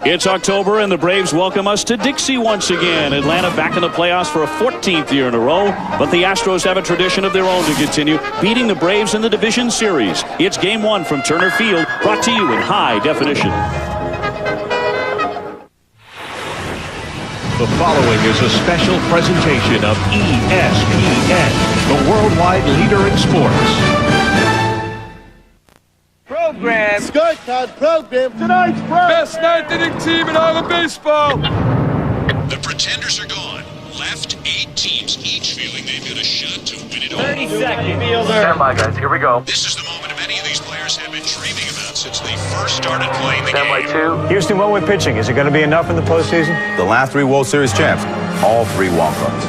It's October, and the Braves welcome us to Dixie once again. Atlanta back in the playoffs for a 14th year in a row, but the Astros have a tradition of their own to continue, beating the Braves in the division series. It's Game 1 from Turner Field, brought to you in high definition. The following is a special presentation of ESPN, the worldwide leader in sports. Program. Skirt Town program. Tonight's Best ninth-inning team in all of baseball. The Pretenders are gone. Left 8 teams, each feeling they've got a shot to win it all. 30 seconds. Stand by, guys. Here we go. This is the moment many of these players have been dreaming about since they first started playing the Stand by game. 2. Houston, what with pitching? Is it going to be enough in the postseason? The last 3 World Series champs, all 3 walk-ups.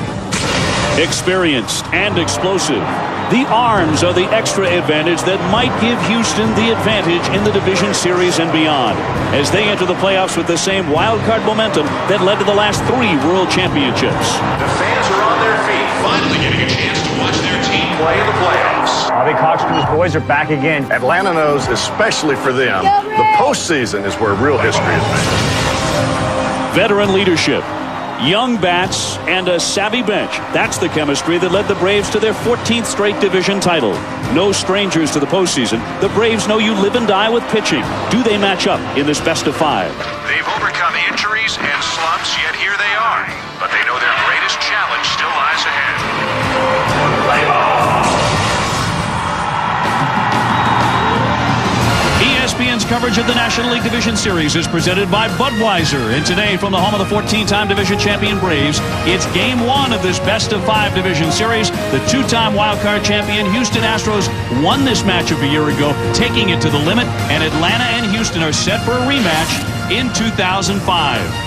Experienced and explosive. The arms are the extra advantage that might give Houston the advantage in the division series and beyond, as they enter the playoffs with the same wild card momentum that led to the last 3 world championships. The fans are on their feet, finally getting a chance to watch their team play in the playoffs. Bobby Cox and his boys are back again. Atlanta knows, especially for them, the postseason is where real history is made. Veteran leadership, young bats, and a savvy bench. That's the chemistry that led the Braves to their 14th straight division title. No strangers to the postseason. The Braves know you live and die with pitching. Do they match up in this best-of-5? They've overcome injuries and slumps, yet here they are. But they know their greatest challenge still lies ahead. ESPN's coverage of the National League Division Series is presented by Budweiser. And today, from the home of the 14-time division champion Braves, it's Game 1 of this best-of-5 division series. The 2-time wildcard champion Houston Astros won this matchup a year ago, taking it to the limit, and Atlanta and Houston are set for a rematch in 2005.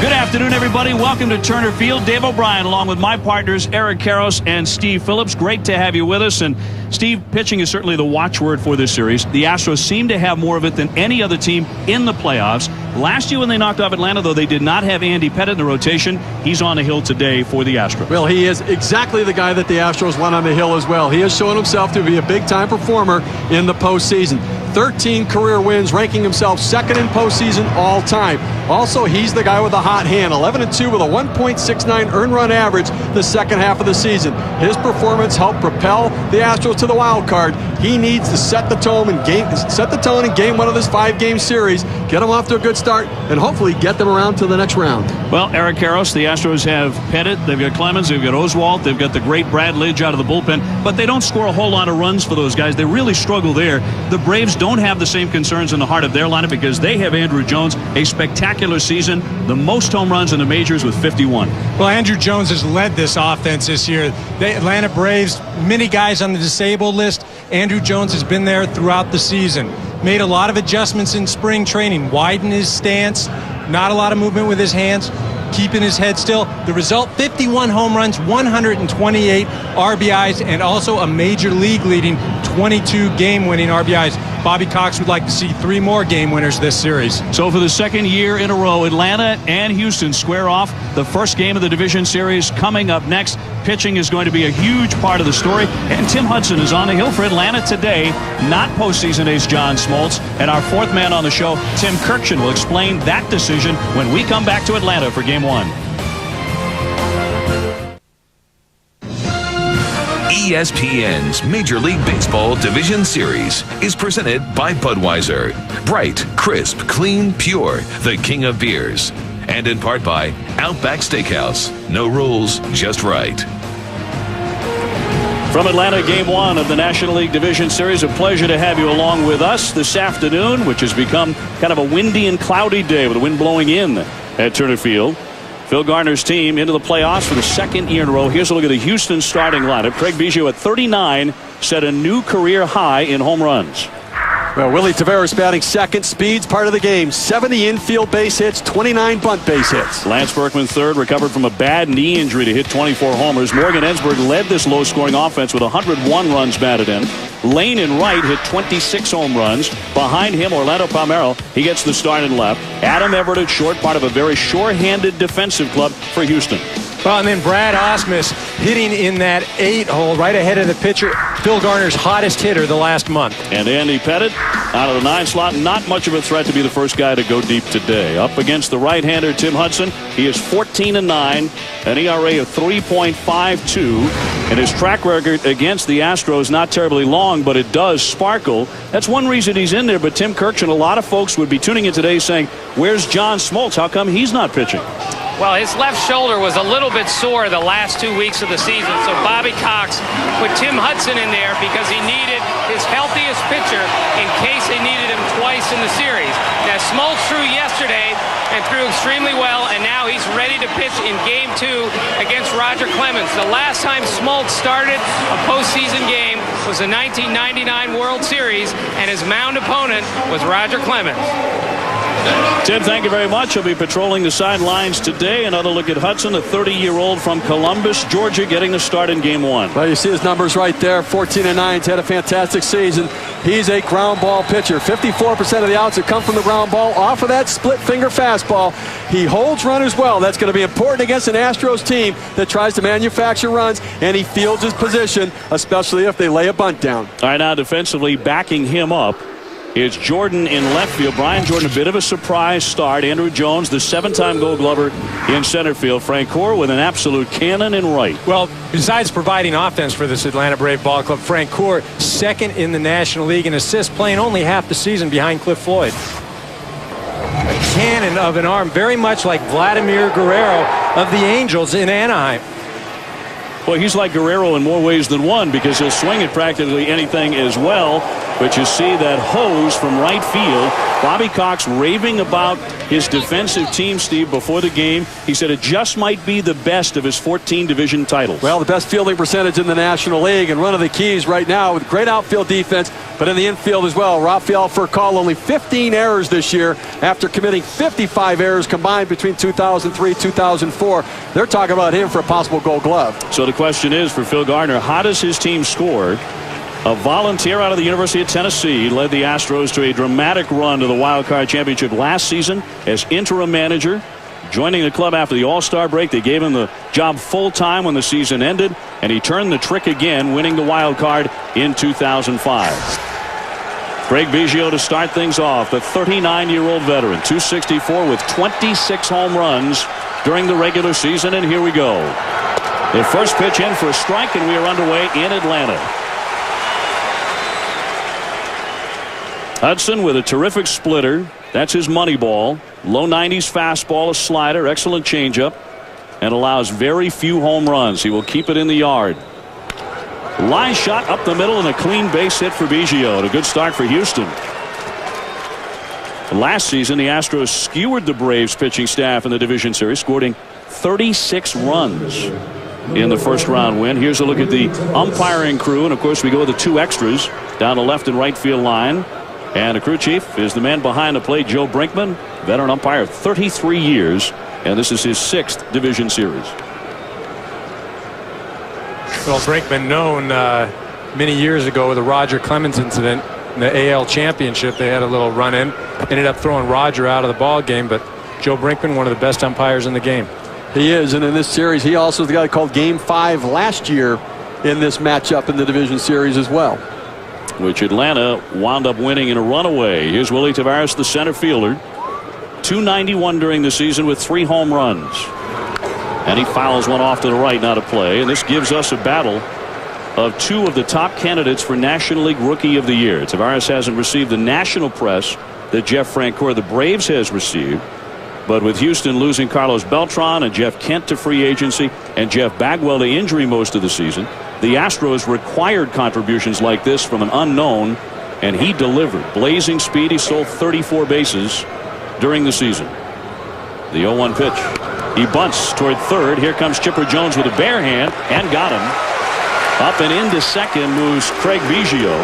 Good afternoon, everybody. Welcome to Turner Field. Dave O'Brien, along with my partners, Eric Karros and Steve Phillips. Great to have you with us. And Steve, pitching is certainly the watchword for this series. The Astros seem to have more of it than any other team in the playoffs. Last year when they knocked off Atlanta, though, they did not have Andy Pettitte in the rotation. He's on the hill today for the Astros. Well, he is exactly the guy that the Astros want on the hill as well. He has shown himself to be a big-time performer in the postseason. 13 career wins, ranking himself second in postseason all time. Also, he's the guy with a hot hand, 11-2 with a 1.69 earned run average the second half of the season. His performance helped propel the Astros to the wild card. He needs to set the tone in game 1 of this 5-game series, get them off to a good start, and hopefully get them around to the next round. Well, Eric Karros, the Astros have Pettitte, they've got Clemens, they've got Oswalt, they've got the great Brad Lidge out of the bullpen, but they don't score a whole lot of runs for those guys. They really struggle there. The Braves don't have the same concerns in the heart of their lineup because they have Andrew Jones, a spectacular season, the most home runs in the majors with 51. Well, Andrew Jones has led this offense this year. The Atlanta Braves, many guys on the disabled list. Andrew Jones has been there throughout the season. Made a lot of adjustments in spring training, widened his stance, not a lot of movement with his hands, keeping his head still. The result, 51 home runs, 128 RBIs, and also a major league leading 22 game-winning RBIs. Bobby Cox would like to see 3 more game winners this series. So for the second year in a row, Atlanta and Houston square off. The first game of the division series coming up next. Pitching is going to be a huge part of the story. And Tim Hudson is on the hill for Atlanta today, not postseason ace John Smoltz. And our 4th man on the show, Tim Kirkshin, will explain that decision when we come back to Atlanta for Game 1. ESPN's Major League Baseball Division Series is presented by Budweiser. Bright, crisp, clean, pure, the king of beers. And in part by Outback Steakhouse. No rules, just right. From Atlanta, Game 1 of the National League Division Series. A pleasure to have you along with us this afternoon, which has become kind of a windy and cloudy day with the wind blowing in at Turner Field. Phil Garner's team into the playoffs for the second year in a row. Here's a look at the Houston starting lineup. Craig Biggio at 39 set a new career high in home runs. Well, Willie Taveras batting second. Speed's part of the game. 70 infield base hits, 29 bunt base hits. Lance Berkman third, recovered from a bad knee injury to hit 24 homers. Morgan Ensberg led this low-scoring offense with 101 runs batted in. Lane in right hit 26 home runs. Behind him, Orlando Palmeiro. He gets the start in left. Adam Everett at short, part of a very sure-handed defensive club for Houston. Well, and then Brad Osmus hitting in that 8 hole right ahead of the pitcher, Phil Garner's hottest hitter the last month. And Andy Pettit out of the 9 slot, not much of a threat to be the first guy to go deep today. Up against the right-hander Tim Hudson, he is 14-9, an ERA of 3.52, and his track record against the Astros not terribly long, but it does sparkle. That's one reason he's in there, but Tim Kirk and a lot of folks would be tuning in today saying, where's John Smoltz? How come he's not pitching? Well, his left shoulder was a little bit sore the last 2 weeks of the season, so Bobby Cox put Tim Hudson in there because he needed his healthiest pitcher in case they needed him twice in the series. Now, Smoltz threw yesterday and threw extremely well, and now he's ready to pitch in Game 2 against Roger Clemens. The last time Smoltz started a postseason game was the 1999 World Series, and his mound opponent was Roger Clemens. Tim, thank you very much. He'll be patrolling the sidelines today. Another look at Hudson, a 30-year-old from Columbus, Georgia, getting the start in Game 1. Well, you see his numbers right there. 14-9. He's had a fantastic season. He's a ground ball pitcher. 54% of the outs that come from the ground ball off of that split finger fastball. He holds runners well. That's going to be important against an Astros team that tries to manufacture runs, and he fields his position, especially if they lay a bunt down. All right, now defensively backing him up, it's Jordan in left field. Brian Jordan, a bit of a surprise start. Andrew Jones, the 7-time Gold Glover in center field. Frank Core with an absolute cannon in right. Well, besides providing offense for this Atlanta Brave ball club, Frank Core, second in the National League in assists, playing only half the season behind Cliff Floyd. A cannon of an arm, very much like Vladimir Guerrero of the Angels in Anaheim. Well, he's like Guerrero in more ways than one because he'll swing at practically anything as well. But you see that hose from right field. Bobby Cox raving about his defensive team, Steve, before the game. He said it just might be the best of his 14 division titles. Well, the best fielding percentage in the National League, and one of the keys right now with great outfield defense, but in the infield as well. Rafael Furcal only 15 errors this year after committing 55 errors combined between 2003 2004. They're talking about him for a possible Gold Glove. So the question is for Phil Garner, how does his team score? A volunteer out of the University of Tennessee led the Astros to a dramatic run to the Wild Card Championship last season as interim manager. Joining the club after the All-Star break, they gave him the job full-time when the season ended, and he turned the trick again, winning the Wild Card in 2005. Craig Biggio to start things off, the 39-year-old veteran, 264 with 26 home runs during the regular season, and here we go. The first pitch in for a strike, and we are underway in Atlanta. Hudson with a terrific splitter. That's his money ball. Low 90s fastball, a slider, excellent changeup, and allows very few home runs. He will keep it in the yard. Line shot up the middle and a clean base hit for Biggio. A good start for Houston. Last season, the Astros skewered the Braves pitching staff in the division series, scoring 36 runs in the first round win. Here's a look at the umpiring crew, and of course we go with the 2 extras down the left and right field line. And the crew chief is the man behind the plate, Joe Brinkman, veteran umpire of 33 years, and this is his 6th division series. Well, Brinkman known many years ago with the Roger Clemens incident in the AL Championship. They had a little run-in, ended up throwing Roger out of the ball game, but Joe Brinkman, one of the best umpires in the game. He is, and in this series, he also is the guy called Game 5 last year in this matchup in the division series as well. Which Atlanta wound up winning in a runaway. Here's Willie Tavares, the center fielder. 291 during the season with 3 home runs. And he fouls one off to the right, not a play. And this gives us a battle of 2 of the top candidates for National League Rookie of the Year. Tavares hasn't received the national press that Jeff Francoeur, the Braves, has received. But with Houston losing Carlos Beltran and Jeff Kent to free agency and Jeff Bagwell to injury most of the season, the Astros required contributions like this from an unknown, and he delivered. Blazing speed. He stole 34 bases during the season. The 0-1 pitch. He bunts toward third. Here comes Chipper Jones with a bare hand and got him. Up and into second moves Craig Biggio.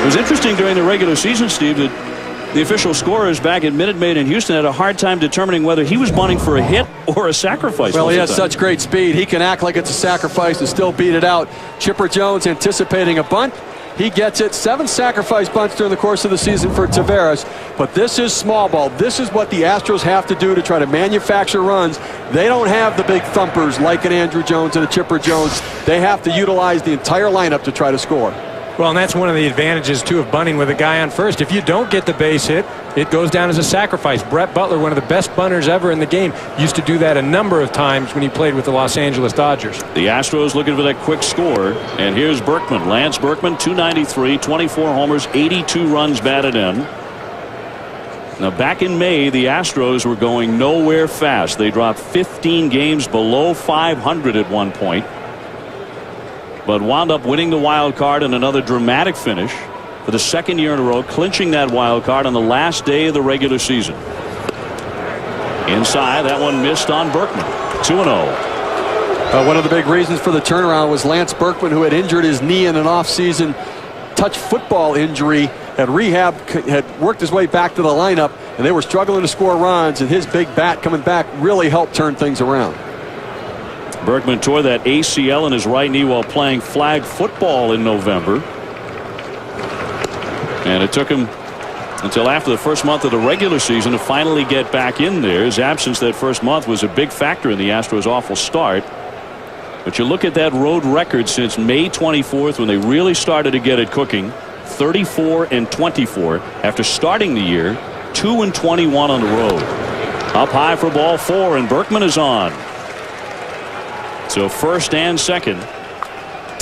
It was interesting during the regular season, Steve, that the official scorers back at Minute Maid in Houston had a hard time determining whether he was bunting for a hit or a sacrifice. Well, he has such great speed. He can act like it's a sacrifice and still beat it out. Chipper Jones anticipating a bunt. He gets it. 7 sacrifice bunts during the course of the season for Taveras. But this is small ball. This is what the Astros have to do to try to manufacture runs. They don't have the big thumpers like an Andrew Jones and a Chipper Jones. They have to utilize the entire lineup to try to score. Well, and that's one of the advantages, too, of bunting with a guy on first. If you don't get the base hit, it goes down as a sacrifice. Brett Butler, one of the best bunters ever in the game, used to do that a number of times when he played with the Los Angeles Dodgers. The Astros looking for that quick score. And here's Berkman. Lance Berkman, 293, 24 homers, 82 runs batted in. Now, back in May, the Astros were going nowhere fast. They dropped 15 games below 500 at one point, but wound up winning the wild card in another dramatic finish for the second year in a row, clinching that wild card on the last day of the regular season. Inside, that one missed on Berkman. 2-0. One of the big reasons for the turnaround was Lance Berkman, who had injured his knee in an off-season touch football injury, had worked his way back to the lineup, and they were struggling to score runs, and his big bat coming back really helped turn things around. Berkman tore that ACL in his right knee while playing flag football in November. And it took him until after the first month of the regular season to finally get back in there. His absence that first month was a big factor in the Astros' awful start. But you look at that road record since May 24th, when they really started to get it cooking. 34-24 after starting the year. 2-21 on the road. Up high for ball 4, and Berkman is on. So first and second,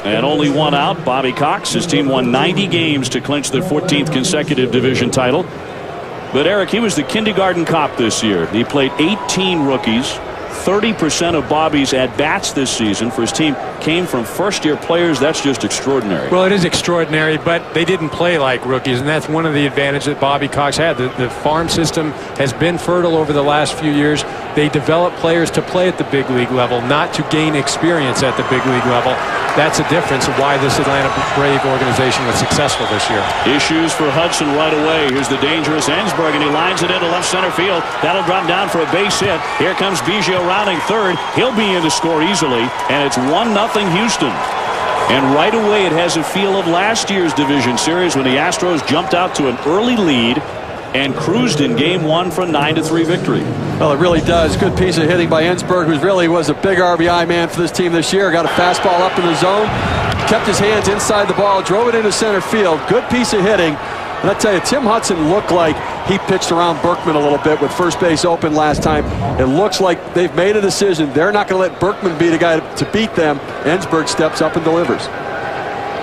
and only one out. Bobby Cox, his team won 90 games to clinch their 14th consecutive division title. But Eric, he was the kindergarten cop this year. He played 18 rookies. 30% of Bobby's at-bats this season for his team came from first-year players. That's just extraordinary. Well, it is extraordinary, but they didn't play like rookies, and that's one of the advantages that Bobby Cox had. The farm system has been fertile over the last few years. They develop players to play at the big league level, not to gain experience at the big league level. That's a difference of why this Atlanta Brave organization was successful this year. Issues for Hudson right away. Here's the dangerous Ensberg, and he lines it into left center field. That'll drop down for a base hit. Here comes Biggio rounding third. He'll be in to score easily, and it's 1-0 Houston. And right away it has a feel of last year's division series when the Astros jumped out to an early lead and cruised in game 1 for a 9-3 victory. Well, it really does. Good piece of hitting by Ensberg, who really was a big RBI man for this team this year. Got a fastball up in the zone, kept his hands inside the ball, drove it into center field. Good piece of hitting. And I tell you, Tim Hudson looked like he pitched around Berkman a little bit with first base open last time. It looks like they've made a decision. They're not going to let Berkman be the guy to beat them. Ensberg steps up and delivers.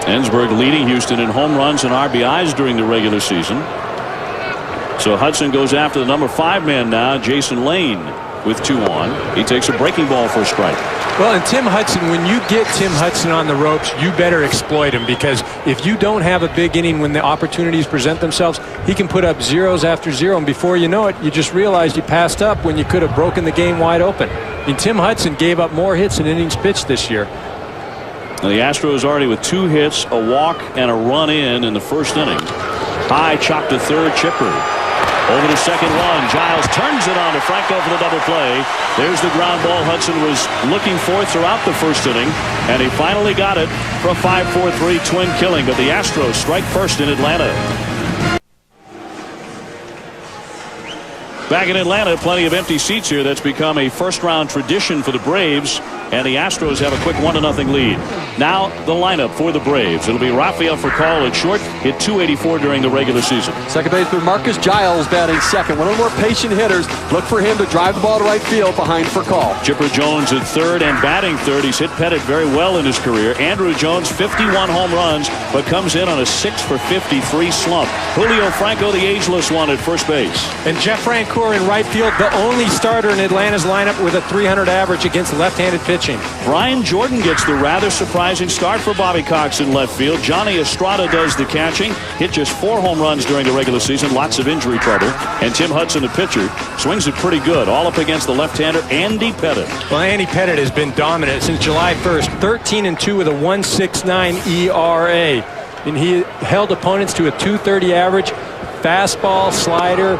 Ensberg leading Houston in home runs and RBIs during the regular season. So Hudson goes after the number 5 man now, Jason Lane, with 2 on. He takes a breaking ball for a strike. Well, and Tim Hudson, when you get Tim Hudson on the ropes, you better exploit him, because if you don't have a big inning when the opportunities present themselves, he can put up zeros after zero, and before you know it, you just realized you passed up when you could have broken the game wide open. I mean, Tim Hudson gave up more hits than innings pitched this year. Now, the Astros already with 2 hits, a walk, and a run in the first inning. High chop to third, Chipper. Over to second one. Giles turns it on to Franco for the double play. There's the ground ball Hudson was looking for throughout the first inning, and he finally got it for a 5-4-3 twin killing. But the Astros strike first in Atlanta. Back in Atlanta, plenty of empty seats here. That's become a first-round tradition for the Braves, and the Astros have a quick 1-0 lead. Now the lineup for the Braves. It'll be Rafael Furcal at short, hit .284 during the regular season. Second baseman Marcus Giles batting second. One of the more patient hitters. Look for him to drive the ball to right field behind Furcal. Chipper Jones at third and batting third. He's hit Pettit very well in his career. Andrew Jones, 51 home runs, but comes in on a 6-for-53 slump. Julio Franco, the ageless one, at first base. And Jeff Francoeur in right field, the only starter in Atlanta's lineup with a .300 average against left-handed pitching. Brian Jordan gets the rather surprising start for Bobby Cox in left field. Johnny Estrada does the catching. Hit just 4 home runs during the regular season. Lots of injury trouble. And Tim Hudson, the pitcher, swings it pretty good. All up against the left-hander, Andy Pettit. Well, Andy Pettit has been dominant since July 1st. 13-2 with a 1.69 ERA. And he held opponents to a .230 average. Fastball, slider,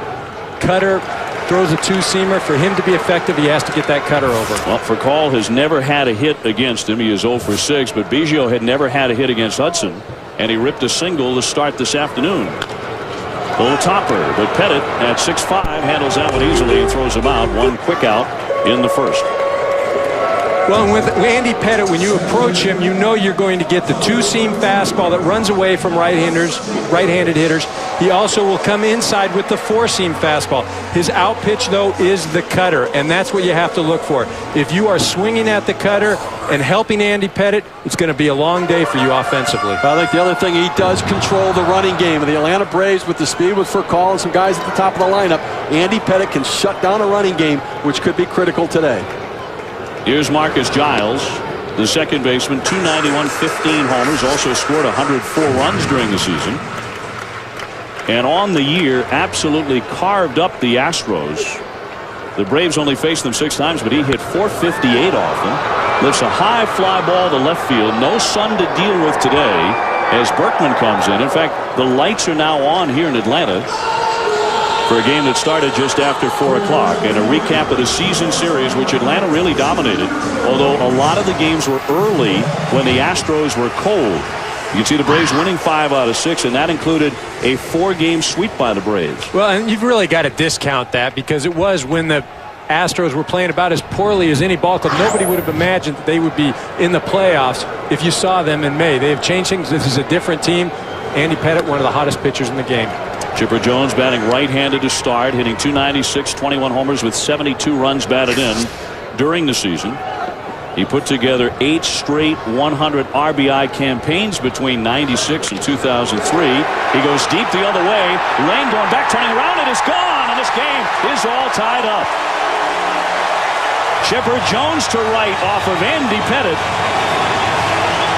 cutter, throws a 2-seamer. For him to be effective, he has to get that cutter over. Well, Furcal has never had a hit against him. He is 0 for 6, but Biggio had never had a hit against Hudson. and he ripped a single to start this afternoon. Full topper, but Pettit at 6'5" handles that one easily and throws him out. One quick out in the first. Well, with Andy Pettit, when you approach him, you know you're going to get the two-seam fastball that runs away from right-handed hitters. He also will come inside with the four-seam fastball. His out pitch, though, is the cutter, and that's what you have to look for. If you are swinging at the cutter and helping Andy Pettit, it's going to be a long day for you offensively. I think the other thing, he does control the running game. And the Atlanta Braves, with the speed with Furcal and some guys at the top of the lineup, Andy Pettit can shut down a running game, which could be critical today. Here's Marcus Giles, the second baseman, 291, 15 homers, also scored 104 runs during the season. And on the year, absolutely carved up the Astros. The Braves only faced them 6 times, but he hit 458 off them. Lifts a high fly ball to left field. No sun to deal with today as Berkman comes in. In fact, the lights are now on here in Atlanta for a game that started just after 4 o'clock, and a recap of the season series, which Atlanta really dominated, although a lot of the games were early when the Astros were cold. You can see the Braves winning 5 out of 6, and that included a 4-game sweep by the Braves. Well, and you've really got to discount that, because it was when the Astros were playing about as poorly as any ball club. Nobody would have imagined that they would be in the playoffs if you saw them in May. They have changed things. This is a different team. Andy Pettit, one of the hottest pitchers in the game. Chipper Jones batting right-handed to start, hitting .296, 21 homers with 72 runs batted in during the season. He put together 8 straight 100 RBI campaigns between '96 and 2003. He goes deep the other way. Lane going back, turning around, and it's gone, and this game is all tied up. Chipper Jones to right off of Andy Pettit.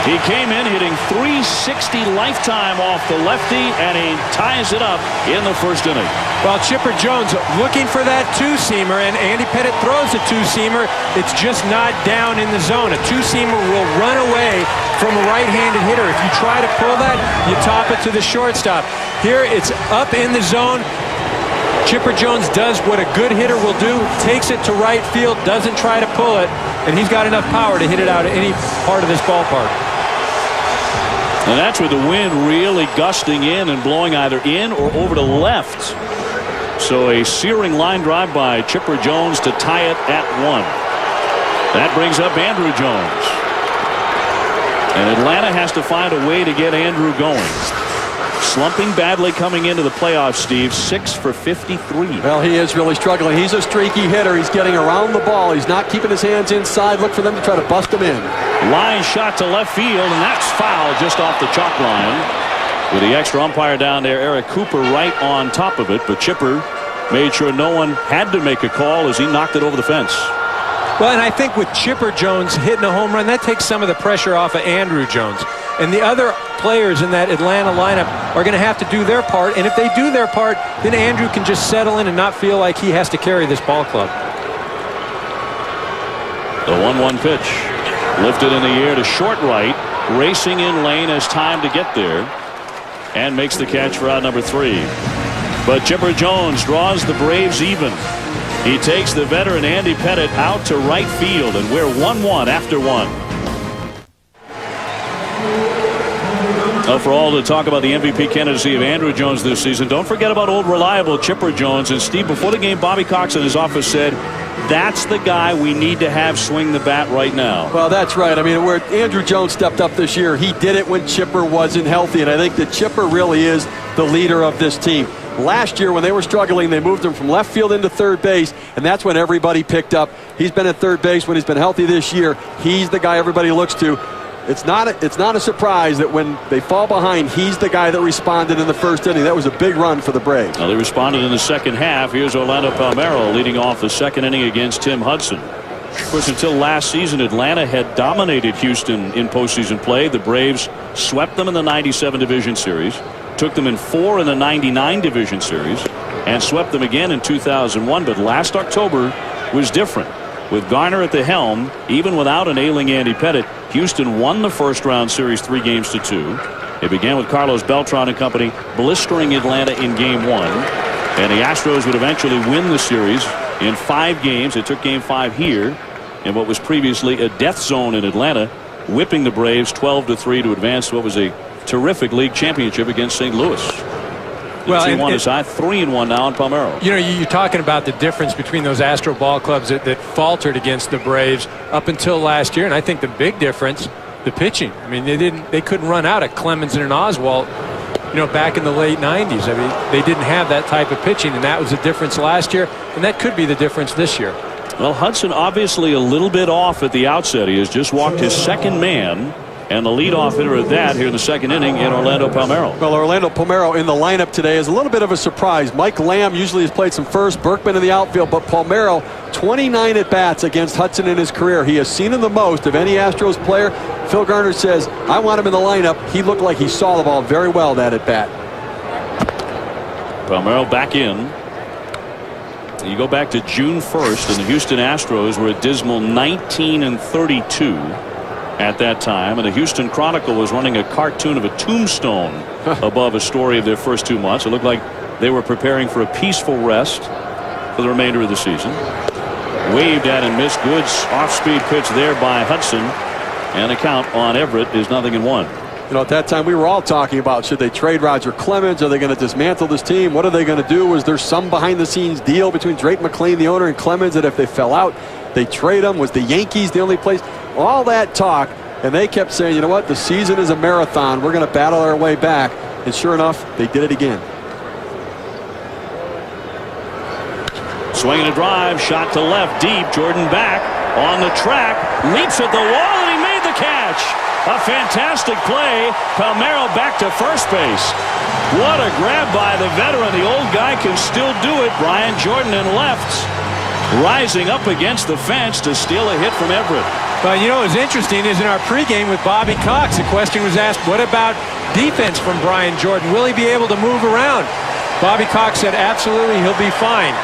He came in hitting .360 lifetime off the lefty, and he ties it up in the first inning. Well, Chipper Jones looking for that two-seamer, and Andy Pettit throws a two-seamer. It's just not down in the zone. A two-seamer will run away from a right-handed hitter. If you try to pull that, you top it to the shortstop. Here, it's up in the zone. Chipper Jones does what a good hitter will do, takes it to right field, doesn't try to pull it, and he's got enough power to hit it out of any part of this ballpark. And that's with the wind really gusting in and blowing either in or over to left. So a searing line drive by Chipper Jones to tie it at 1. That brings up Andrew Jones. And Atlanta has to find a way to get Andrew going. Slumping badly coming into the playoffs, Steve. 6 for 53. Well, he is really struggling. He's a streaky hitter. He's getting around the ball. He's not keeping his hands inside. Look for them to try to bust him in. Line shot to left field, and that's foul just off the chalk line. With the extra umpire down there, Eric Cooper right on top of it. But Chipper made sure no one had to make a call as he knocked it over the fence. Well, and I think with Chipper Jones hitting a home run, that takes some of the pressure off of Andrew Jones. And the other players in that Atlanta lineup are going to have to do their part. And if they do their part, then Andrew can just settle in and not feel like he has to carry this ball club. The 1-1 pitch. Lifted in the air to short right. Racing in lane has time to get there. And makes the catch for out number 3. But Chipper Jones draws the Braves even. He takes the veteran Andy Pettit out to right field, and we're 1-1 after 1. Now, for all to talk about the MVP candidacy of Andrew Jones this season, don't forget about old reliable Chipper Jones. And Steve, before the game, Bobby Cox in his office said, that's the guy we need to have swing the bat right now. Well, that's right. I mean, where Andrew Jones stepped up this year, he did it when Chipper wasn't healthy. And I think that Chipper really is the leader of this team. Last year, when they were struggling, they moved him from left field into third base, and that's when everybody picked up. He's been at third base when he's been healthy this year. He's the guy everybody looks to. It's not a surprise that when they fall behind, he's the guy that responded in the first inning. That was a big run for the Braves. Now, they responded in the second half. Here's Orlando Palmeiro leading off the second inning against Tim Hudson. Of course, until last season, Atlanta had dominated Houston in postseason play. The Braves swept them in the '97 Division Series, took them in 4 in the '99 Division Series, and swept them again in 2001. But last October was different. With Garner at the helm, even without an ailing Andy Pettit, Houston won the first round series 3-2. It began with Carlos Beltran and company blistering Atlanta in game 1. And the Astros would eventually win the series in 5 games. It took game 5 here in what was previously a death zone in Atlanta, whipping the Braves 12-3 to advance to what was a terrific league championship against St. Louis. Well, 2-1 aside, 3-1 now on Palmeiro. You know, you're talking about the difference between those Astro ball clubs that faltered against the Braves up until last year, and I think the big difference, the pitching. I mean, they couldn't run out at Clemens and an Oswalt, you know, back in the late 90s. I mean, they didn't have that type of pitching, and that was the difference last year, and that could be the difference this year. Well, Hudson obviously a little bit off at the outset. He has just walked his second man, and the leadoff hitter at that here in the second inning in Orlando Palmeiro. Well, Orlando Palmeiro in the lineup today is a little bit of a surprise. Mike Lamb usually has played some first, Berkman in the outfield, but Palmeiro 29 at-bats against Hudson in his career. He has seen him the most of any Astros player. Phil Garner says, I want him in the lineup. He looked like he saw the ball very well that at-bat. Palmeiro back in. You go back to June 1st, and the Houston Astros were a dismal 19-32 at that time, and the Houston Chronicle was running a cartoon of a tombstone above a story of their first 2 months. It looked like they were preparing for a peaceful rest for the remainder of the season. Waved at and missed. Good off-speed pitch there by Hudson, and a count on Everett is 0-1. You know, at that time we were all talking about, should they trade Roger Clemens? Are they going to dismantle this team? What are they going to do? Was there some behind-the-scenes deal between Drake McLean, the owner, and Clemens, that if they fell out, they trade him? Was the Yankees the only place? All that talk, and they kept saying, you know what, the season is a marathon. We're going to battle our way back. And sure enough, they did it again. Swinging a drive, shot to left, deep. Jordan back on the track, leaps at the wall, and he made the catch. A fantastic play. Palmeiro back to first base. What a grab by the veteran. The old guy can still do it. Brian Jordan in left, rising up against the fence to steal a hit from Everett. Well, you know what's interesting is in our pregame with Bobby Cox, the question was asked, what about defense from Brian Jordan? Will he be able to move around? Bobby Cox said absolutely, he'll be fine.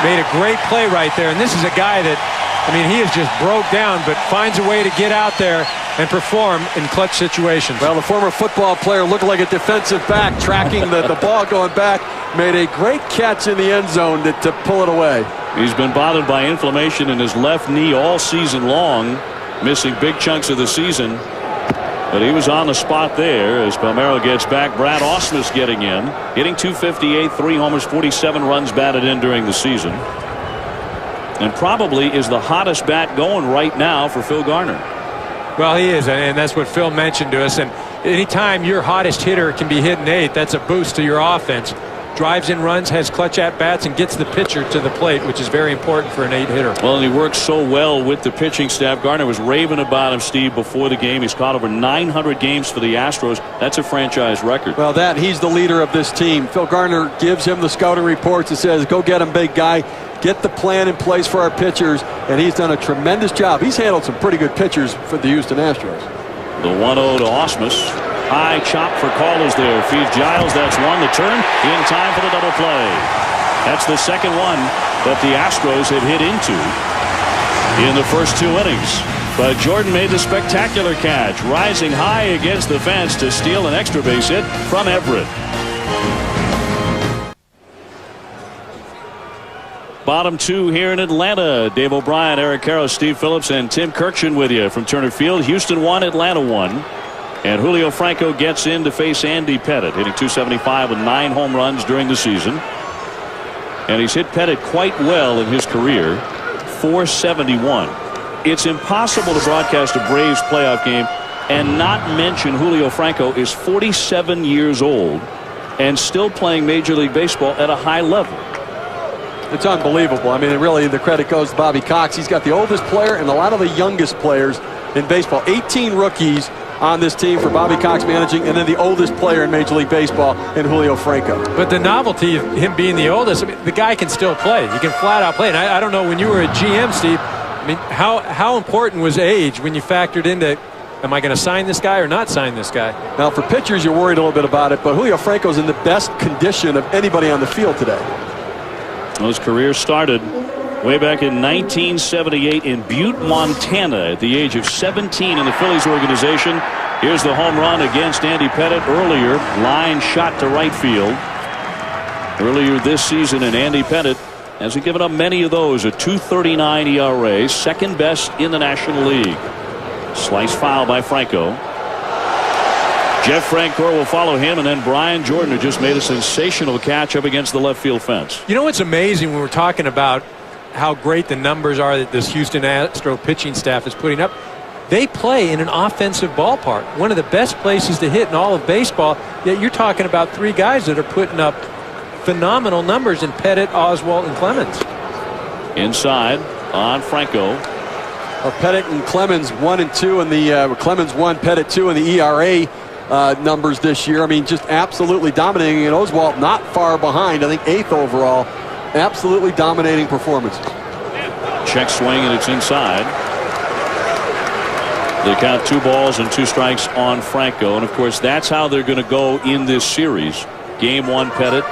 Made a great play right there, and this is a guy that, I mean, he is just broke down, but finds a way to get out there and perform in clutch situations. Well, the former football player looked like a defensive back, tracking the ball going back, made a great catch in the end zone to pull it away. He's been bothered by inflammation in his left knee all season long, missing big chunks of the season. But he was on the spot there as Palmeiro gets back. Brad Ausmus getting in, hitting .258, 3 homers, 47 runs batted in during the season. And probably is the hottest bat going right now for Phil Garner. Well, he is, and that's what Phil mentioned to us. And anytime your hottest hitter can be hitting 8, that's a boost to your offense. Drives in runs, has clutch at-bats, and gets the pitcher to the plate, which is very important for an 8-hitter. Well, and he works so well with the pitching staff. Garner was raving about him, Steve, before the game. He's caught over 900 games for the Astros. That's a franchise record. Well, he's the leader of this team. Phil Garner gives him the scouting reports and says, go get him, big guy. Get the plan in place for our pitchers, and he's done a tremendous job. He's handled some pretty good pitchers for the Houston Astros. The 1-0 to Ausmus. High chop for callers there. Feeds Giles. That's one. The turn in time for the double play. That's the second one that the Astros had hit into in the first 2 innings. But Jordan made the spectacular catch, rising high against the fence to steal an extra base hit from Everett. Bottom 2 here in Atlanta. Dave O'Brien, Eric Karros, Steve Phillips, and Tim Kirkshin with you from Turner Field. Houston 1, Atlanta 1. And Julio Franco gets in to face Andy Pettitte, hitting .275 with 9 home runs during the season. And he's hit Pettitte quite well in his career, .471. It's impossible to broadcast a Braves playoff game and not mention Julio Franco is 47 years old and still playing Major League Baseball at a high level. It's unbelievable. I mean, really, the credit goes to Bobby Cox. He's got the oldest player and a lot of the youngest players in baseball. 18 rookies on this team for Bobby Cox managing, and then the oldest player in Major League Baseball in Julio Franco. But the novelty of him being the oldest, I mean, the guy can still play. He can flat out play. And I don't know, when you were a GM, Steve, I mean, how important was age when you factored into, am I going to sign this guy or not sign this guy? Now, for pitchers, you're worried a little bit about it, but Julio Franco's in the best condition of anybody on the field today. Well, his career started way back in 1978 in Butte, Montana, at the age of 17 in the Phillies organization. Here's the home run against Andy Pettitte earlier. Line shot to right field earlier this season, and Andy Pettitte hasn't given up many of those. A .239 ERA, second best in the National League. Slice foul by Franco. Jeff Francoeur will follow him, and then Brian Jordan, who just made a sensational catch up against the left field fence. You know what's amazing when we're talking about how great the numbers are that this Houston Astros pitching staff is putting up? They play in an offensive ballpark, one of the best places to hit in all of baseball, yet you're talking about three guys that are putting up phenomenal numbers in Pettit, Oswalt, and Clemens. Inside on Franco. Pettit and Clemens 1 and 2 in the Clemens 1, Pettit 2 in the ERA numbers this year. I mean, just absolutely dominating, and Oswalt not far behind. I think 8th overall. Absolutely dominating performances. Check swing, and it's inside. They count 2 balls and 2 strikes on Franco, and of course that's how they're going to go in this series. Game 1 Pettit,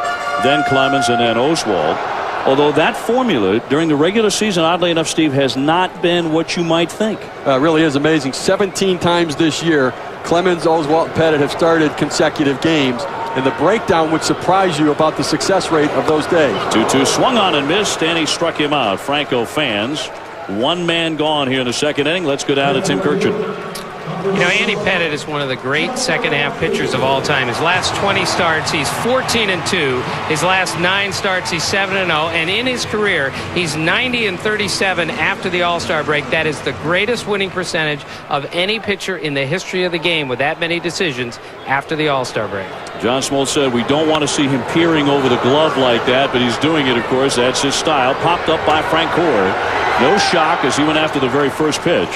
then Clemens, and then Oswalt. Although that formula during the regular season, oddly enough, Steve, has not been what you might think. It really is amazing. 17 times this year, Clemens, Oswalt, and Pettit have started consecutive games. And the breakdown would surprise you about the success rate of those days. 2-2 swung on and missed, and he struck him out. Franco fans. 1 man gone here in the 2nd inning. Let's go down to Tim Kirchin. You know, Andy Pettit is one of the great second-half pitchers of all time. His last 20 starts, he's 14-2. His last 9 starts, he's 7-0. And in his career, he's 90-37 after the All-Star break. That is the greatest winning percentage of any pitcher in the history of the game with that many decisions after the All-Star break. John Smoltz said we don't want to see him peering over the glove like that, but he's doing it, of course. That's his style. Popped up by Francoeur. No shock as he went after the very first pitch.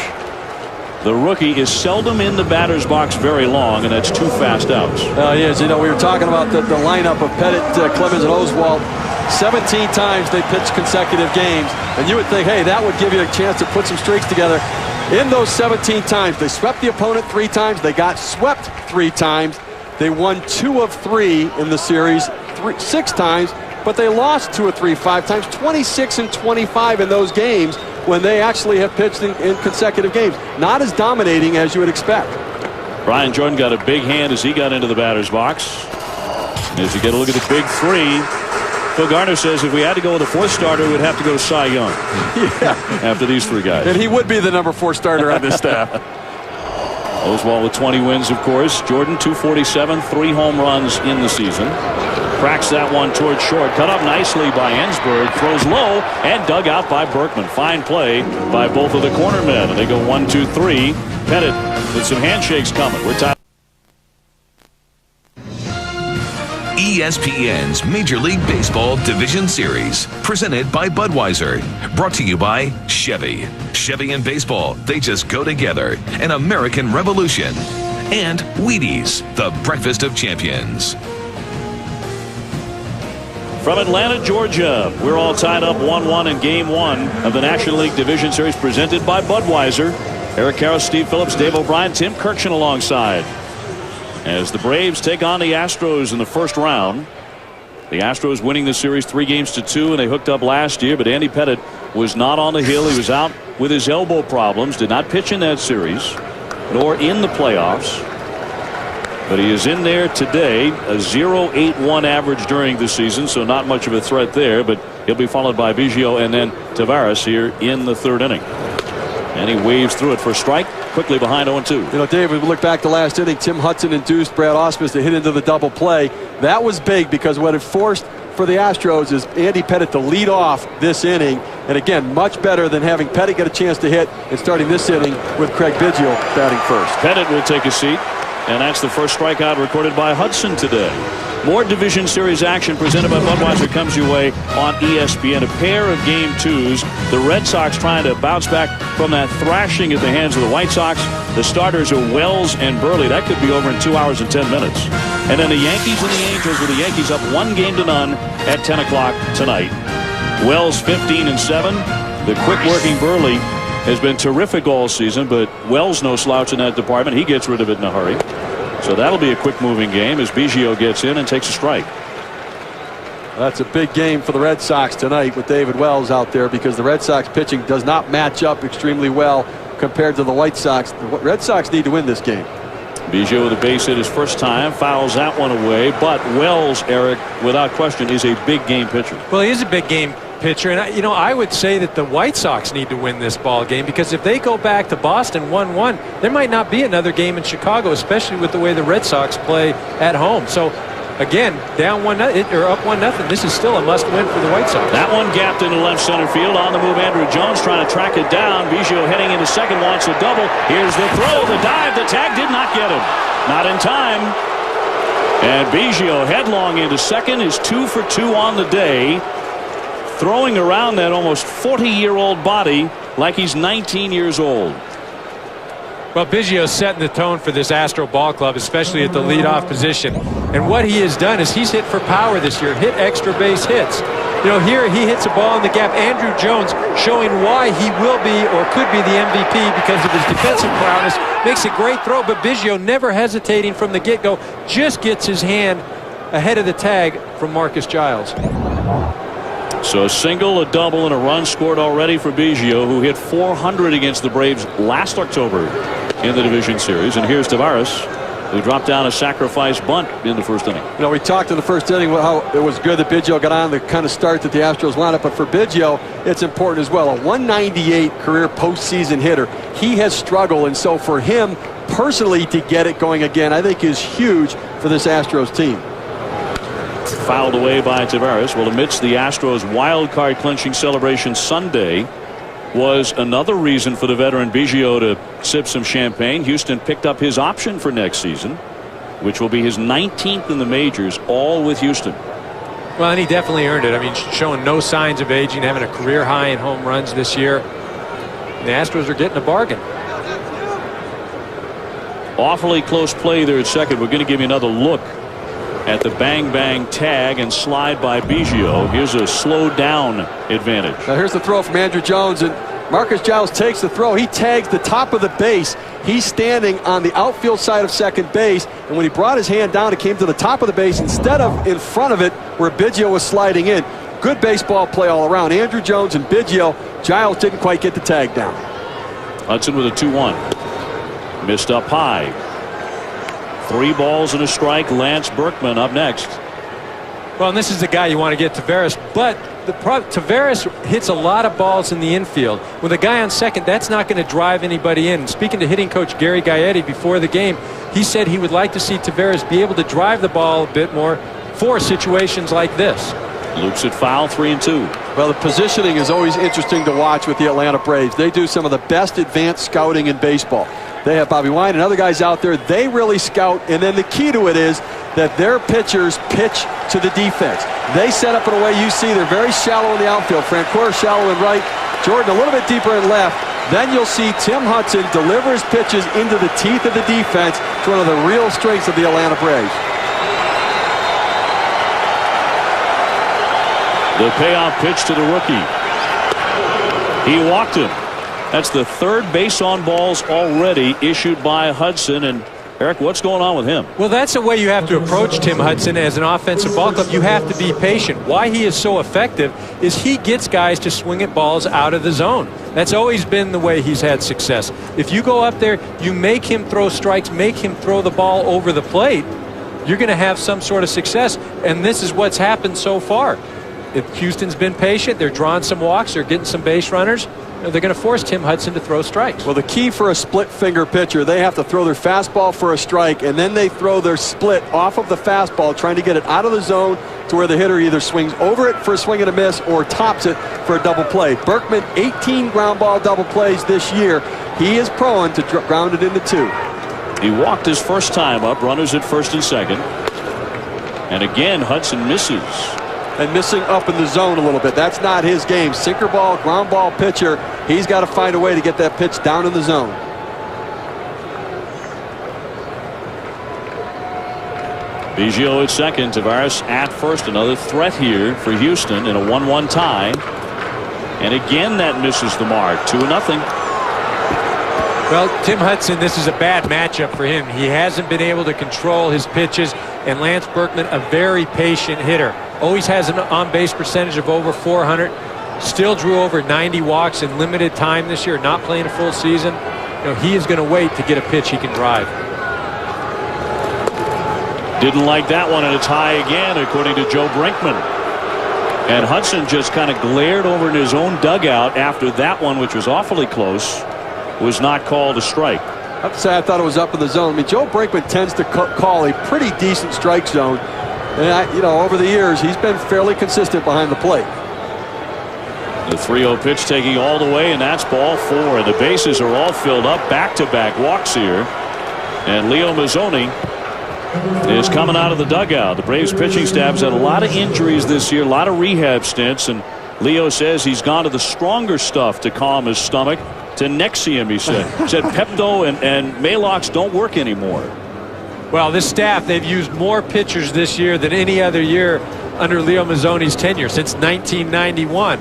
The rookie is seldom in the batter's box very long, and that's 2 fast outs. He is. You know, we were talking about the lineup of Pettit, Clemens, and Oswalt. 17 times they pitched consecutive games, and you would think, hey, that would give you a chance to put some streaks together. In those 17 times, they swept the opponent 3 times. They got swept 3 times. They won 2 of 3 in the series 6 times, but they lost 2 of 3 5 times. 26-25 in those games when they actually have pitched in consecutive games. Not as dominating as you would expect. Brian Jordan got a big hand as he got into the batter's box. As you get a look at the big 3, Phil Garner says if we had to go with a 4th starter, we'd have to go to Cy Young. Yeah. After these 3 guys. And he would be the number 4 starter on this staff. Oswalt with 20 wins, of course. Jordan 247, 3 home runs in the season. Cracks that one towards short. Cut up nicely by Ensberg. Throws low and dug out by Berkman. Fine play by both of the corner men. And they go 1-2-3. Pettit with some handshakes coming. We're tied. ESPN's Major League Baseball Division Series, presented by Budweiser. Brought to you by Chevy. Chevy and baseball, they just go together. An American Revolution. And Wheaties, the breakfast of champions. From Atlanta, Georgia, we're all tied up 1-1 in Game 1 of the National League Division Series presented by Budweiser. Eric Karros, Steve Phillips, Dave O'Brien, Tim Kirchin alongside. As the Braves take on the Astros in the first round. The Astros winning the series 3-2, and they hooked up last year, but Andy Pettit was not on the hill. He was out with his elbow problems, did not pitch in that series, nor in the playoffs. But he is in there today, a 0.81 average during the season, so not much of a threat there, but he'll be followed by Biggio and then Tavares here in the 3rd inning. And he waves through it for a strike, quickly behind 0-2. You know, Dave, we look back to last inning, Tim Hudson induced Brad Ausmus to hit into the double play. That was big because what it forced for the Astros is Andy Pettit to lead off this inning. And again, much better than having Pettit get a chance to hit and starting this inning with Craig Biggio batting first. Pettit will take a seat. And that's the first strikeout recorded by Hudson today. More Division Series action presented by Budweiser comes your way on ESPN. A pair of Game 2s. The Red Sox trying to bounce back from that thrashing at the hands of the White Sox. The starters are Wells and Burley. That could be over in 2 hours and 10 minutes. And then the Yankees and the Angels, with the Yankees up 1-0 at 10 o'clock tonight. Wells 15-7. The quick-working Burley has been terrific all season, but Wells no slouch in that department. He gets rid of it in a hurry. So that'll be a quick-moving game as Biggio gets in and takes a strike. That's a big game for the Red Sox tonight with David Wells out there because the Red Sox pitching does not match up extremely well compared to the White Sox. The Red Sox need to win this game. Biggio with a base hit his first time, fouls that one away. But Wells, Eric, without question, is a big game pitcher. Well, he is a big game pitcher, and I would say that the White Sox need to win this ball game, because if they go back to Boston 1-1, there might not be another game in Chicago, especially with the way the Red Sox play at home. So again, down 1-0 or up 1-0, this is still a must-win for the White Sox. That one gapped into left center field. On the move, Andrew Jones trying to track it down. Biggio heading into second, wants a double. Here's the throw, the dive, the tag did not get him. Not in time. And Biggio headlong into second is 2 for 2 on the day, throwing around that almost 40-year-old body like he's 19 years old. Well, Biggio's setting the tone for this Astro ball club, especially at the leadoff position. And what he has done is he's hit for power this year, hit extra base hits. Here he hits a ball in the gap. Andrew Jones showing why he will be or could be the MVP because of his defensive prowess. Makes a great throw, but Biggio never hesitating from the get-go, just gets his hand ahead of the tag from Marcus Giles. So a single, a double, and a run scored already for Biggio, who hit 400 against the Braves last October in the division series. And here's Tavares, who dropped down a sacrifice bunt in the first inning. We talked in the first inning how it was good that Biggio got on the kind of start that the Astros lineup, but for Biggio, it's important as well. A 198 career postseason hitter. He has struggled, and so for him personally to get it going again, I think is huge for this Astros team. Fouled away by Tavares. Well, amidst the Astros wild card clinching celebration Sunday was another reason for the veteran Biggio to sip some champagne. Houston picked up his option for next season, which will be his 19th in the majors, all with Houston. Well, and he definitely earned it. I mean, showing no signs of aging, having a career high in home runs this year. The Astros are getting a bargain. Awfully close play there at second. We're going to give you another look at the bang tag and slide by Biggio. Here's a slow down advantage. Now here's the throw from Andrew Jones, and Marcus Giles takes the throw. He tags the top of the base. He's standing on the outfield side of second base, and when he brought his hand down, it came to the top of the base instead of in front of it where Biggio was sliding in. Good baseball play all around. Andrew Jones and Biggio. Giles didn't quite get the tag down. Hudson with a 2-1. Missed up high. 3 balls and a strike. Lance Berkman up next. Well, and this is the guy you want to get, Tavares, but Tavares hits a lot of balls in the infield. With a guy on second, that's not going to drive anybody in. Speaking to hitting coach Gary Gaetti before the game, he said he would like to see Tavares be able to drive the ball a bit more for situations like this. Loops it foul, 3-2. Well, the positioning is always interesting to watch with the Atlanta Braves. They do some of the best advanced scouting in baseball. They have Bobby Wine and other guys out there. They really scout, and then the key to it is that their pitchers pitch to the defense. They set up in a way you see they're very shallow in the outfield. Francoeur shallow in right, Jordan a little bit deeper in left. Then you'll see Tim Hudson deliver his pitches into the teeth of the defense. It's one of the real strengths of the Atlanta Braves. The payoff pitch to the rookie. He walked him. That's the third base on balls already issued by Hudson. And Eric, what's going on with him? Well, that's the way you have to approach Tim Hudson as an offensive ball club. You have to be patient. Why he is so effective is he gets guys to swing at balls out of the zone. That's always been the way he's had success. If you go up there, you make him throw strikes, make him throw the ball over the plate, you're going to have some sort of success. And this is what's happened so far. If Houston's been patient, they're drawing some walks, they're getting some base runners. They're going to force Tim Hudson to throw strikes. Well, the key for a split finger pitcher, they have to throw their fastball for a strike, and then they throw their split off of the fastball, trying to get it out of the zone to where the hitter either swings over it for a swing and a miss or tops it for a double play. Berkman, 18 ground ball double plays this year. He is prone to ground it into 2. He walked his first time up, runners at first and second. And again, Hudson misses. And missing up in the zone a little bit. That's not his game. Sinker ball, ground ball pitcher. He's got to find a way to get that pitch down in the zone. Biggio at second, Tavares at first. Another threat here for Houston in a 1-1 tie. And again, that misses the mark. 2-0. Well, Tim Hudson, this is a bad matchup for him. He hasn't been able to control his pitches, and Lance Berkman, a very patient hitter. Always has an on-base percentage of over 400. Still drew over 90 walks in limited time this year, not playing a full season. He is going to wait to get a pitch he can drive. Didn't like that one, and it's high again, according to Joe Brinkman. And Hudson just kind of glared over in his own dugout after that one, which was awfully close, was not called a strike. I have to say I thought it was up in the zone. I mean, Joe Brinkman tends to call a pretty decent strike zone. And, over the years, he's been fairly consistent behind the plate. The 3-0 pitch taking all the way, and that's ball 4. And the bases are all filled up. Back-to-back walks here. And Leo Mazzoni is coming out of the dugout. The Braves pitching staff has had a lot of injuries this year, a lot of rehab stints, and Leo says he's gone to the stronger stuff to calm his stomach. To Nexium, he said. Said Pepto and Maalox don't work anymore. Well, this staff, they've used more pitchers this year than any other year under Leo Mazzoni's tenure since 1991.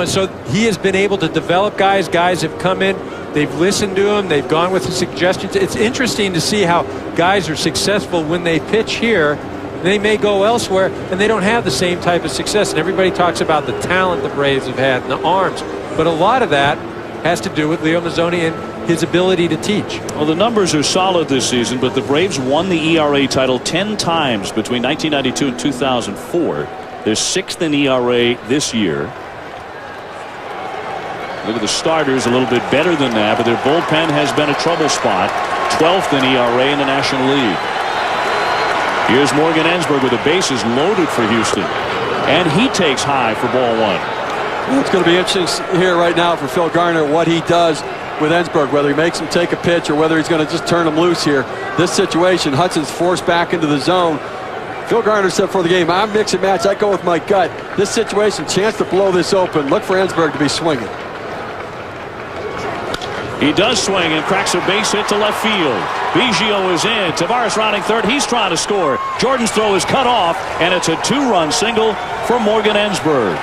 So he has been able to develop guys. Guys have come in. They've listened to him. They've gone with the suggestions. It's interesting to see how guys are successful when they pitch here. They may go elsewhere, and they don't have the same type of success. And everybody talks about the talent the Braves have had and the arms. But a lot of that has to do with Leo Mazzoni and his ability to teach. Well, the numbers are solid this season, but the Braves won the ERA title 10 times between 1992 and 2004. They're 6th in ERA this year. Look at the starters, a little bit better than that, but their bullpen has been a trouble spot. 12th in ERA in the National League. Here's Morgan Ensberg with the bases loaded for Houston. And he takes high for ball 1. Well, it's going to be interesting here right now for Phil Garner what he does with Ensberg, whether he makes him take a pitch or whether he's going to just turn him loose here. This situation, Hudson's forced back into the zone. Phil Garner said for the game, I'm mix and match. I go with my gut. This situation, chance to blow this open. Look for Ensberg to be swinging. He does swing and cracks a base hit to left field. Biggio is in. Tavares rounding third. He's trying to score. Jordan's throw is cut off, and it's a 2-run single for Morgan Ensberg.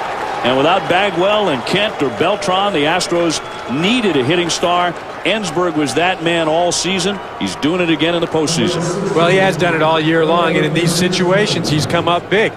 And without Bagwell and Kent or Beltran, the Astros needed a hitting star. Ensberg was that man all season. He's doing it again in the postseason. Well, he has done it all year long, and in these situations, he's come up big.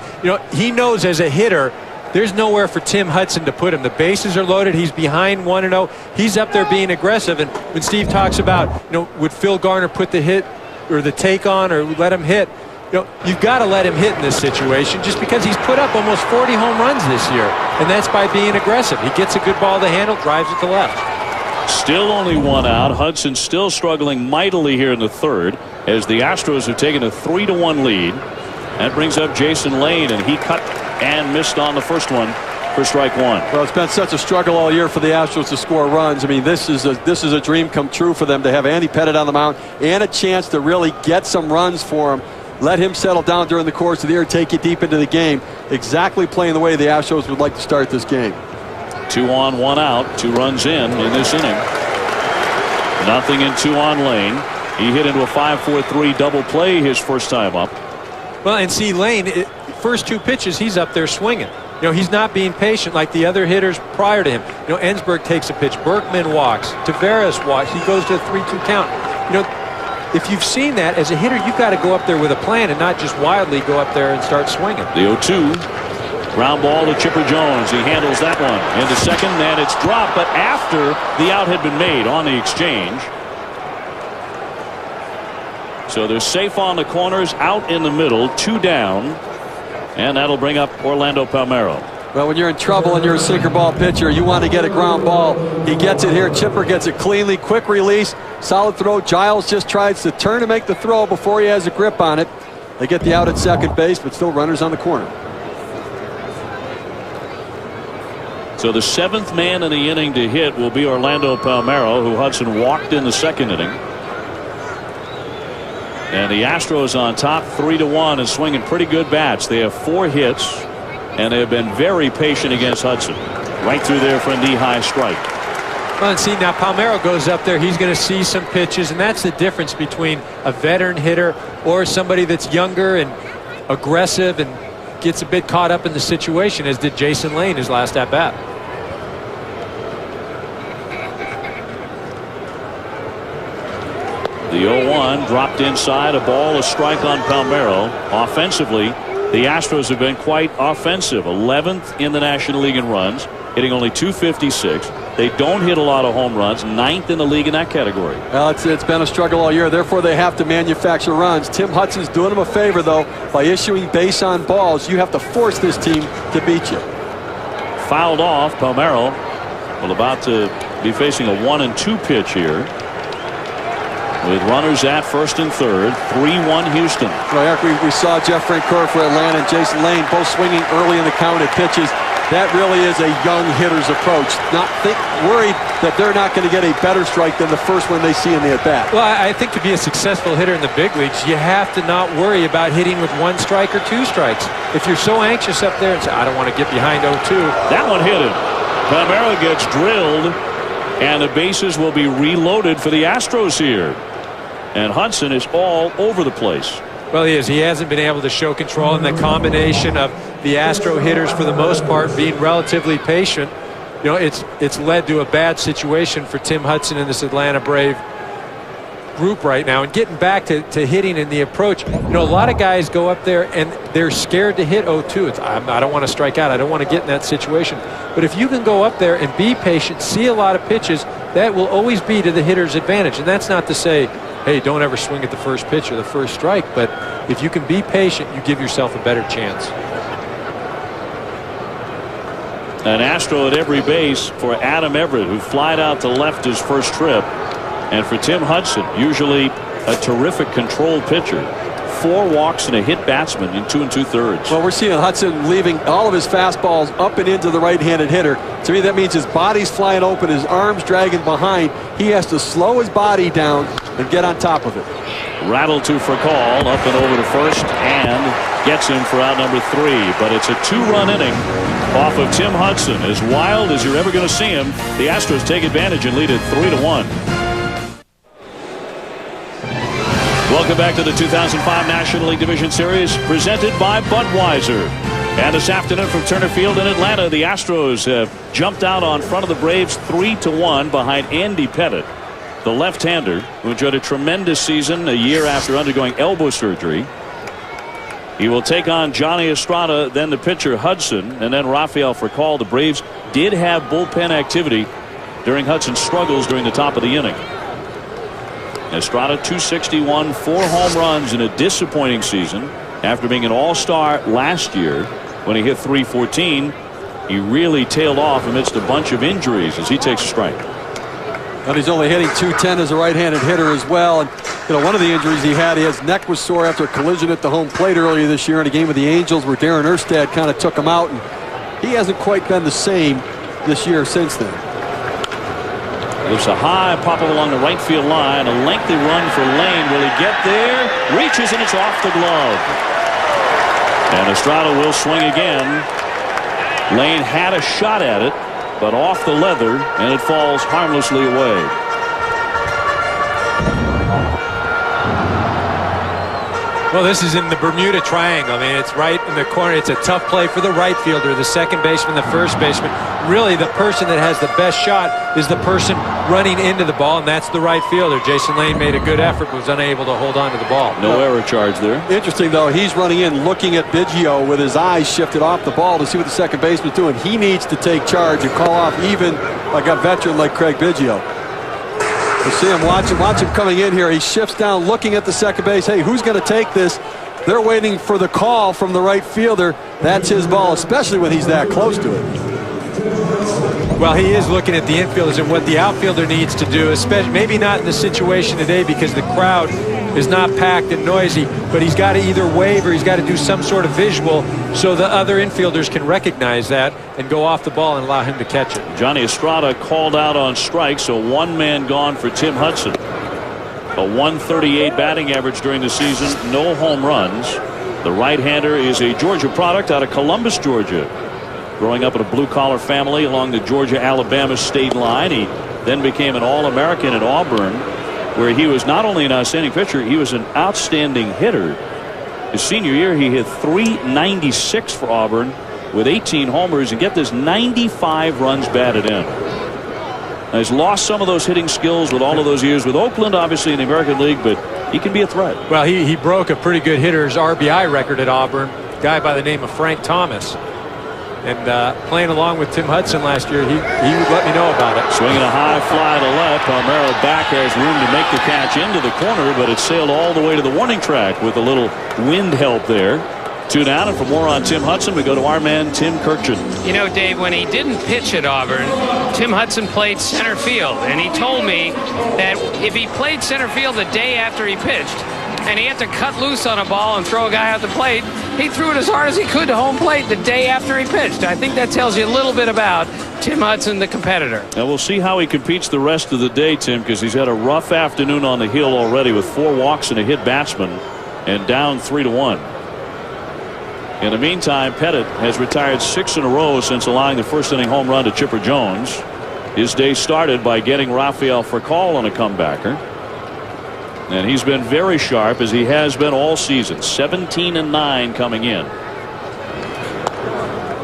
He knows as a hitter, there's nowhere for Tim Hudson to put him. The bases are loaded. He's behind 1-0. He's up there being aggressive. And when Steve talks about, would Phil Garner put the hit or the take on or let him hit? You've got to let him hit in this situation just because he's put up almost 40 home runs this year, and that's by being aggressive. He gets a good ball to handle, drives it to left. Still only 1 out. Hudson still struggling mightily here in the third as the Astros have taken a 3-1 lead. That brings up Jason Lane, and he cut and missed on the first one for strike 1. Well, it's been such a struggle all year for the Astros to score runs. I mean, this is a dream come true for them to have Andy Pettitte on the mound and a chance to really get some runs for him. Let him settle down during the course of the year, take you deep into the game. Exactly playing the way the Astros would like to start this game. 2 on, 1 out, 2 runs in this inning. Nothing in 2 on Lane. He hit into a 5-4-3 double play his first time up. Well, and see, Lane, first 2 pitches, he's up there swinging. He's not being patient like the other hitters prior to him. Ensberg takes a pitch. Berkman walks. Tavares walks. He goes to a 3-2 count. If you've seen that as a hitter, you've got to go up there with a plan and not just wildly go up there and start swinging. The 0-2. Ground ball to Chipper Jones. He handles that one into second, and it's dropped, but after the out had been made on the exchange. So they're safe on the corners, out in the middle, 2 down, and that'll bring up Orlando Palmeiro. Well, when you're in trouble and you're a sinker ball pitcher, you want to get a ground ball. He gets it here. Chipper gets it cleanly. Quick release. Solid throw. Giles just tries to turn to make the throw before he has a grip on it. They get the out at second base, but still runners on the corner. So the 7th man in the inning to hit will be Orlando Palmeiro, who Hudson walked in the second inning. And the Astros on top 3-1 and swinging pretty good bats. They have 4 hits. And they have been very patient against Hudson. Right through there for a knee-high strike. Well, and see, now Palmeiro goes up there. He's going to see some pitches, and that's the difference between a veteran hitter or somebody that's younger and aggressive and gets a bit caught up in the situation, as did Jason Lane his last at-bat. The 0-1 dropped inside, a ball, a strike on Palmeiro. Offensively, the Astros have been quite offensive. 11th in the National League in runs, hitting only .256. They don't hit a lot of home runs, 9th in the league in that category. Well, it's been a struggle all year. Therefore, they have to manufacture runs. Tim Hudson's doing them a favor, though, by issuing base on balls. You have to force this team to beat you. Fouled off. Palmeiro will about to be facing a 1-2 pitch here. With runners at first and third, 3-1 Houston. Well, Eric, we saw Jeff Francoeur for Atlanta and Jason Lane both swinging early in the count at pitches. That really is a young hitter's approach. Worried that they're not going to get a better strike than the first one they see in the at-bat. Well, I think to be a successful hitter in the big leagues, you have to not worry about hitting with 1 strike or 2 strikes. If you're so anxious up there and say, I don't want to get behind 0-2. That one hit him. Palmeiro gets drilled, and the bases will be reloaded for the Astros here. And Hudson is all over the place. Well, he is. He hasn't been able to show control, and the combination of the Astro hitters, for the most part, being relatively patient, you know, it's led to a bad situation for Tim Hudson and this Atlanta Brave group right now. And getting back to hitting in the approach, you know, a lot of guys go up there and they're scared to hit 0-2. I don't want to strike out. I don't want to get in that situation. But if you can go up there and be patient, see a lot of pitches, that will always be to the hitter's advantage. And that's not to say, hey, don't ever swing at the first pitch or the first strike, but if you can be patient, you give yourself a better chance. An Astro at every base for Adam Everett, who flied out to left his first trip. And for Tim Hudson, usually a terrific controlled pitcher. 4 walks and a hit batsman in 2 2/3. Well, we're seeing Hudson leaving all of his fastballs up and into the right-handed hitter. To me, that means his body's flying open, his arms dragging behind. He has to slow his body down and get on top of it. Rattle to Furcal, up and over to first, and gets him for out number 3. But it's a 2-run inning off of Tim Hudson. As wild as you're ever going to see him, the Astros take advantage and lead it 3-1. Welcome back to the 2005 National League Division Series, presented by Budweiser. And this afternoon from Turner Field in Atlanta, the Astros have jumped out on front of the Braves 3-1 behind Andy Pettitte, the left-hander who enjoyed a tremendous season a year after undergoing elbow surgery. He will take on Johnny Estrada, then the pitcher Hudson, and then Rafael Furcal. The Braves did have bullpen activity during Hudson's struggles during the top of the inning. Estrada 261, 4 home runs in a disappointing season after being an all-star last year when he hit .314. He really tailed off amidst a bunch of injuries as he takes a strike. And he's only hitting .210 as a right-handed hitter as well. And you know, one of the injuries he had, his neck was sore after a collision at the home plate earlier this year in a game with the Angels where Darren Erstad kind of took him out, and he hasn't quite been the same this year since then. There's a high pop up along the right field line. A lengthy run for Lane. Will he get there? Reaches, and it's off the glove. And Estrada will swing again. Lane had a shot at it, but off the leather, and it falls harmlessly away. Well, this is in the Bermuda Triangle. I mean, it's right in the corner. It's a tough play for the right fielder, the second baseman, the first baseman. Really, the person that has the best shot is the person running into the ball, and that's the right fielder. Jason Lane made a good effort, but was unable to hold on to the ball. No error charge there. Interesting, though, he's running in looking at Biggio with his eyes shifted off the ball to see what the second baseman's doing. He needs to take charge and call off even like a veteran like Craig Biggio. You see him, watch him coming in here. He shifts down looking at the second base. Hey, who's going to take this? They're waiting for the call from the right fielder. That's his ball, especially when he's that close to it. Well, he is looking at the infielders and what the outfielder needs to do, especially maybe not in the situation today because the crowd is not packed and noisy, but he's got to either wave or he's got to do some sort of visual so the other infielders can recognize that and go off the ball and allow him to catch it. Johnny Estrada called out on strikes, so 1 man gone for Tim Hudson. A 138 batting average during the season, no home runs. The right-hander is a Georgia product out of Columbus, Georgia. Growing up in a blue-collar family along the Georgia-Alabama state line, he then became an All-American at Auburn, where he was not only an outstanding pitcher, he was an outstanding hitter. His senior year, he hit .396 for Auburn with 18 homers, and get this, 95 runs batted in. Now, he's lost some of those hitting skills with all of those years with Oakland, obviously in the American League, but he can be a threat. Well, he broke a pretty good hitter's RBI record at Auburn, a guy by the name of Frank Thomas. And playing along with Tim Hudson last year, he would let me know about it. Swinging a high fly to left. Palmeiro back has room to make the catch into the corner, but it sailed all the way to the warning track with a little wind help there. 2 down, and for more on Tim Hudson, we go to our man Tim Kirkchin. You know, Dave, when he didn't pitch at Auburn, Tim Hudson played center field, and he told me that if he played center field the day after he pitched, and he had to cut loose on a ball and throw a guy out the plate, he threw it as hard as he could to home plate the day after he pitched. I think that tells you a little bit about Tim Hudson, the competitor. And we'll see how he competes the rest of the day, Tim, because he's had a rough afternoon on the hill already with 4 walks and a hit batsman and down 3-1. In the meantime, Pettit has retired 6 in a row since allowing the first inning home run to Chipper Jones. His day started by getting Rafael Furcal on a comebacker. And he's been very sharp, as he has been all season. 17-9 coming in.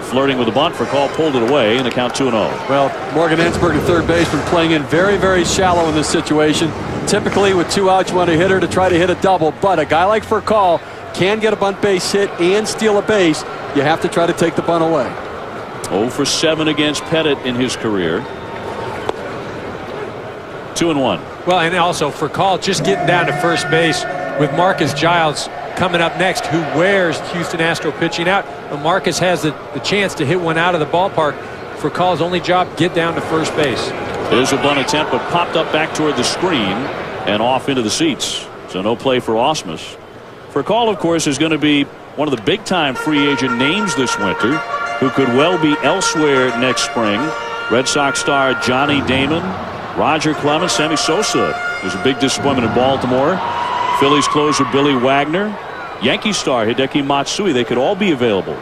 Flirting with the bunt. Furcal pulled it away, and the count 2-0. Well, Morgan Ensberg, the third baseman, playing in very, very shallow in this situation. Typically, with 2 outs, you want a hitter to try to hit a double. But a guy like Furcal can get a bunt base hit and steal a base. You have to try to take the bunt away. 0 for 7 against Pettit in his career. 2-1. Well, and also Furcal just getting down to first base with Marcus Giles coming up next, who wears Houston Astro pitching out. But Marcus has the chance to hit one out of the ballpark. Furcal's only job, get down to first base. There's a bunt attempt, but popped up back toward the screen and off into the seats. So no play for Ausmus. Furcal, of course, is going to be one of the big-time free agent names this winter, who could well be elsewhere next spring. Red Sox star Johnny Damon, Roger Clemens, Sammy Sosa was a big disappointment in Baltimore. Phillies closer Billy Wagner, Yankee star Hideki Matsui, they could all be available.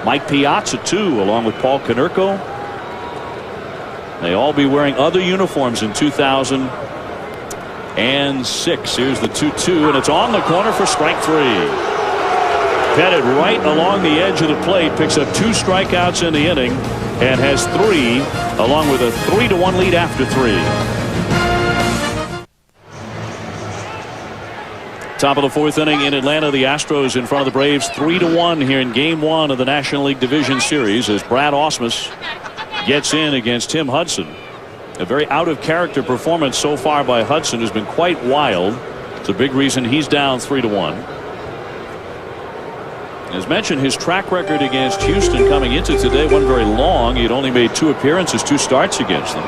Mike Piazza, too, along with Paul Konerko. They all be wearing other uniforms in 2006. Here's the 2-2, and it's on the corner for strike 3. Pettit right along the edge of the plate, picks up 2 strikeouts in the inning, and has 3, along with a 3-1 lead after 3. Top of the 4th inning in Atlanta. The Astros in front of the Braves 3-1 here in Game 1 of the National League Division Series, as Brad Ausmus gets in against Tim Hudson. A very out-of-character performance so far by Hudson has been quite wild. It's a big reason he's down 3-1. As mentioned, his track record against Houston coming into today wasn't very long. He had only made 2 appearances, 2 starts against them.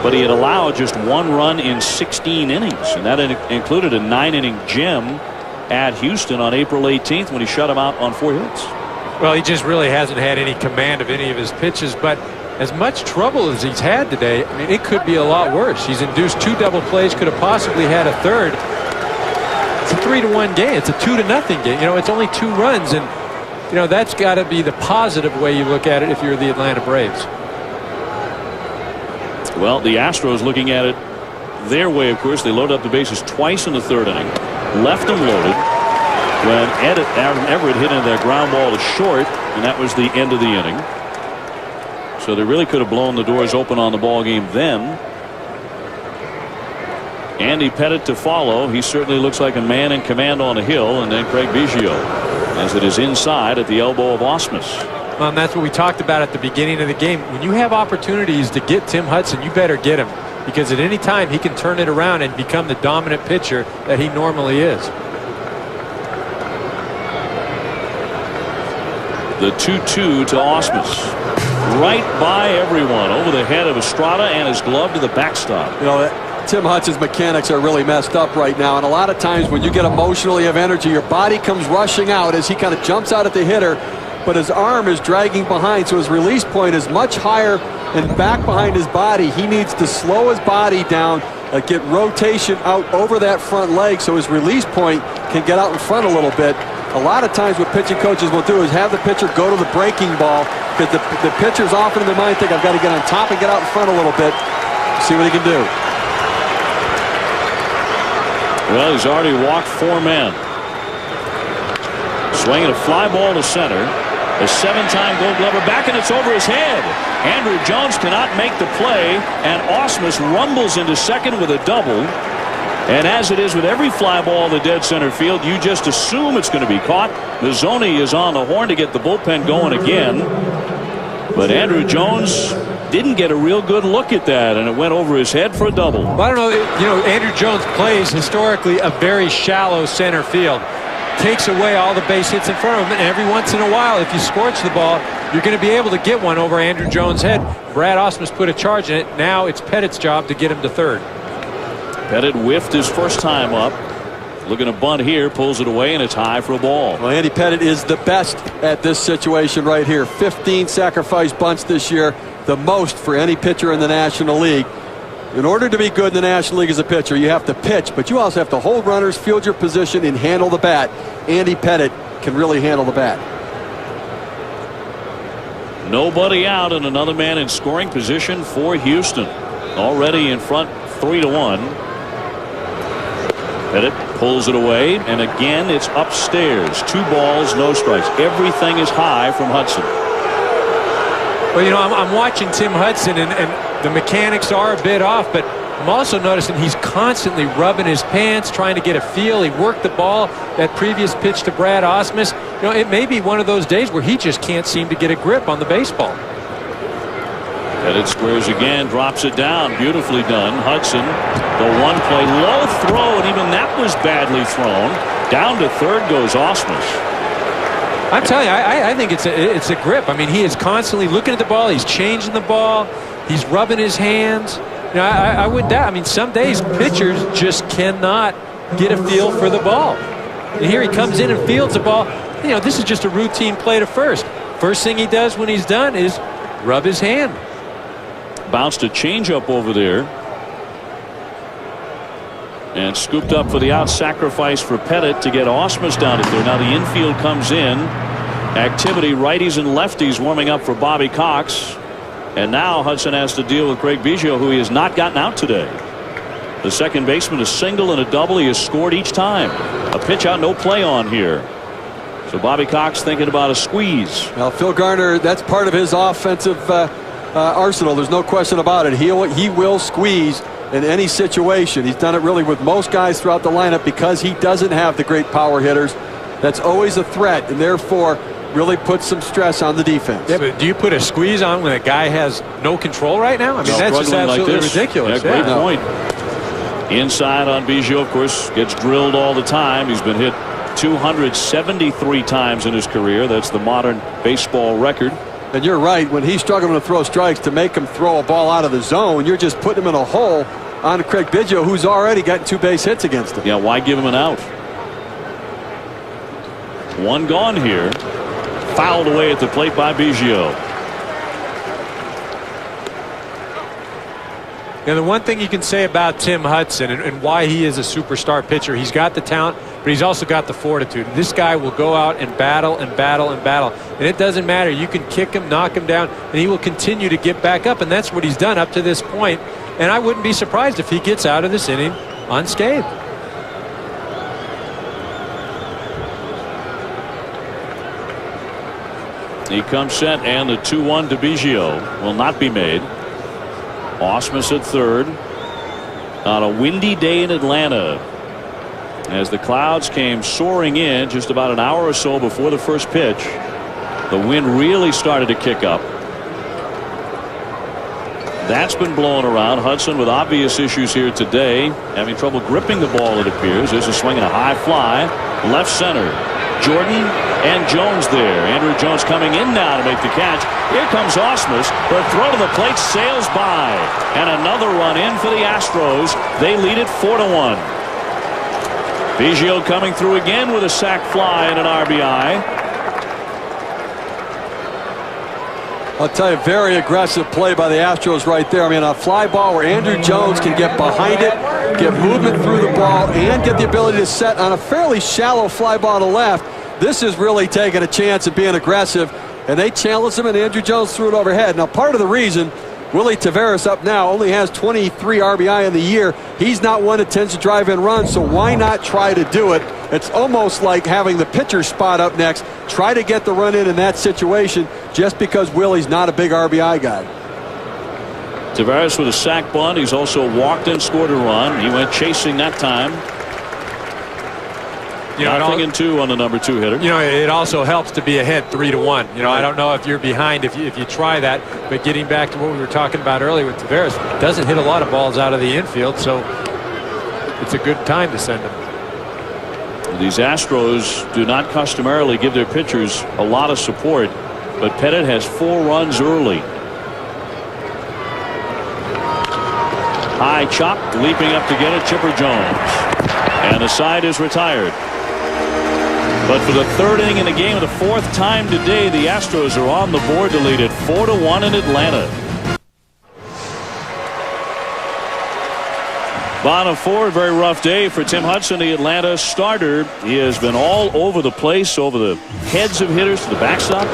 But he had allowed just 1 run in 16 innings, and that included a 9-inning gem at Houston on April 18th when he shut him out on 4 hits. Well, he just really hasn't had any command of any of his pitches, but as much trouble as he's had today, I mean, it could be a lot worse. He's induced 2 double plays, could have possibly had a third. It's a 3-1 game. It's a 2-0 game. You know, it's only 2 runs, and you know that's got to be the positive way you look at it if you're the Atlanta Braves. Well, the Astros looking at it their way, of course. They loaded up the bases twice in the 3rd inning, left them loaded when Aaron Everett hit into that ground ball to short, and that was the end of the inning. So they really could have blown the doors open on the ball game then. Andy Pettit to follow. He certainly looks like a man in command on the hill, and then Craig Biggio as it is inside at the elbow of Ausmus. Well, and that's what we talked about at the beginning of the game. When you have opportunities to get Tim Hudson, you better get him, because at any time he can turn it around and become the dominant pitcher that he normally is. The 2-2 to Ausmus. Right by everyone, over the head of Estrada and his glove to the backstop. You know, Tim Hudson's mechanics are really messed up right now, and a lot of times when you get emotional, you have energy, your body comes rushing out as he kind of jumps out at the hitter, but his arm is dragging behind, so his release point is much higher and back behind his body. He needs to slow his body down, get rotation out over that front leg so his release point can get out in front a little bit. A lot of times what pitching coaches will do is have the pitcher go to the breaking ball, because the pitcher's often in their mind think, I've got to get on top and get out in front a little bit, see what he can do. Well, he's already walked 4 men. Swinging a fly ball to center. A 7-time Gold Glover back, and it's over his head. Andrew Jones cannot make the play, and Ausmus rumbles into second with a double. And as it is with every fly ball in the dead center field, you just assume it's going to be caught. Mazzoni is on the horn to get the bullpen going again. But Andrew Jones didn't get a real good look at that, and it went over his head for a double. Well, I don't know. You know, Andrew Jones plays historically a very shallow center field. Takes away all the base hits in front of him, and every once in a while, if you scorch the ball, you're going to be able to get one over Andrew Jones' head. Brad Ausmus put a charge in it. Now it's Pettit's job to get him to third. Pettit whiffed his first time up. Looking to bunt here, pulls it away, and it's high for a ball. Well, Andy Pettit is the best at this situation right here. 15 sacrifice bunts this year, the most for any pitcher in the National League. In order to be good in the National League as a pitcher, you have to pitch, but you also have to hold runners, field your position, and handle the bat. Andy Pettit can really handle the bat. Nobody out, and another man in scoring position for Houston. Already in front 3-1. Pettit pulls it away, and again it's upstairs. 2 balls, no strikes. Everything is high from Hudson. Well, you know, I'm watching Tim Hudson, and the mechanics are a bit off, but I'm also noticing he's constantly rubbing his pants, trying to get a feel. He worked the ball, that previous pitch to Brad Ausmus. You know, it may be one of those days where he just can't seem to get a grip on the baseball. Pettit squares again, drops it down. Beautifully done. Hudson, the one play, low throw, and even that was badly thrown. Down to third goes Ausmus. I'm telling you, I think it's a grip. I mean, he is constantly looking at the ball. He's changing the ball. He's rubbing his hands. You know, I wouldn't doubt. I mean, some days pitchers just cannot get a feel for the ball. And here he comes in and fields the ball. You know, this is just a routine play to first. First thing he does when he's done is rub his hand. Bounced a changeup over there. And scooped up for the out, sacrifice for Pettit to get Ausmus down to third. Now the infield comes in. Activity, righties and lefties warming up for Bobby Cox. And now Hudson has to deal with Craig Biggio, who he has not gotten out today. The second baseman, a single and a double. He has scored each time. A pitch out, no play on here. So Bobby Cox thinking about a squeeze. Well, Phil Garner, that's part of his offensive arsenal. There's no question about it. He will squeeze in any situation. He's done it really with most guys throughout the lineup because he doesn't have the great power hitters. That's always a threat, and therefore really puts some stress on the defense. Yeah, but do you put a squeeze on when a guy has no control right now? I mean, that's just absolutely ridiculous. Yeah, great point. Inside on Biggio, of course, gets drilled all the time. He's been hit 273 times in his career. That's the modern baseball record. And you're right, when he's struggling to throw strikes, to make him throw a ball out of the zone, you're just putting him in a hole on Craig Biggio, who's already gotten 2 base hits against him. Yeah, why give him an out? One gone here. Fouled away at the plate by Biggio. Now, the one thing you can say about Tim Hudson and why he is a superstar pitcher, he's got the talent, but he's also got the fortitude. This guy will go out and battle and battle and battle. And it doesn't matter. You can kick him, knock him down, and he will continue to get back up. And that's what he's done up to this point. And I wouldn't be surprised if he gets out of this inning unscathed. He comes set, and the 2-1 to Biggio will not be made. Ausmus at third on a windy day in Atlanta as the clouds came soaring in just about an hour or so before the first pitch. The wind really started to kick up. That's been blowing around. Hudson with obvious issues here today, having trouble gripping the ball, it appears. There's a swing and a high fly left center. Jordan and Jones there. Andrew Jones coming in now to make the catch. Here comes Ausmus. The throw to the plate sails by. And another run in for the Astros. They lead it 4-1. Biggio coming through again with a sac fly and an RBI. I'll tell you, very aggressive play by the Astros right there. I mean, a fly ball where Andrew Jones can get behind it, get movement through the ball, and get the ability to set on a fairly shallow fly ball to left. This is really taking a chance at being aggressive, and they challenged him, and Andrew Jones threw it overhead. Now, part of the reason Willie Taveras up now only has 23 RBI in the year. He's not one that tends to drive in runs, so why not try to do it? It's almost like having the pitcher spot up next. Try to get the run in that situation just because Willie's not a big RBI guy. Tavares with a sac bunt. He's also walked and scored a run. He went chasing that time. You know, Nothing in 2 on the number 2 hitter. You know, it also helps to be ahead 3-1. You know, I don't know if you're behind if you try that, but getting back to what we were talking about earlier with Tavares, doesn't hit a lot of balls out of the infield, so it's a good time to send him. These Astros do not customarily give their pitchers a lot of support, but Pettit has 4 runs early. High chop, leaping up to get it, Chipper Jones. And the side is retired. But for the 3rd inning in the game, the 4th time today, the Astros are on the board to lead it 4-1 in Atlanta. Bottom 4, a very rough day for Tim Hudson, the Atlanta starter. He has been all over the place, over the heads of hitters to the backstop.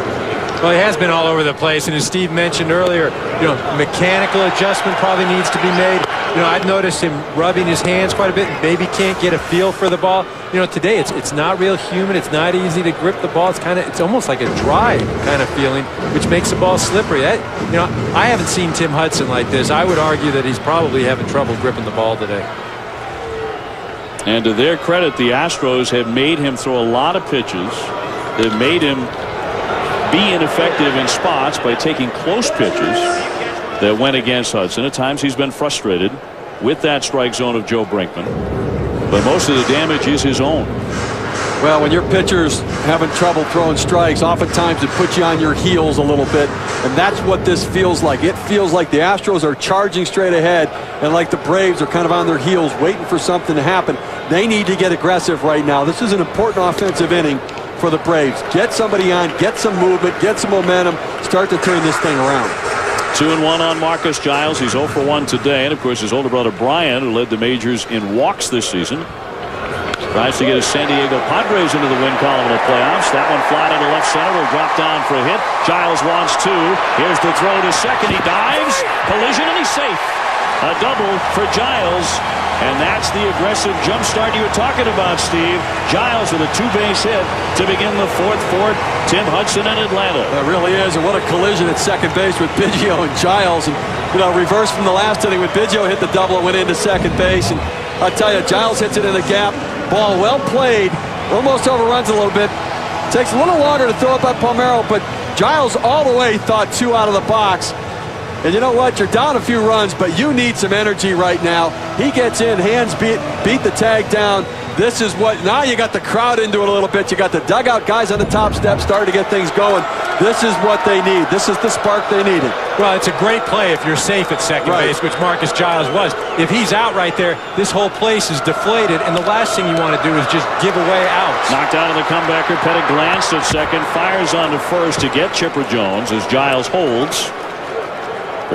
Well, he has been all over the place, and as Steve mentioned earlier, you know, mechanical adjustment probably needs to be made. You know, I've noticed him rubbing his hands quite a bit and maybe can't get a feel for the ball. You know, today it's not real humid. It's not easy to grip the ball. It's almost like a dry kind of feeling, which makes the ball slippery. You know, I haven't seen Tim Hudson like this. I would argue that he's probably having trouble gripping the ball today. And to their credit, the Astros have made him throw a lot of pitches. They've made him be ineffective in spots by taking close pitches that went against Hudson. At times he's been frustrated with that strike zone of Joe Brinkman, but most of the damage is his own. Well, when your pitcher's having trouble throwing strikes, oftentimes it puts you on your heels a little bit, and that's what this feels like. It feels like the Astros are charging straight ahead, and like the Braves are kind of on their heels waiting for something to happen. They need to get aggressive right now. This is an important offensive inning for the Braves. Get somebody on, get some movement, get some momentum, start to turn this thing around. 2-1 on Marcus Giles. He's 0 for 1 today, and of course his older brother Brian, who led the majors in walks this season, tries to get his San Diego Padres into the win column in the playoffs. That one fly to the left center will drop down for a hit. Giles wants 2. Here's the throw to second. He dives, collision, and he's safe. A double for Giles, and that's the aggressive jump start you were talking about, Steve. Giles with a 2-base hit to begin the 4th for Tim Hudson in Atlanta. That really is, and what a collision at second base with Biggio and Giles. And, you know, reverse from the last inning when Biggio hit the double and went into second base. And I'll tell you, Giles hits it in the gap. Ball well played, almost overruns a little bit. Takes a little longer to throw up by Palmeiro, but Giles all the way thought 2 out of the box. And you know what? You're down a few runs, but you need some energy right now. He gets in, hands beat the tag down. This is what, now you got the crowd into it a little bit. You got the dugout guys on the top step starting to get things going. This is what they need. This is the spark they needed. Well, it's a great play if you're safe at second base, which Marcus Giles was. If he's out right there, this whole place is deflated, and the last thing you want to do is just give away outs. Knocked out of the comebacker. Pettit glanced at second, fires on to first to get Chipper Jones as Giles holds.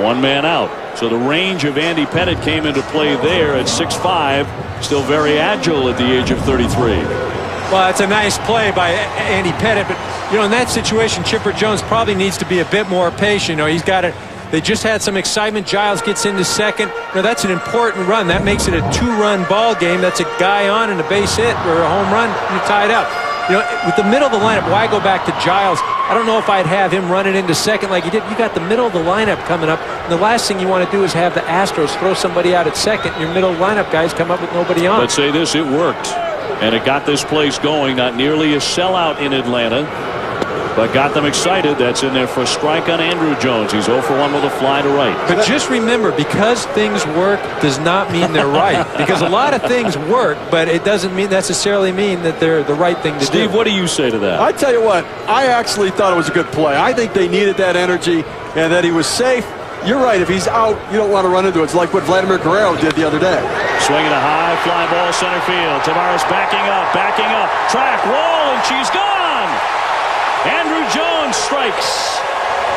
1 man out. So the range of Andy Pettit came into play there at 6'5", still very agile at the age of 33. Well, it's a nice play by Andy Pettit, but you know, in that situation, Chipper Jones probably needs to be a bit more patient. You know, he's got it. They just had some excitement. Giles gets into second. You know, that's an important run. That makes it a 2-run ball game. That's a guy on and a base hit or a home run. You're tied up. You know, with the middle of the lineup, why go back to Giles? I don't know if I'd have him running into second like he did. You got the middle of the lineup coming up, and the last thing you want to do is have the Astros throw somebody out at second. Your middle lineup guys come up with nobody on. Let's say this, it worked. And it got this place going. Not nearly a sellout in Atlanta, but got them excited. That's in there for a strike on Andrew Jones. He's 0 for 1 with a fly to right. But just remember, because things work does not mean they're right. Because a lot of things work, but it doesn't necessarily mean that they're the right thing to do. Steve, what do you say to that? I tell you what, I actually thought it was a good play. I think they needed that energy and that he was safe. You're right. If he's out, you don't want to run into it. It's like what Vladimir Guerrero did the other day. Swinging a high fly ball center field. Tavares backing up. Track, wall, and she's gone. Andrew Jones strikes.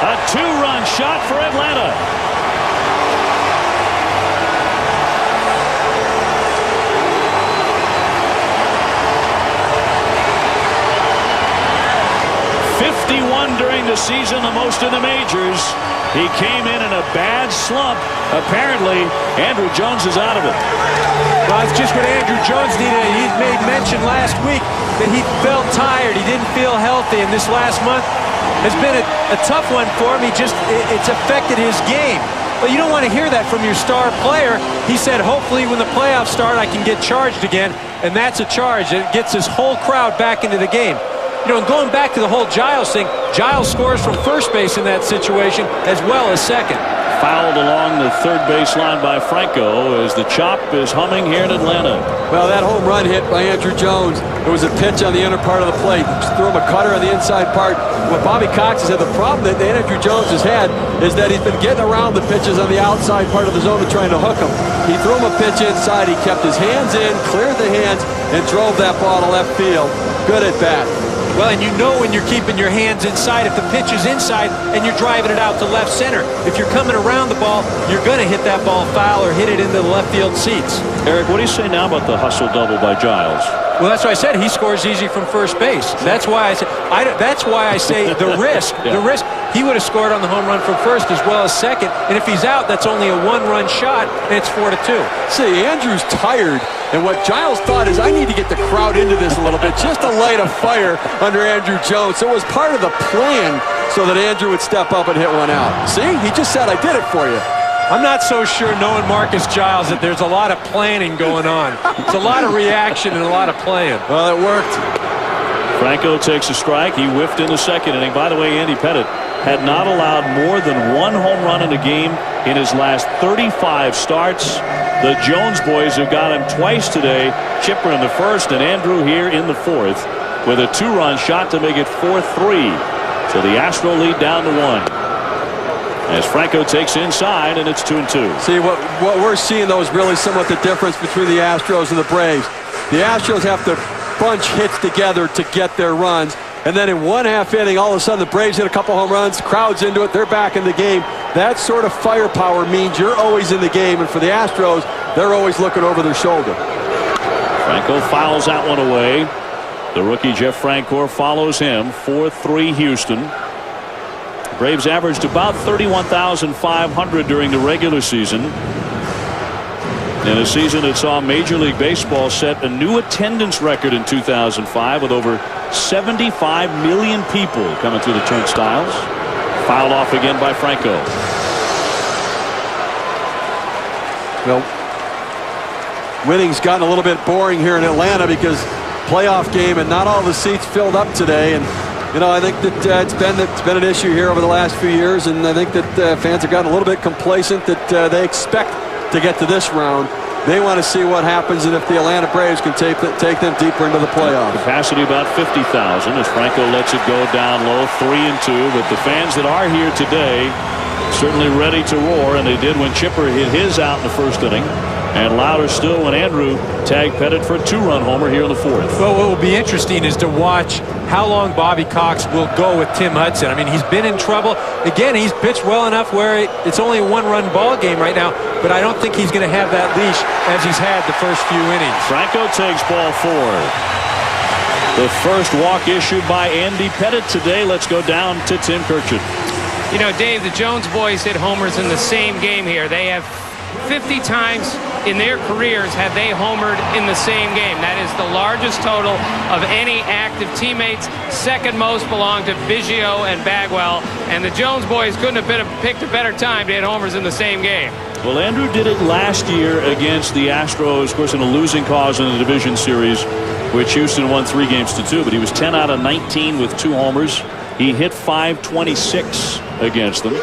A 2-run shot for Atlanta. During the season, the most in the majors. He came in a bad slump. Apparently, Andrew Jones is out of it. Well, it's just what Andrew Jones needed. He made mention last week that he felt tired. He didn't feel healthy, and this last month has been a tough one for him. It's affected his game. But you don't want to hear that from your star player. He said, hopefully when the playoffs start, I can get charged again. And that's a charge. It gets his whole crowd back into the game. You know, going back to the whole Giles thing, Giles scores from first base in that situation as well as second. Fouled along the third baseline by Franco as the chop is humming here in Atlanta. Well, that home run hit by Andrew Jones, it was a pitch on the inner part of the plate. Just threw him a cutter on the inside part. What Bobby Cox has had, the problem that Andrew Jones has had is that he's been getting around the pitches on the outside part of the zone and trying to hook them. He threw him a pitch inside. He kept his hands in, cleared the hands, and drove that ball to left field. Good at bat. Well, and you know when you're keeping your hands inside, if the pitch is inside and you're driving it out to left center. If you're coming around the ball, you're going to hit that ball foul or hit it into the left field seats. Eric, what do you say now about the hustle double by Giles? Well, that's why I said he scores easy from first base. That's why I said that's why I say the risk. Yeah. The risk. He would have scored on the home run from first as well as second. And if he's out, that's only a one-run shot, and it's 4-2. See, Andrew's tired, and what Giles thought is, I need to get the crowd into this a little bit, just to light a fire under Andrew Jones. So it was part of the plan so that Andrew would step up and hit one out. See, he just said, I did it for you. I'm not so sure, knowing Marcus Giles, that there's a lot of planning going on. It's a lot of reaction and a lot of playing. Well, it worked. Franco takes a strike. He whiffed in the second inning. By the way, Andy Pettitte had not allowed more than one home run in a game in his last 35 starts. The Jones boys have got him twice today. Chipper in the first and Andrew here in the fourth with a two-run shot to make it 4-3. So the Astro lead down to 1. As Franco takes inside, and it's 2-2. See, what we're seeing, though, is really somewhat the difference between the Astros and the Braves. The Astros have to bunch hits together to get their runs. And then in one half inning, all of a sudden, the Braves hit a couple home runs, crowd's into it, they're back in the game. That sort of firepower means you're always in the game. And for the Astros, they're always looking over their shoulder. Franco fouls that one away. The rookie Jeff Francoeur follows him. 4-3 Houston. Braves averaged about 31,500 during the regular season. In a season that saw Major League Baseball set a new attendance record in 2005 with over 75 million people coming through the turnstiles. Fouled off again by Franco. Well, winning's gotten a little bit boring here in Atlanta because playoff game and not all the seats filled up today. And you know, I think that it's been an issue here over the last few years, and I think that fans have gotten a little bit complacent that they expect to get to this round. They want to see what happens and if the Atlanta Braves can take them deeper into the playoffs. Capacity about 50,000 as Franco lets it go down low, 3-2. But the fans that are here today certainly ready to roar, and they did when Chipper hit his out in the first inning. And louder still when Andrew tagged Pettitte for a two-run homer here in the fourth. Well, what will be interesting is to watch how long Bobby Cox will go with Tim Hudson. I mean, he's been in trouble. Again, he's pitched well enough where it's only a one-run ball game right now, but I don't think he's going to have that leash as he's had the first few innings. Franco takes ball 4. The first walk issued by Andy Pettitte today. Let's go down to Tim Kirchin. You know, Dave, the Jones boys hit homers in the same game here. They have 50 times in their careers have they homered in the same game. That is the largest total of any active teammates. Second most belonged to Biggio and Bagwell. And the Jones boys couldn't have picked a better time to hit homers in the same game. Well, Andrew did it last year against the Astros, of course, in a losing cause in the division series, which Houston won 3-2. But he was 10 out of 19 with 2 homers. He hit .526 against them.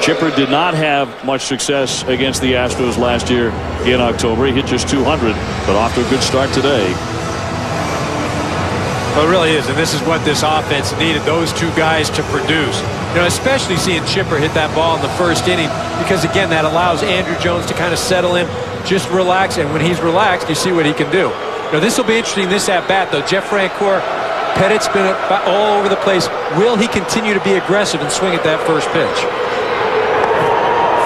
Chipper did not have much success against the Astros last year in October. He hit just 200, but off to a good start today. Well, it really is, and this is what this offense needed, those two guys to produce. You know, especially seeing Chipper hit that ball in the first inning, because, again, that allows Andrew Jones to kind of settle in, just relax, and when he's relaxed, you see what he can do. You know, this will be interesting, this at-bat, though. Jeff Francoeur, Pettitte's been all over the place. Will he continue to be aggressive and swing at that first pitch?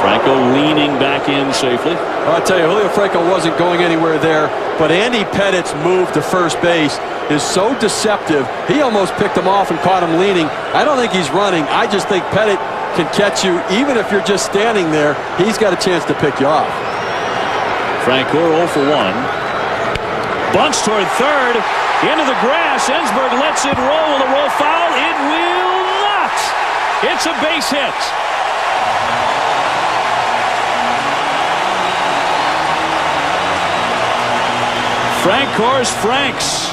Franco leaning back in safely. I'll tell you, Julio Franco wasn't going anywhere there, but Andy Pettitte's move to first base is so deceptive. He almost picked him off and caught him leaning. I don't think he's running. I just think Pettitte can catch you. Even if you're just standing there, he's got a chance to pick you off. Francoeur 0 for 1. Bunts toward third. Into the grass. Ensberg lets it roll. Will it roll foul? It will not. It's a base hit. Francour's Franks.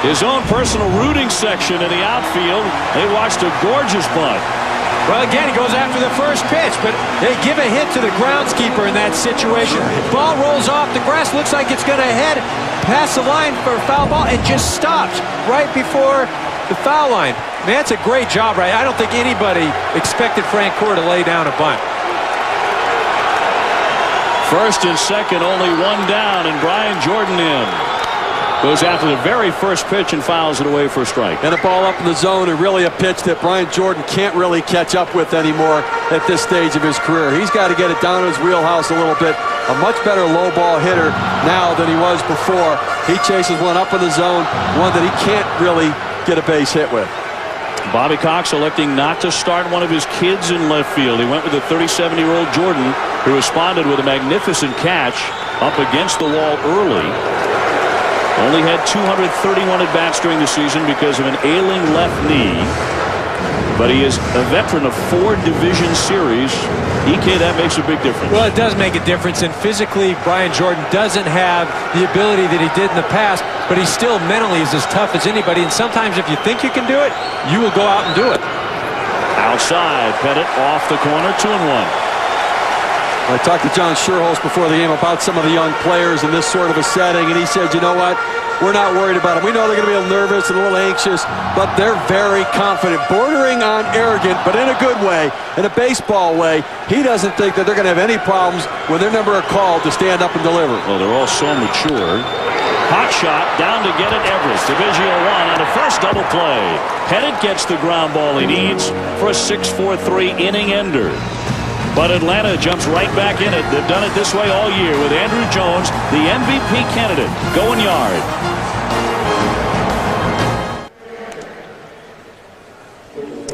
His own personal rooting section in the outfield. They watched a gorgeous bunt. Well, again, he goes after the first pitch, but they give a hit to the groundskeeper in that situation. Ball rolls off the grass, looks like it's going to head past the line for a foul ball, and just stops right before the foul line. Man, that's a great job, right? I don't think anybody expected Francoeur to lay down a bunt. First and second, only one down, and Brian Jordan in. Goes after the very first pitch and fouls it away for a strike. And a ball up in the zone, and really a pitch that Brian Jordan can't really catch up with anymore at this stage of his career. He's got to get it down in his wheelhouse a little bit. A much better low ball hitter now than he was before. He chases one up in the zone, one that he can't really get a base hit with. Bobby Cox electing not to start one of his kids in left field. He went with the 37-year-old Jordan, who responded with a magnificent catch up against the wall early. Only had 231 at-bats during the season because of an ailing left knee. But he is a veteran of 4 division series. EK, that makes a big difference. Well, it does make a difference, and physically Brian Jordan doesn't have the ability that he did in the past, but he still mentally is as tough as anybody, and sometimes if you think you can do it, you will go out and do it. Outside, Pettit off the corner, 2-1. I talked to John Sherholz before the game about some of the young players in this sort of a setting, and he said, you know what? We're not worried about them. We know they're going to be a little nervous and a little anxious, but they're very confident, bordering on arrogant, but in a good way, in a baseball way. He doesn't think that they're going to have any problems when their number are called to stand up and deliver. Well, they're all so mature. Hot shot down to get it, Everest. Division 1 on the first double play. Pettit gets the ground ball he needs for a 6-4-3 inning ender. But Atlanta jumps right back in it. They've done it this way all year with Andrew Jones, the MVP candidate, going yard.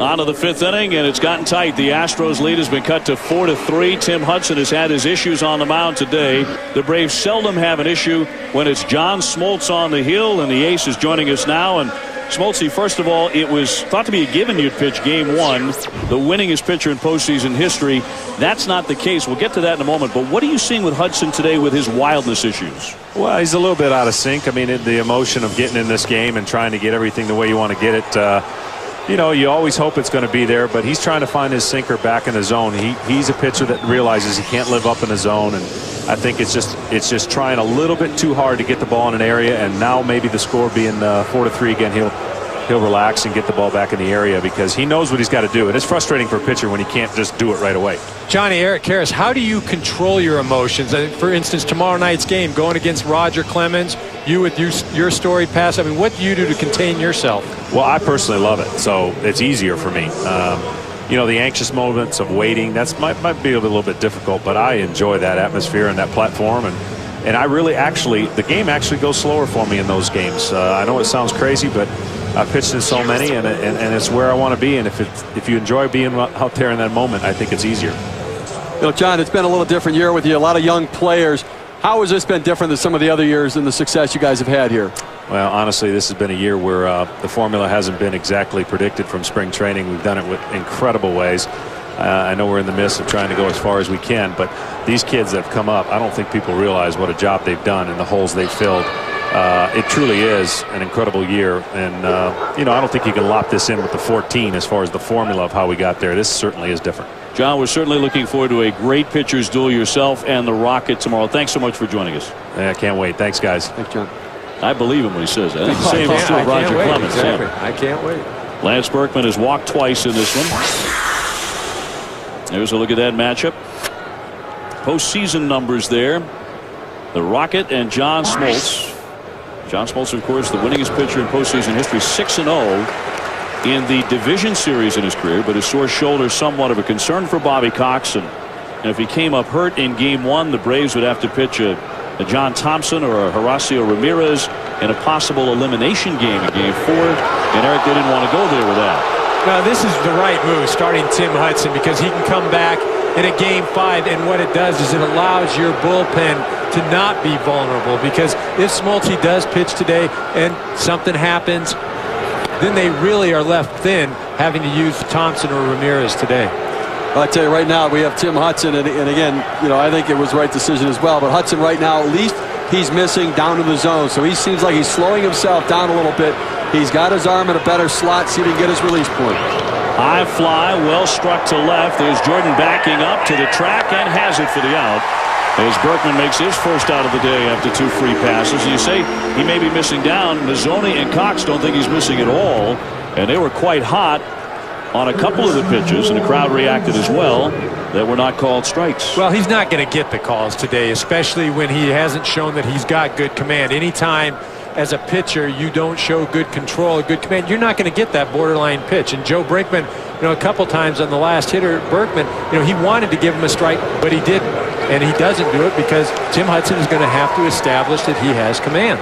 On to the 5th inning, and it's gotten tight. The Astros lead has been cut to 4-3. Tim Hudson has had his issues on the mound today. The Braves seldom have an issue when it's John Smoltz on the hill, and the ace is joining us now. And Smoltzy, first of all, it was thought to be a given you'd pitch Game 1, the winningest pitcher in postseason history. That's not the case. We'll get to that in a moment. But what are you seeing with Hudson today with his wildness issues? Well, he's a little bit out of sync. I mean, the emotion of getting in this game and trying to get everything the way you want to get it. You know, you always hope it's going to be there, but he's trying to find his sinker back in the zone. He's a pitcher that realizes he can't live up in the zone, and I think it's just trying a little bit too hard to get the ball in an area. And now maybe the score being 4-3 again, he'll relax and get the ball back in the area because he knows what he's got to do. And it's frustrating for a pitcher when he can't just do it right away. Johnny, Eric Karras, how do you control your emotions? For instance, tomorrow night's game, going against Roger Clemens, you with your storied pass. I mean, what do you do to contain yourself? Well, I personally love it, so it's easier for me. You know, the anxious moments of waiting, might be a little bit difficult, but I enjoy that atmosphere and that platform. And I really the game actually goes slower for me in those games. I know it sounds crazy, but I've pitched in so many, and it's where I want to be. And if you enjoy being out there in that moment, I think it's easier. You know, John, it's been a little different year with you. A lot of young players. How has this been different than some of the other years and the success you guys have had here? Well, honestly, this has been a year where the formula hasn't been exactly predicted from spring training. We've done it with incredible ways. I know we're in the midst of trying to go as far as we can, but these kids that have come up, I don't think people realize what a job they've done and the holes they've filled. It truly is an incredible year, and you know, I don't think you can lop this in with the 14 as far as the formula of how we got there. This certainly is different. John, we're certainly looking forward to a great pitcher's duel, yourself and the Rocket tomorrow. Thanks so much for joining us. I can't wait. Thanks, guys. Thanks, John. I believe him when he says that. The same as Roger Clemens. Exactly. I can't wait. Lance Berkman has walked twice in this one. There's a look at that matchup. Postseason numbers there. The Rocket and John Smoltz. John Smoltz, of course, the winningest pitcher in postseason history, 6-0 in the division series in his career, but his sore shoulder somewhat of a concern for Bobby Cox. And if he came up hurt in Game 1, the Braves would have to pitch a John Thompson or a Horacio Ramirez in a possible elimination game in Game 4. And Eric, they didn't want to go there with that. No, this is the right move, starting Tim Hudson, because he can come back in a Game 5, and what it does is it allows your bullpen to not be vulnerable, because if Smoltzy does pitch today and something happens, then they really are left thin, having to use Thompson or Ramirez today. Well, I tell you right now, we have Tim Hudson, and again, you know, I think it was the right decision as well. But Hudson right now at least he's missing down in the zone. So he seems like he's slowing himself down a little bit. He's got his arm in a better slot. See if he can get his release point. High fly, well struck to left. There's Jordan backing up to the track and has it for the out. As Berkman makes his first out of the day after 2 free passes. You say he may be missing down. Mazzoni and Cox don't think he's missing at all. And they were quite hot on a couple of the pitches, and the crowd reacted as well, that were not called strikes. Well, he's not going to get the calls today, especially when he hasn't shown that he's got good command. Anytime as a pitcher you don't show good control, good command, you're not going to get that borderline pitch. And Joe Brinkman, a couple times on the last hitter, Berkman, he wanted to give him a strike, but he didn't. And he doesn't do it because Tim Hudson is going to have to establish that he has command.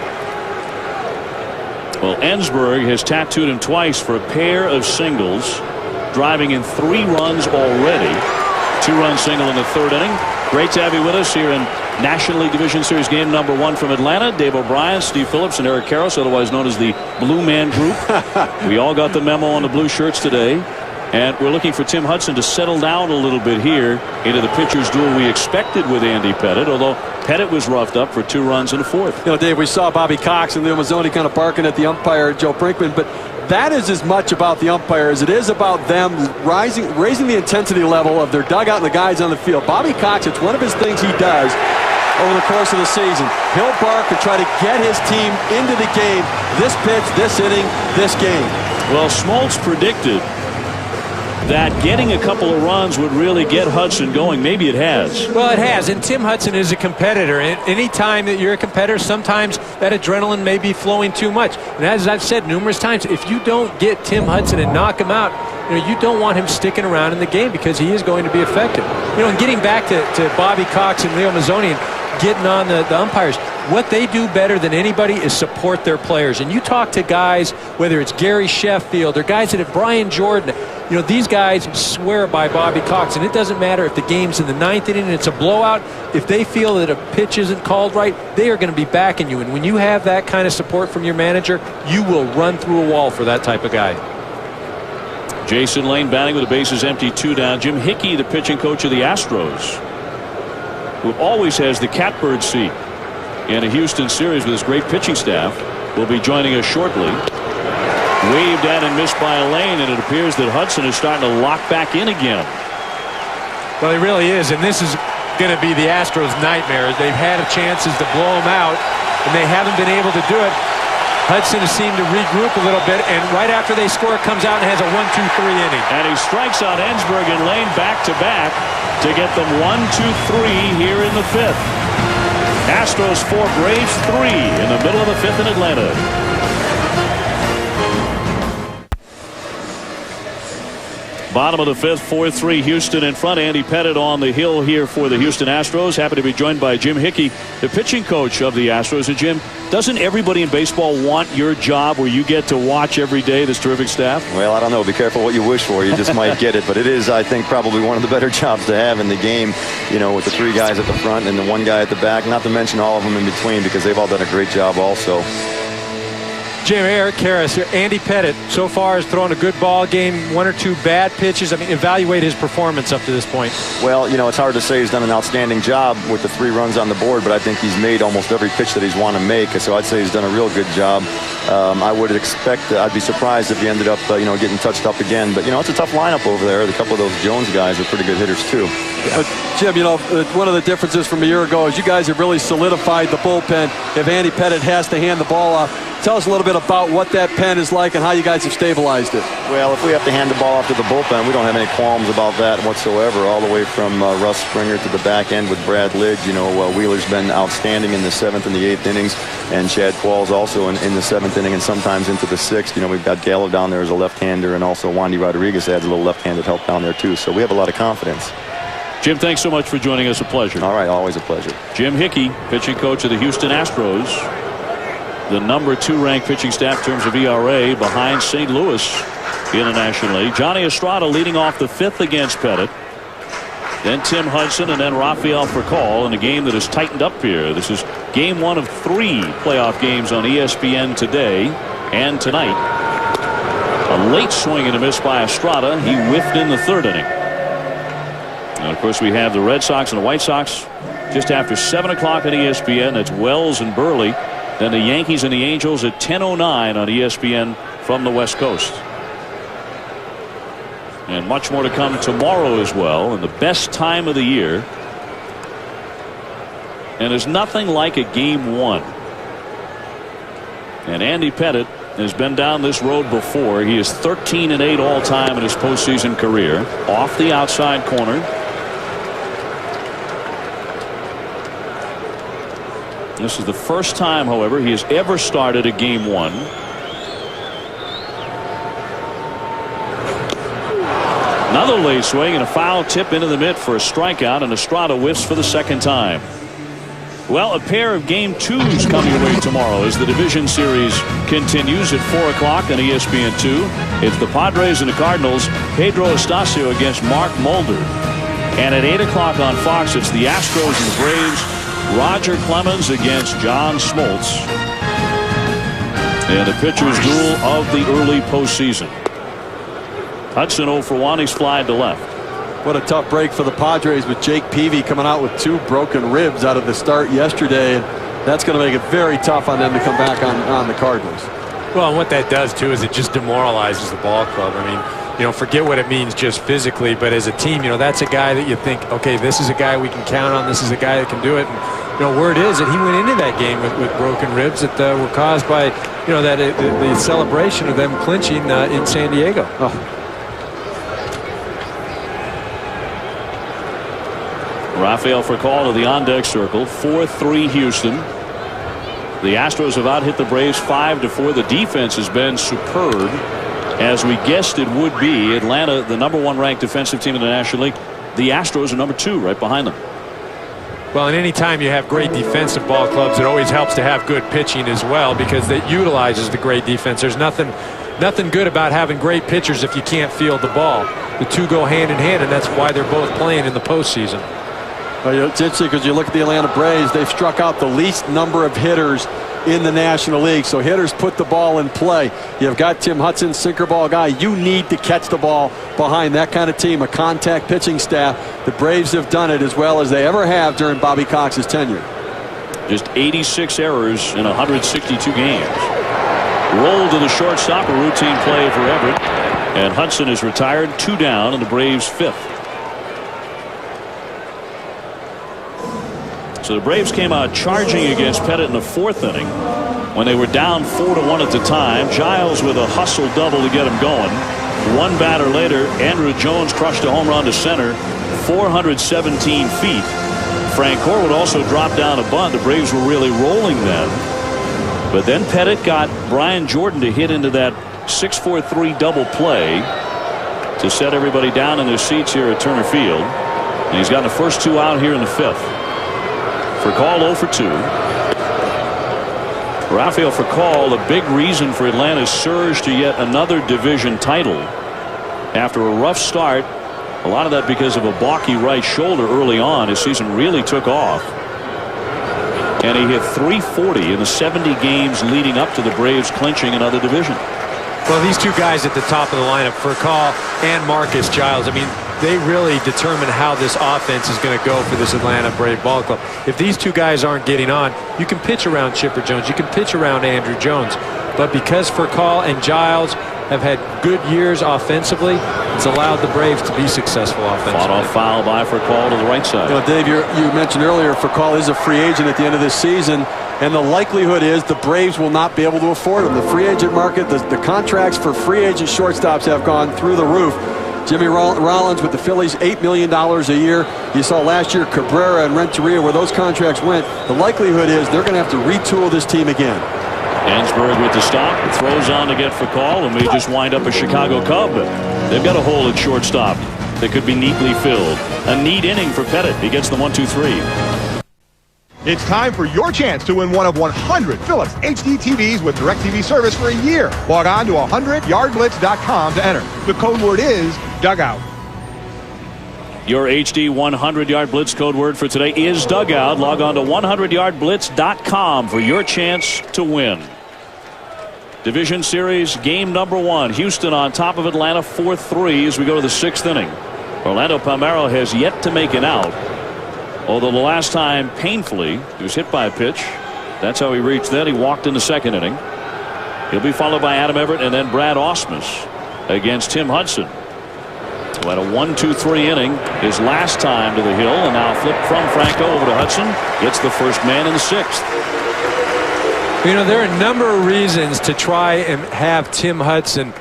Well, Ensberg has tattooed him twice for a pair of singles, driving in 3 runs already. 2-run single in the 3rd inning. Great to have you with us here in National League Division Series game number 1 from Atlanta. Dave O'Brien, Steve Phillips, and Eric Karros, otherwise known as the Blue Man Group. We all got the memo on the blue shirts today. And we're looking for Tim Hudson to settle down a little bit here into the pitcher's duel we expected with Andy Pettitte, although Pettitte was roughed up for 2 runs in the 4th. Dave, we saw Bobby Cox and Leo Mazzoni kind of barking at the umpire, Joe Brinkman, but that is as much about the umpire as it is about them raising the intensity level of their dugout and the guys on the field. Bobby Cox, it's one of his things he does over the course of the season. He'll bark and try to get his team into the game, this pitch, this inning, this game. Well, Smoltz predicted that getting a couple of runs would really get Hudson going. Maybe it has. Well, it has, and Tim Hudson is a competitor. And any time that you're a competitor, sometimes that adrenaline may be flowing too much. And as I've said numerous times, if you don't get Tim Hudson and knock him out, you don't want him sticking around in the game because he is going to be effective. And getting back to Bobby Cox and Leo Mazzoni and getting on the umpires, what they do better than anybody is support their players. And you talk to guys, whether it's Gary Sheffield or guys that have Brian Jordan, these guys swear by Bobby Cox, and it doesn't matter if the game's in the 9th inning and it's a blowout. If they feel that a pitch isn't called right, they are going to be backing you. And when you have that kind of support from your manager, you will run through a wall for that type of guy. Jason Lane batting with the bases empty, 2 down. Jim Hickey, the pitching coach of the Astros, who always has the catbird seat in a Houston series with his great pitching staff, will be joining us shortly. Waved at and missed by Lane, and it appears that Hudson is starting to lock back in again. Well, he really is, and this is going to be the Astros' nightmare. They've had chances to blow him out, and they haven't been able to do it. Hudson has seemed to regroup a little bit, and right after they score, comes out and has a 1-2-3 inning. And he strikes out Ensberg and Lane back-to-back to get them 1-2-3 here in the 5th. Astros 4, Braves 3 in the middle of the 5th in Atlanta. Bottom of the 5th, 4-3 Houston in front. Andy Pettitte on the hill here for the Houston Astros. Happy to be joined by Jim Hickey, the pitching coach of the Astros. And Jim, doesn't everybody in baseball want your job where you get to watch every day this terrific staff? Well, I don't know. Be careful what you wish for. You just might get it. But it is, I think, probably one of the better jobs to have in the game, with the 3 guys at the front and the 1 guy at the back, not to mention all of them in between, because they've all done a great job also. Jim, Eric Karros here. Andy Pettitte so far has thrown a good ball game, 1 or 2 bad pitches. I mean, evaluate his performance up to this point. Well, it's hard to say he's done an outstanding job with the 3 runs on the board, but I think he's made almost every pitch that he's want to make. So I'd say he's done a real good job. I would expect, I'd be surprised if he ended up, getting touched up again. But, it's a tough lineup over there. A couple of those Jones guys are pretty good hitters, too. Jim, one of the differences from a year ago is you guys have really solidified the bullpen. If Andy Pettitte has to hand the ball off, tell us a little bit about what that pen is like and how you guys have stabilized it. Well, if we have to hand the ball off to the bullpen, we don't have any qualms about that whatsoever, all the way from Russ Springer to the back end with Brad Lidge. Wheeler's been outstanding in the 7th and the 8th innings, and Chad Qualls also in the 7th inning and sometimes into the 6th. We've got Gallo down there as a left-hander, and also Wandy Rodriguez adds a little left-handed help down there, too. So we have a lot of confidence. Jim, thanks so much for joining us. A pleasure. All right, always a pleasure. Jim Hickey, pitching coach of the Houston Astros. The number 2 ranked pitching staff in terms of ERA behind St. Louis in the National League. Johnny Estrada leading off the 5th against Pettitte. Then Tim Hudson and then Rafael Furcal in a game that has tightened up here. This is game 1 of 3 playoff games on ESPN today and tonight. A late swing and a miss by Estrada. He whiffed in the 3rd inning. And of course, we have the Red Sox and the White Sox just after 7 o'clock on ESPN. That's Wells and Burley. Then the Yankees and the Angels at 10:09 on ESPN from the West Coast. And much more to come tomorrow as well, and the best time of the year. And there's nothing like a game 1. And Andy Pettitte has been down this road before. He is 13-8 all time in his postseason career. Off the outside corner. This is the first time, however, he has ever started a game 1. Another late swing and a foul tip into the mitt for a strikeout, and Estrada whiffs for the second time. Well, a pair of game 2s coming your way tomorrow as the division series continues at 4 o'clock on ESPN2. It's the Padres and the Cardinals. Pedro Estacio against Mark Mulder. And at 8 o'clock on Fox, it's the Astros and the Braves. Roger Clemens against John Smoltz. And the pitcher's duel of the early postseason. Hudson 0 for 1. He's flied to left. What a tough break for the Padres with Jake Peavy coming out with 2 broken ribs out of the start yesterday. And that's going to make it very tough on them to come back on the Cardinals. Well, and what that does, too, is it just demoralizes the ball club. I mean, you know, forget what it means just physically, but as a team, you know, that's a guy that you think, okay, this is a guy we can count on. This is a guy that can do it. And, you know, word is that he went into that game with broken ribs that were caused by, you know, that the celebration of them clinching in San Diego. Oh. Rafael Furcal to the on-deck circle. 4-3 Houston. The Astros have out-hit the Braves 5-4. The defense has been superb, as we guessed it would be. Atlanta, the #1 ranked defensive team in the National League. The Astros are #2 right behind them. Well, and any time you have great defensive ball clubs, it always helps to have good pitching as well, because that utilizes the great defense. There's nothing good about having great pitchers if you can't field the ball. The two go hand in hand, and that's why they're both playing in the postseason. Well, it's interesting because you look at the Atlanta Braves, they've struck out the least number of hitters in the National League. So hitters put the ball in play. You've got Tim Hudson, sinker ball guy. You need to catch the ball behind that kind of team, a contact pitching staff. The Braves have done it as well as they ever have during Bobby Cox's tenure. Just 86 errors in 162 games. Roll to the shortstop, a routine play for Everett. And Hudson is retired, 2 down, and the Braves 5th. So the Braves came out charging against Pettitte in the 4th inning when they were down 4-1 at the time. Giles with a hustle double to get him going. One batter later, Andrew Jones crushed a home run to center, 417 feet. Frank Corwood also dropped down a bunt. The Braves were really rolling then. But then Pettitte got Brian Jordan to hit into that 6-4-3 double play to set everybody down in their seats here at Turner Field. And he's got the first 2 out here in the 5th. Furcal 0 for 2. Rafael Furcal, a big reason for Atlanta's surge to yet another division title. After a rough start, a lot of that because of a balky right shoulder early on. His season really took off. And he hit .340 in the 70 games leading up to the Braves clinching another division. Well, these two guys at the top of the lineup, Furcal and Marcus Giles, I mean, they really determine how this offense is going to go for this Atlanta Brave ball club. If these two guys aren't getting on, you can pitch around Chipper Jones, you can pitch around Andrew Jones. But because Furcal and Giles have had good years offensively, it's allowed the Braves to be successful offensively. Fought off foul by Furcal to the right side. You know, Dave, you mentioned earlier Furcal is a free agent at the end of this season, and the likelihood is the Braves will not be able to afford him. The free agent market, the contracts for free agent shortstops have gone through the roof. Jimmy Rollins with the Phillies, $8 million a year. You saw last year Cabrera and Renteria where those contracts went. The likelihood is they're going to have to retool this team again. Hansberg with the stop, throws on to get Furcal, and we just wind up a Chicago Cub. They've got a hole at shortstop that could be neatly filled. A neat inning for Pettitte. He gets the 1-2-3. It's time for your chance to win one of 100 Philips HD TVs with DirecTV service for a year. Log on to 100yardblitz.com to enter. The code word is dugout. Your HD 100-yard blitz code word for today is dugout. Log on to 100yardblitz.com for your chance to win. Division Series game #1. Houston on top of Atlanta 4-3 as we go to the 6th inning. Orlando Palmeiro has yet to make an out, although the last time painfully he was hit by a pitch. That's how he reached that. He walked in the second inning. He'll be followed by Adam Everett and then Brad Ausmus against Tim Hudson, who had a 1-2-3 inning his last time to the hill, and now flip from Franco over to Hudson. Gets the first man in the 6th. You know, there are a number of reasons to try and have Tim Hudson,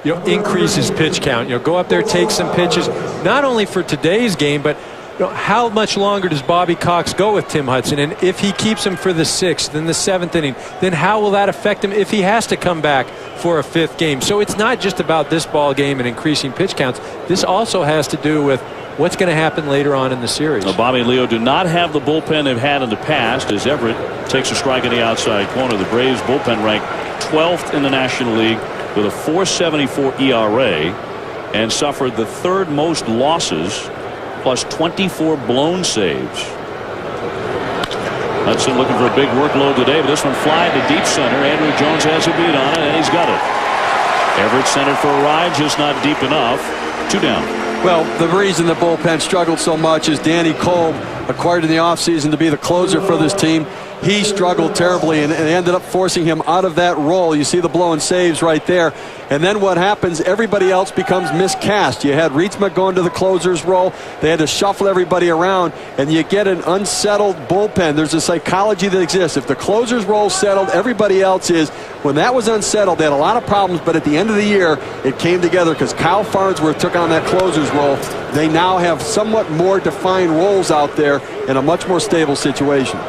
you know, increase his pitch count. You know, go up there, take some pitches, not only for today's game, but you know, how much longer does Bobby Cox go with Tim Hudson? And if he keeps him for the 6th and the 7th inning, then how will that affect him if he has to come back for a 5th game? So it's not just about this ball game and increasing pitch counts. This also has to do with what's going to happen later on in the series. Well, Bobby and Leo do not have the bullpen they've had in the past, as Everett takes a strike in the outside corner. The Braves bullpen ranked 12th in the National League with a 4.74 ERA and suffered the 3rd most losses, plus 24 blown saves. Hudson looking for a big workload today, but this one fly to deep center. Andrew Jones has a beat on it, and he's got it. Everett centered for a ride, just not deep enough. 2 down. Well, the reason the bullpen struggled so much is Danny Kolb, acquired in the offseason to be the closer for this team. He struggled terribly and ended up forcing him out of that role. You see the blown saves right there. And then what happens, everybody else becomes miscast. You had Rietsma going to the closer's role. They had to shuffle everybody around, and you get an unsettled bullpen. There's a psychology that exists. If the closer's role settled, everybody else is. When that was unsettled, they had a lot of problems, but at the end of the year, it came together because Kyle Farnsworth took on that closer's role. They now have somewhat more defined roles out there in a much more stable situation.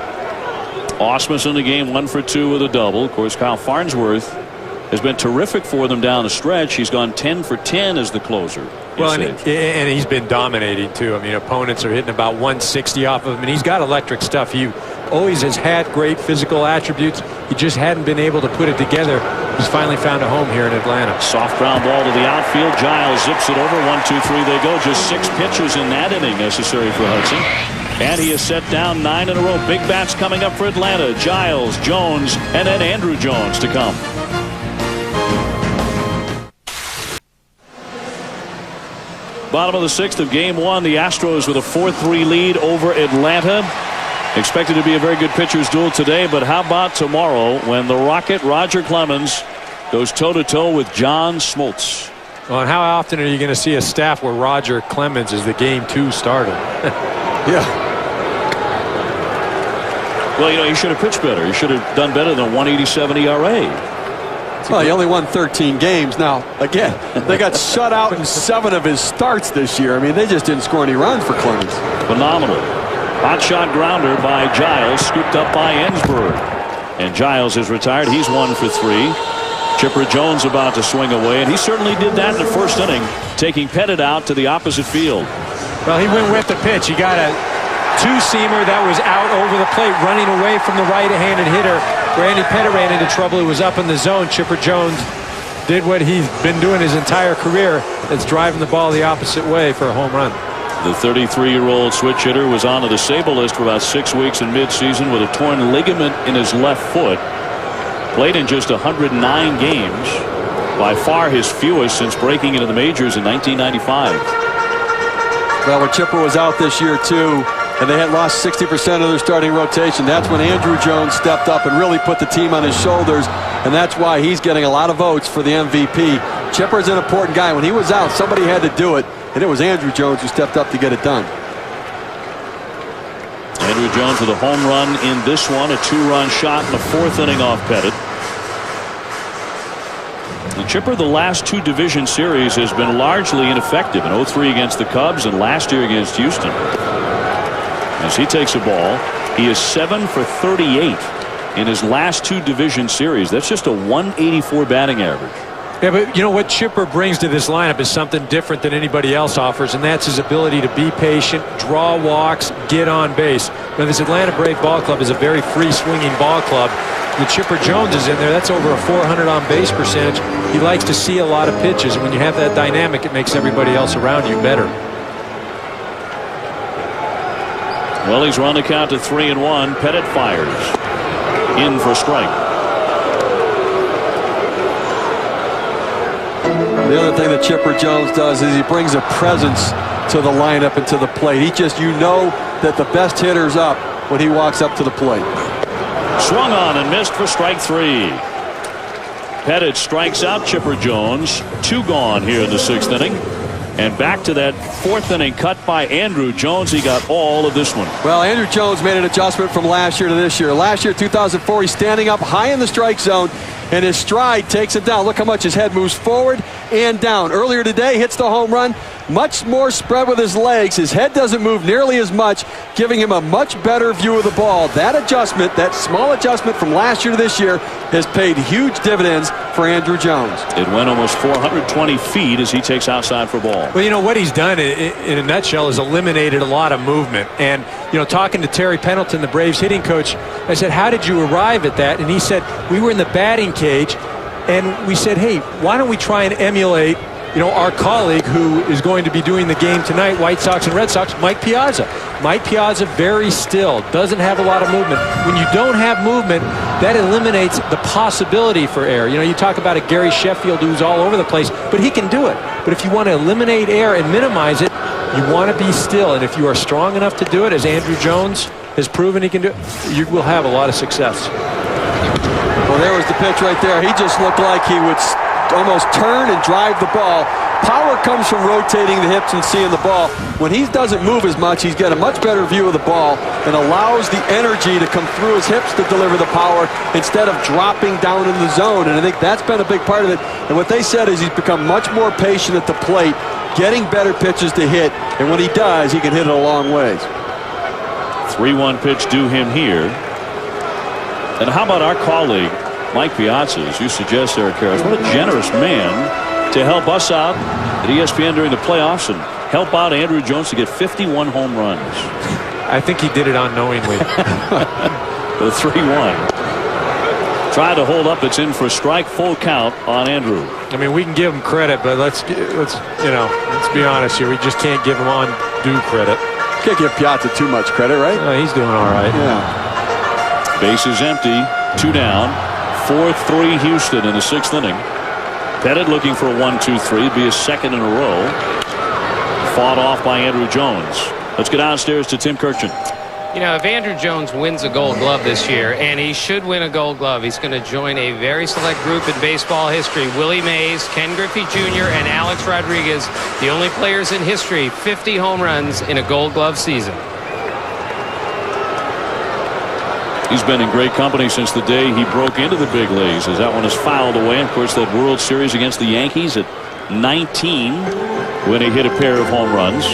Ausmus in the game, 1 for 2 with a double. Of course, Kyle Farnsworth has been terrific for them down the stretch. He's gone 10 for 10 as the closer. Well, and he's been dominating too. I mean, opponents are hitting about 160 off of him, and he's got electric stuff. He always has had great physical attributes. He just hadn't been able to put it together. He's finally found a home here in Atlanta. Soft ground ball to the outfield. Giles zips it over. 1, 2, 3 they go. Just 6 pitches in that inning necessary for Hudson. And he has set down 9 in a row. Big bats coming up for Atlanta. Giles, Jones, and then Andrew Jones to come. Bottom of the 6th of game 1. The Astros with a 4-3 lead over Atlanta. Expected to be a very good pitcher's duel today, but how about tomorrow when the Rocket Roger Clemens goes toe-to-toe with John Smoltz? Well, and how often are you going to see a staff where Roger Clemens is the game 2 starter? Yeah. Well, you know, he should have pitched better. He should have done better than a 1.87 ERA. Well, he only won 13 games. Now, again, they got shut out in 7 of his starts this year. I mean, they just didn't score any runs for Clemens. Phenomenal. Hot shot grounder by Giles, scooped up by Ensberg. And Giles is retired. He's 1 for 3. Chipper Jones about to swing away, and he certainly did that in the first inning, taking Pettit out to the opposite field. Well, he went with the pitch. He got a 2-seamer that was out over the plate, running away from the right-handed hitter. Randy Pettit ran into trouble. It was up in the zone. Chipper Jones did what he's been doing his entire career. It's driving the ball the opposite way for a home run. The 33-year-old switch hitter was on to the Sable list for about 6 weeks in midseason with a torn ligament in his left foot. Played in just 109 games. By far his fewest since breaking into the majors in 1995. Well, when Chipper was out this year, too, and they had lost 60% of their starting rotation, that's when Andrew Jones stepped up and really put the team on his shoulders, and that's why he's getting a lot of votes for the MVP. Chipper's an important guy. When he was out, somebody had to do it, and it was Andrew Jones who stepped up to get it done. Andrew Jones with a home run in this one, a 2-run shot in the 4th inning off Pettit. The Chipper, the last 2 division series, has been largely ineffective. In 0-3 against the Cubs and last year against Houston. As he takes a ball, he is 7 for 38 in his last 2 division series. That's just a 184 batting average. Yeah, but you know what Chipper brings to this lineup is something different than anybody else offers, and that's his ability to be patient, draw walks, get on base. Now, this Atlanta Brave ball club is a very free-swinging ball club. The Chipper Jones is in there. That's over a 400 on-base percentage. He likes to see a lot of pitches, and when you have that dynamic, it makes everybody else around you better. Well, he's run the count to 3-1. Pettit fires. In for strike. The other thing that Chipper Jones does is he brings a presence to the lineup and to the plate. He just, you know that the best hitter's up when he walks up to the plate. Swung on and missed for strike 3. Pettit strikes out Chipper Jones. 2 gone here in the 6th inning. And back to that 4th inning cut by Andrew Jones. He got all of this one. Well, Andrew Jones made an adjustment from last year to this year. Last year, 2004, he's standing up high in the strike zone, and his stride takes it down. Look how much his head moves forward and down. Earlier today, hits the home run. Much more spread with his legs. His head doesn't move nearly as much, giving him a much better view of the ball. That adjustment, that small adjustment from last year to this year, has paid huge dividends for Andrew Jones. It went almost 420 feet as he takes outside for ball. Well, you know, what he's done in a nutshell is eliminated a lot of movement. And, you know, talking to Terry Pendleton, the Braves hitting coach, I said, how did you arrive at that? And he said, we were in the batting cage, and we said, hey, why don't we try and emulate, you know, our colleague who is going to be doing the game tonight, White Sox and Red Sox, Mike Piazza. Mike Piazza, very still, doesn't have a lot of movement. When you don't have movement, that eliminates the possibility for error. You know, you talk about a Gary Sheffield who's all over the place, but he can do it. But if you want to eliminate error and minimize it, you want to be still. And if you are strong enough to do it, as Andrew Jones has proven he can do it, you will have a lot of success. Well, there was the pitch right there. He just looked like he would almost turn and drive the ball. Power comes from rotating the hips and seeing the ball. When he doesn't move as much, he's got a much better view of the ball and allows the energy to come through his hips to deliver the power instead of dropping down into the zone. And I think that's been a big part of it. And what they said is he's become much more patient at the plate, getting better pitches to hit. And when he does, he can hit it a long ways. 3-1 pitch due him here. And how about our colleague, Mike Piazza, as you suggest, Eric Harris? What a generous man to help us out at ESPN during the playoffs and help out Andrew Jones to get 51 home runs. I think he did it unknowingly. The 3-1. Tried to hold up. It's in for a strike. Full count on Andrew. I mean, we can give him credit, but let's be honest here. We just can't give him undue credit. Can't give Piazza too much credit, right? He's doing all right. Yeah. Bases empty. 2 down. 4-3 Houston in the 6th inning. Pettit looking for a 1-2-3. Be his 2nd in a row. Fought off by Andrew Jones. Let's get downstairs to Tim Kirchin. You know, if Andrew Jones wins a Gold Glove this year, and he should win a Gold Glove, he's going to join a very select group in baseball history. Willie Mays, Ken Griffey Jr., and Alex Rodriguez, the only players in history, 50 home runs in a Gold Glove season. He's been in great company since the day he broke into the big leagues, as that one is fouled away. Of course, that World Series against the Yankees at 19 when he hit a pair of home runs.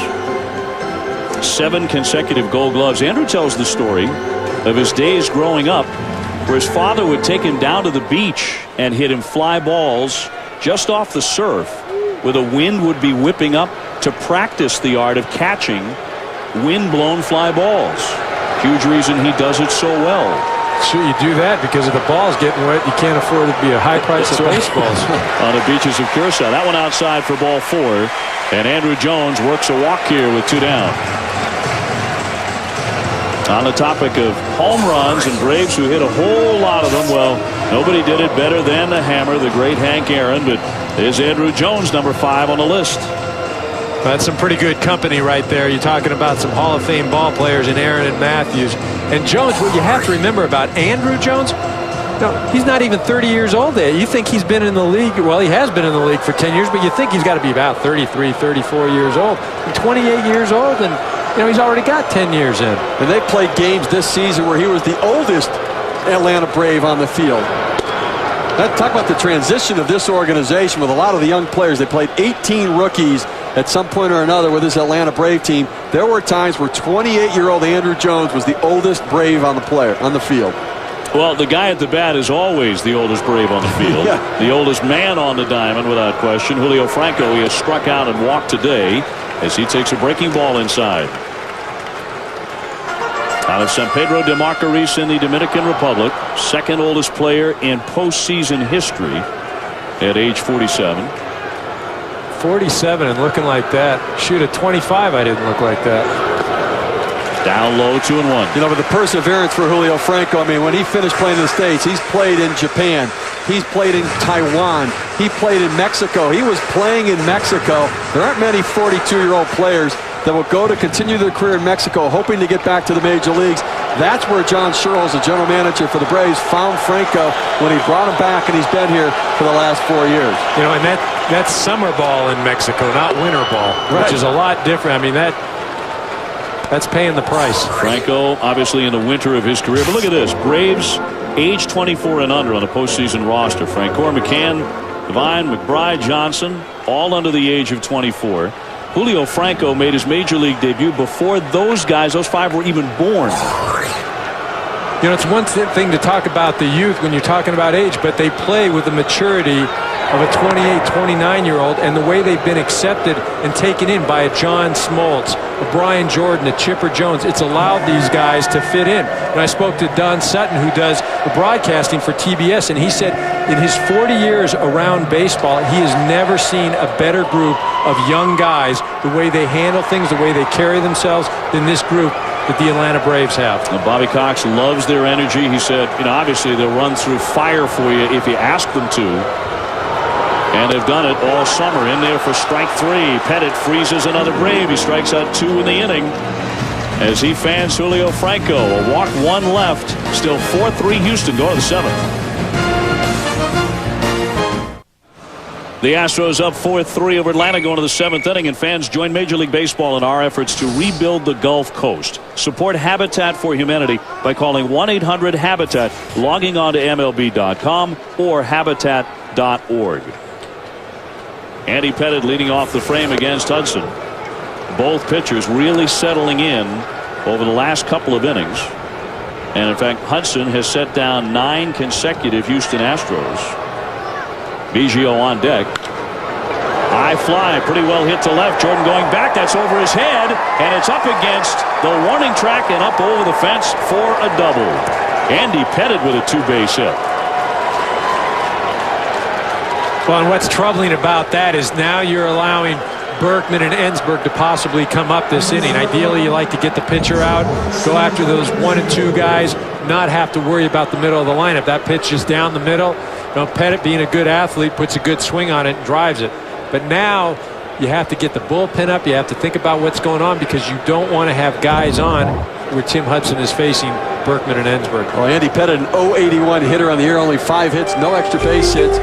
7 consecutive Gold Gloves. Andrew tells the story of his days growing up where his father would take him down to the beach and hit him fly balls just off the surf where the wind would be whipping up to practice the art of catching wind-blown fly balls. Huge reason he does it so well. Sure, you do that because if the ball's getting wet, you can't afford it to be a high price of baseballs. On the beaches of Curacao. That one outside for ball 4. And Andrew Jones works a walk here with 2 down. On the topic of home runs and Braves who hit a whole lot of them, well, nobody did it better than the Hammer, the great Hank Aaron. But there's Andrew Jones, number 5 on the list. That's some pretty good company right there. You're talking about some Hall of Fame ball players in Aaron and Matthews. And Jones, what you have to remember about Andrew Jones, no, he's not even 30 years old yet. You think he's been in the league, well, he has been in the league for 10 years, but you think he's got to be about 33, 34 years old. And 28 years old, and you know, he's already got 10 years in. And they played games this season where he was the oldest Atlanta Brave on the field. Talk about the transition of this organization with a lot of the young players. They played 18 rookies at some point or another with this Atlanta Brave team. There were times where 28-year-old Andrew Jones was the oldest Brave on the field. Well, the guy at the bat is always the oldest Brave on the field. Yeah. The oldest man on the diamond, without question. Julio Franco, he has struck out and walked today as he takes a breaking ball inside. Out of San Pedro de Macorís in the Dominican Republic, 2nd oldest player in postseason history at age 47. 47 and looking like that. Shoot, at 25, I didn't look like that. Down low, 2-1. You know, but the perseverance for Julio Franco, I mean, when he finished playing in the States, he's played in Japan, He's played in Taiwan. He played in Mexico. He was playing in Mexico. There aren't many 42-year-old players that will go to continue their career in Mexico, hoping to get back to the major leagues. That's where John Sherrill, the general manager for the Braves, found Franco when he brought him back, and he's been here for the last 4 years. You know, and that's summer ball in Mexico, not winter ball, which is a lot different. I mean, that's paying the price. Franco, obviously in the winter of his career. But look at this. Braves, age 24 and under on the postseason roster. Francoeur, McCann, Devine, McBride, Johnson, all under the age of 24. Julio Franco made his major league debut before those guys, those 5 were even born. You know, it's one thing to talk about the youth when you're talking about age, but they play with the maturity of a 28, 29-year-old, and the way they've been accepted and taken in by a John Smoltz, a Brian Jordan, a Chipper Jones. It's allowed these guys to fit in. And I spoke to Don Sutton, who does the broadcasting for TBS, and he said in his 40 years around baseball, he has never seen a better group of young guys, the way they handle things, the way they carry themselves, than this group that the Atlanta Braves have. And Bobby Cox loves their energy. He said, you know, obviously they'll run through fire for you if you ask them to. And they've done it all summer. In there for strike 3. Pettit freezes another Brave. He strikes out 2 in the inning as he fans Julio Franco. A walk, 1 left. Still 4-3 Houston. Go to the 7th. The Astros up 4-3 over Atlanta going to the 7th inning, and fans join Major League Baseball in our efforts to rebuild the Gulf Coast. Support Habitat for Humanity by calling 1-800-HABITAT, logging on to MLB.com or Habitat.org. Andy Pettit leading off the frame against Hudson. Both pitchers really settling in over the last couple of innings. And in fact, Hudson has set down 9 consecutive Houston Astros. Biggio on deck. High fly, pretty well hit to left. Jordan going back. That's over his head, and it's up against the warning track and up over the fence for a double. Andy Pettit with a 2-base hit. Well, and what's troubling about that is now you're allowing Berkman and Ensberg to possibly come up this inning. Ideally, you like to get the pitcher out, go after those 1 and 2 guys, not have to worry about the middle of the lineup. That pitch is down the middle. You know, Pettit, being a good athlete, puts a good swing on it and drives it. But now you have to get the bullpen up. You have to think about what's going on, because you don't want to have guys on where Tim Hudson is facing Berkman and Ensberg. Well, Andy Pettit, an .081 hitter on the year, only 5 hits, no extra base hits.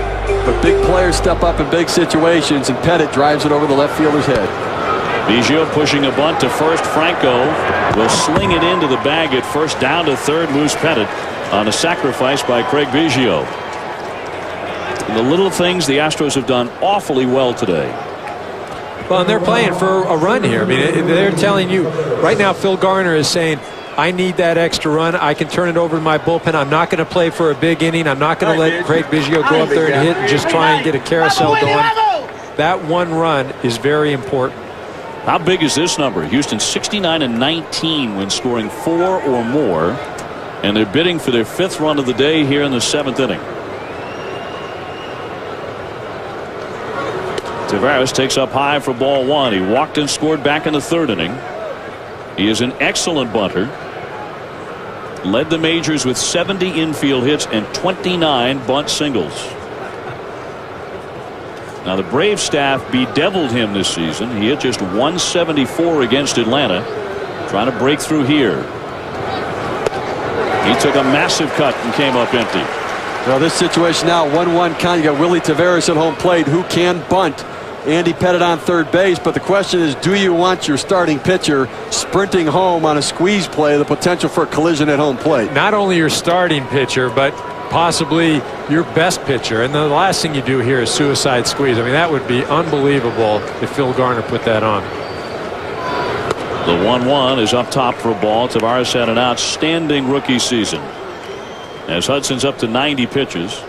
But big players step up in big situations, and Pettit drives it over the left fielder's head. Biggio pushing a bunt to first. Franco will sling it into the bag at first. Down to third moves Pettit on a sacrifice by Craig Biggio. And the little things the Astros have done awfully well today. Well, and they're playing for a run here. I mean, they're telling you right now, Phil Garner is saying, I need that extra run. I can turn it over to my bullpen. I'm not going to play for a big inning. I'm not going to let Craig Biggio go up there and hit and just try and get a carousel going. That 1 run is very important. How big is this number? Houston 69-19 when scoring 4 or more, and they're bidding for their 5th run of the day here in the 7th inning. Tavares takes up high for ball 1. He walked and scored back in the 3rd inning. He is an excellent bunter. Led the majors with 70 infield hits and 29 bunt singles. Now the Braves staff bedeviled him this season. He hit just 174 against Atlanta. Trying to break through here. He took a massive cut and came up empty. Well, this situation now, 1-1 count. You got Willie Tavares at home plate, who can bunt. Andy Pettit on third base, but the question is, do you want your starting pitcher sprinting home on a squeeze play, the potential for a collision at home plate? Not only your starting pitcher, but possibly your best pitcher. And the last thing you do here is suicide squeeze. I mean, that would be unbelievable if Phil Garner put that on. The 1-1 is up top for a ball. Tavares had an outstanding rookie season, as Hudson's up to 90 pitches.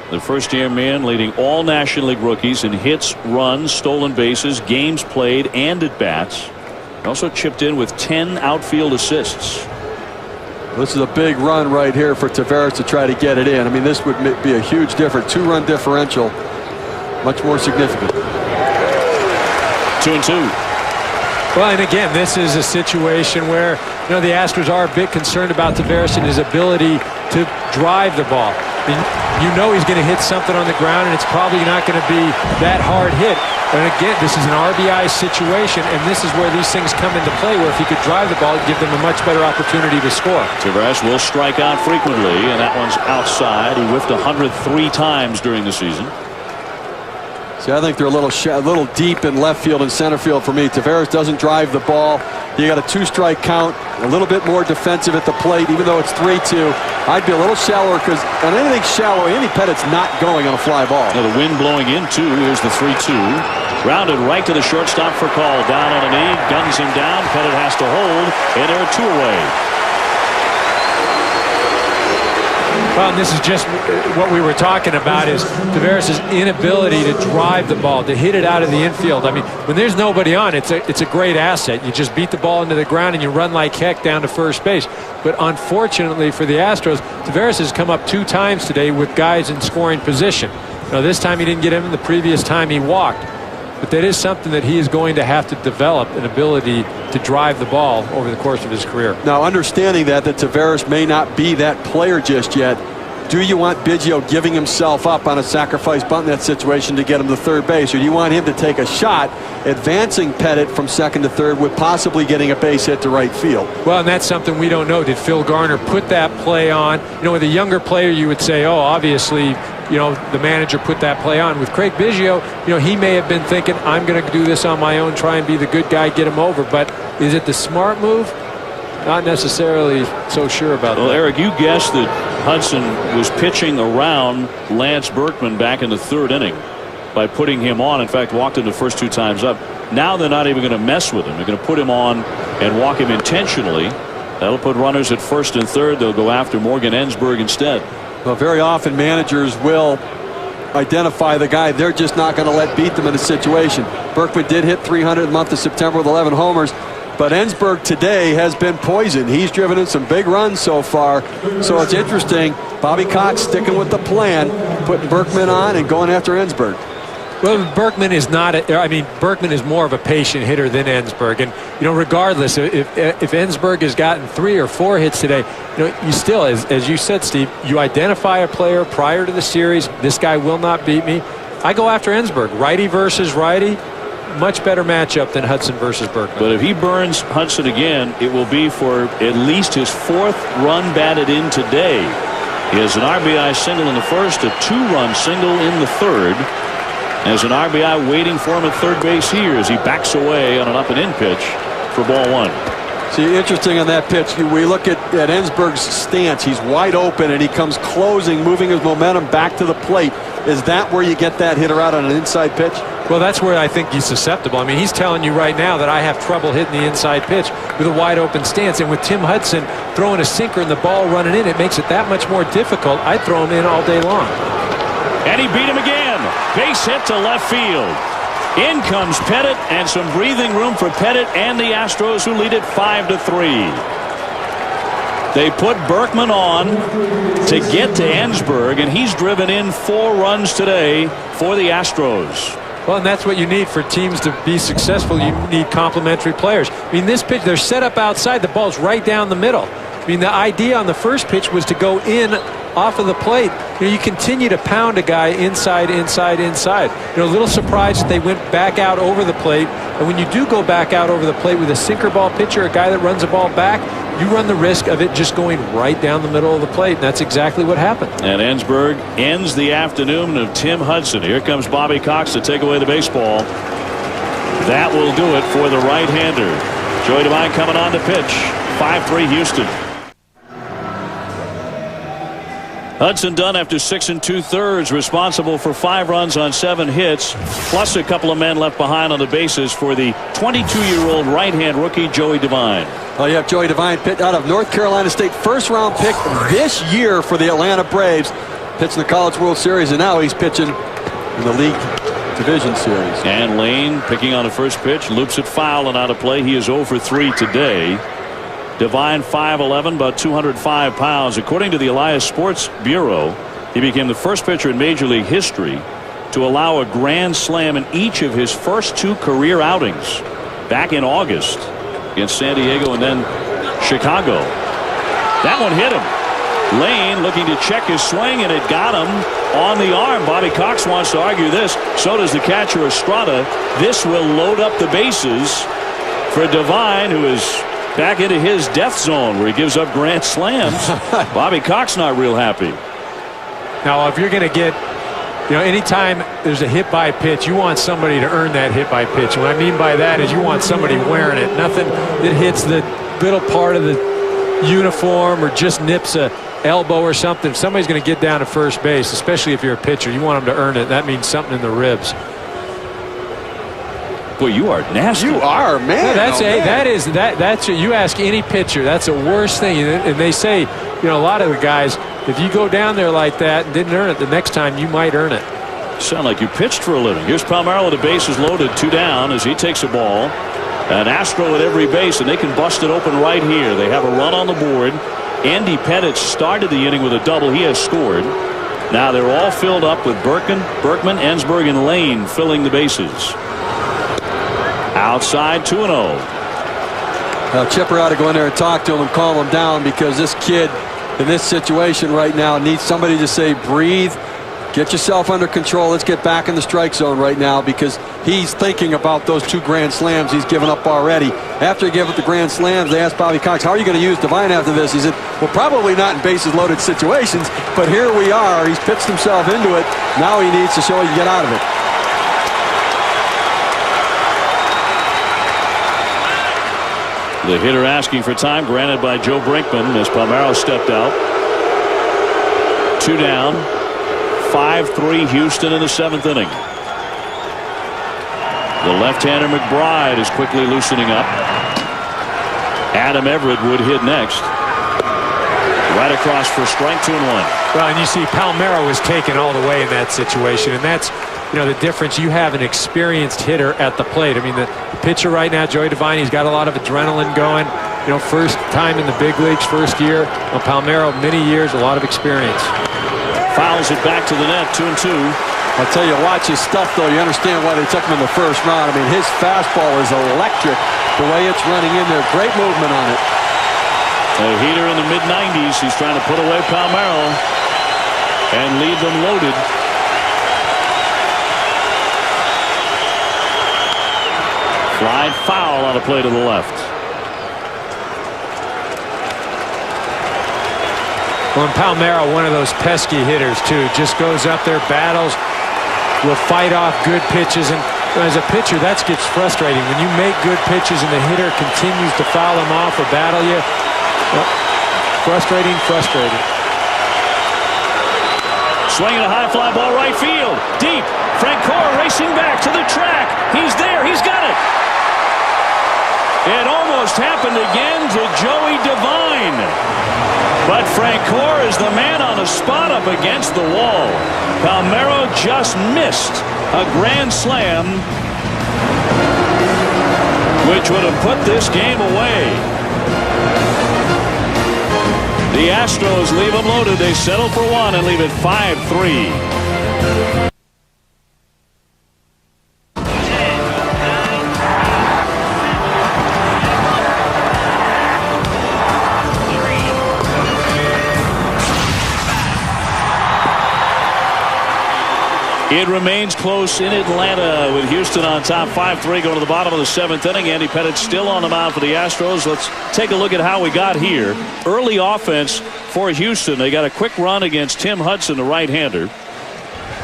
The first-year man leading all National League rookies in hits, runs, stolen bases, games played, and at-bats. He also chipped in with 10 outfield assists. This is a big run right here for Tavares to try to get it in. I mean, this would be a huge difference. 2-run differential, much more significant. 2-2. Well, and again, this is a situation where, you know, the Astros are a bit concerned about Tavares and his ability to drive the ball. You know he's going to hit something on the ground, and it's probably not going to be that hard hit. And again, this is an RBI situation, and this is where these things come into play, where if he could drive the ball, it'd give them a much better opportunity to score. Taveras will strike out frequently, and that one's outside. He whiffed 103 times during the season. See, I think they're a little deep in left field and center field for me. Taveras doesn't drive the ball. You got a 2-strike count, a little bit more defensive at the plate, even though it's 3-2. I'd be a little shallower because on anything shallow, Andy Pettit's not going on a fly ball. Now the wind blowing in too. Here's the 3-2. Grounded right to the shortstop for call. Down on a knee, guns him down. Pettit has to hold, and there are 2 away. Well, and this is just what we were talking about, is Taveras' inability to drive the ball, to hit it out of the infield. I mean, when there's nobody on, it's a great asset. You just beat the ball into the ground and you run like heck down to first base. But unfortunately for the Astros, Taveras has come up 2 times today with guys in scoring position. Now, this time he didn't get him, the previous time he walked. But that is something that he is going to have to develop, an ability to drive the ball over the course of his career. Now, understanding that Taveras may not be that player just yet, do you want Biggio giving himself up on a sacrifice bunt in that situation to get him to third base, or do you want him to take a shot advancing Pettit from second to third with possibly getting a base hit to right field? Well, and that's something we don't know. Did Phil Garner put that play on? You know, with a younger player, you would say, oh, obviously, you know, the manager put that play on. With Craig Biggio, you know, he may have been thinking, I'm going to do this on my own, try and be the good guy, get him over. But is it the smart move? Not necessarily so sure about that. Well, Eric, you guessed that Hudson was pitching around Lance Berkman back in the 3rd inning by putting him on. In fact, walked him the first 2 times up. Now they're not even going to mess with him. They're going to put him on and walk him intentionally. That'll put runners at first and third. They'll go after Morgan Ensberg instead. Well, very often managers will identify the guy they're just not going to let beat them in a situation. Berkman did hit 300 in the month of September with 11 homers. But Ensberg today has been poisoned. He's driven in some big runs so far. So it's interesting. Bobby Cox sticking with the plan, putting Berkman on and going after Ensberg. Well, Berkman is not. Berkman is more of a patient hitter than Ensberg, and you know, regardless, if Ensberg has gotten 3 or 4 hits today, you know, you still, as you said, Steve, you identify a player prior to the series. This guy will not beat me. I go after Ensberg, righty versus righty. Much better matchup than Hudson versus Berkman. But if he burns Hudson again, it will be for at least his 4th run batted in today. He has an RBI single in the first, a 2-run single in the 3rd. There's an RBI waiting for him at third base here as he backs away on an up and in pitch for ball 1. See, interesting on that pitch. We look at Ensberg's stance. He's wide open and he comes closing, moving his momentum back to the plate. Is that where you get that hitter out on an inside pitch? Well, that's where I think he's susceptible. I mean, he's telling you right now that I have trouble hitting the inside pitch with a wide open stance. And with Tim Hudson throwing a sinker and the ball running in, it makes it that much more difficult. I'd throw him in all day long. And he beat him again. Base hit to left field. In comes Pettit, and some breathing room for Pettit and the Astros, who lead it 5-3. They put Berkman on to get to Ensberg, and he's driven in 4 runs today for the Astros. Well, and that's what you need for teams to be successful. You need complementary players. I mean, this pitch, they're set up outside. The ball's right down the middle. I mean, the idea on the first pitch was to go in off of the plate. You know, you continue to pound a guy inside, inside, inside. You know, a little surprised that they went back out over the plate. And when you do go back out over the plate with a sinker ball pitcher, a guy that runs the ball back, you run the risk of it just going right down the middle of the plate. And that's exactly what happened. And Ensberg ends the afternoon of Tim Hudson. Here comes Bobby Cox to take away the baseball. That will do it for the right-hander. Joey Devine coming on to pitch. 5-3 Houston. Hudson done after 6 2/3, responsible for 5 runs on 7 hits, plus a couple of men left behind on the bases for the 22-year-old right-hand rookie Joey Devine. Well, you have Joey Devine out of North Carolina State, first-round pick this year for the Atlanta Braves, pitching the College World Series, and now he's pitching in the League Division Series. And Lane picking on the first pitch, loops it foul and out of play. He is 0 for 3 today. Devine 5'11", about 205 pounds. According to the Elias Sports Bureau, he became the first pitcher in Major League history to allow a grand slam in each of his first 2 career outings back in August against San Diego and then Chicago. That one hit him. Lane looking to check his swing, and it got him on the arm. Bobby Cox wants to argue this. So does the catcher Estrada. This will load up the bases for Devine, who is back into his death zone where he gives up grand slams. Bobby Cox not real happy. Now, if you're going to get, anytime there's a hit by pitch, you want somebody to earn that hit by pitch. What I mean by that is you want somebody wearing it. Nothing that hits the middle part of the uniform or just nips a elbow or something. If somebody's going to get down to first base, especially if you're a pitcher, you want them to earn it. That means something in the ribs. Boy, you are nasty. You are, man. No, that's you ask any pitcher, that's the worst thing. And they say, a lot of the guys, if you go down there like that and didn't earn it, the next time you might earn it. Sound like you pitched for a living. Here's Palmeiro with the bases loaded, 2 down as he takes a ball. An Astro at every base, and they can bust it open right here. They have a run on the board. Andy Pettitte started the inning with a double. He has scored. Now they're all filled up with Berkman, Ensberg, and Lane filling the bases. Outside 2-0. Chipper ought to go in there and talk to him and calm him down, because this kid in this situation right now needs somebody to say, breathe, get yourself under control. Let's get back in the strike zone right now, because he's thinking about those 2 grand slams he's given up already. After he gave up the grand slams, they asked Bobby Cox, how are you going to use Devine after this? He said, well, probably not in bases loaded situations, but here we are. He's pitched himself into it. Now he needs to show he can get out of it. The hitter asking for time, granted by Joe Brinkman as Palmeiro stepped out. 2 down. 5-3 Houston in the 7th inning. The left-hander McBride is quickly loosening up. Adam Everett would hit next. Right across for strike 2-1. Well, and you see Palmeiro was taken all the way in that situation, and that's the difference. You have an experienced hitter at the plate. I mean, the pitcher right now, Joey Devine, he's got a lot of adrenaline going. First time in the big leagues, first year. Palmeiro, many years, a lot of experience. Fouls it back to the net, 2-2. I'll tell you, watch his stuff, though. You understand why they took him in the first round. I mean, his fastball is electric the way it's running in there. Great movement on it. A heater in the mid-90s. He's trying to put away Palmeiro and leave them loaded. Fly foul on a play to the left. Well, and Palmeiro, one of those pesky hitters, too. Just goes up there, battles, will fight off good pitches. And as a pitcher, that gets frustrating. When you make good pitches and the hitter continues to foul them off or battle you, well, frustrating. Swinging a high fly ball right field. Deep. Francoeur racing back to the track. He's there. He's got it. It almost happened again to Joey Devine. But Francoeur is the man on the spot up against the wall. Palmeiro just missed a grand slam, which would have put this game away. The Astros leave them loaded. They settle for 1 and leave it 5-3. It remains close in Atlanta with Houston on top, 5-3 going to the bottom of the 7th inning. Andy Pettitte still on the mound for the Astros. Let's take a look at how we got here. Early offense for Houston. They got a quick run against Tim Hudson, the right-hander.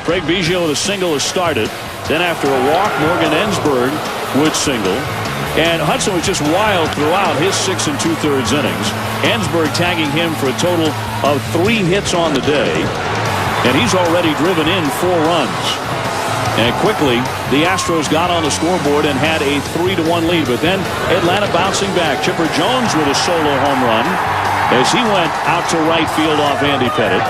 Craig Biggio with a single is started. Then after a walk, Morgan Ensberg would single. And Hudson was just wild throughout his 6 2/3 innings. Ensberg tagging him for a total of 3 hits on the day. And he's already driven in 4 runs. And quickly, the Astros got on the scoreboard and had a 3-1 lead. But then Atlanta bouncing back. Chipper Jones with a solo home run as he went out to right field off Andy Pettitte.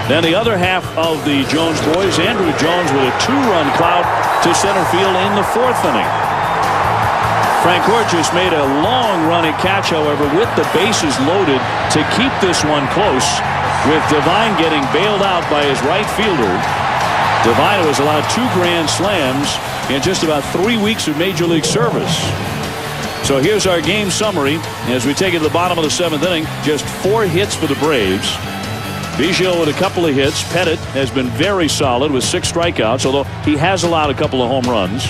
Then the other half of the Jones boys, Andrew Jones with a 2-run clout to center field in the 4th inning. Francoeur just made a long running catch, however, with the bases loaded to keep this one close, with Devine getting bailed out by his right fielder. Devine was allowed 2 grand slams in just about 3 weeks of Major League service. So here's our game summary as we take it to the bottom of the 7th inning. Just 4 hits for the Braves. Biggio with a couple of hits. Pettit has been very solid with 6 strikeouts, although he has allowed a couple of home runs.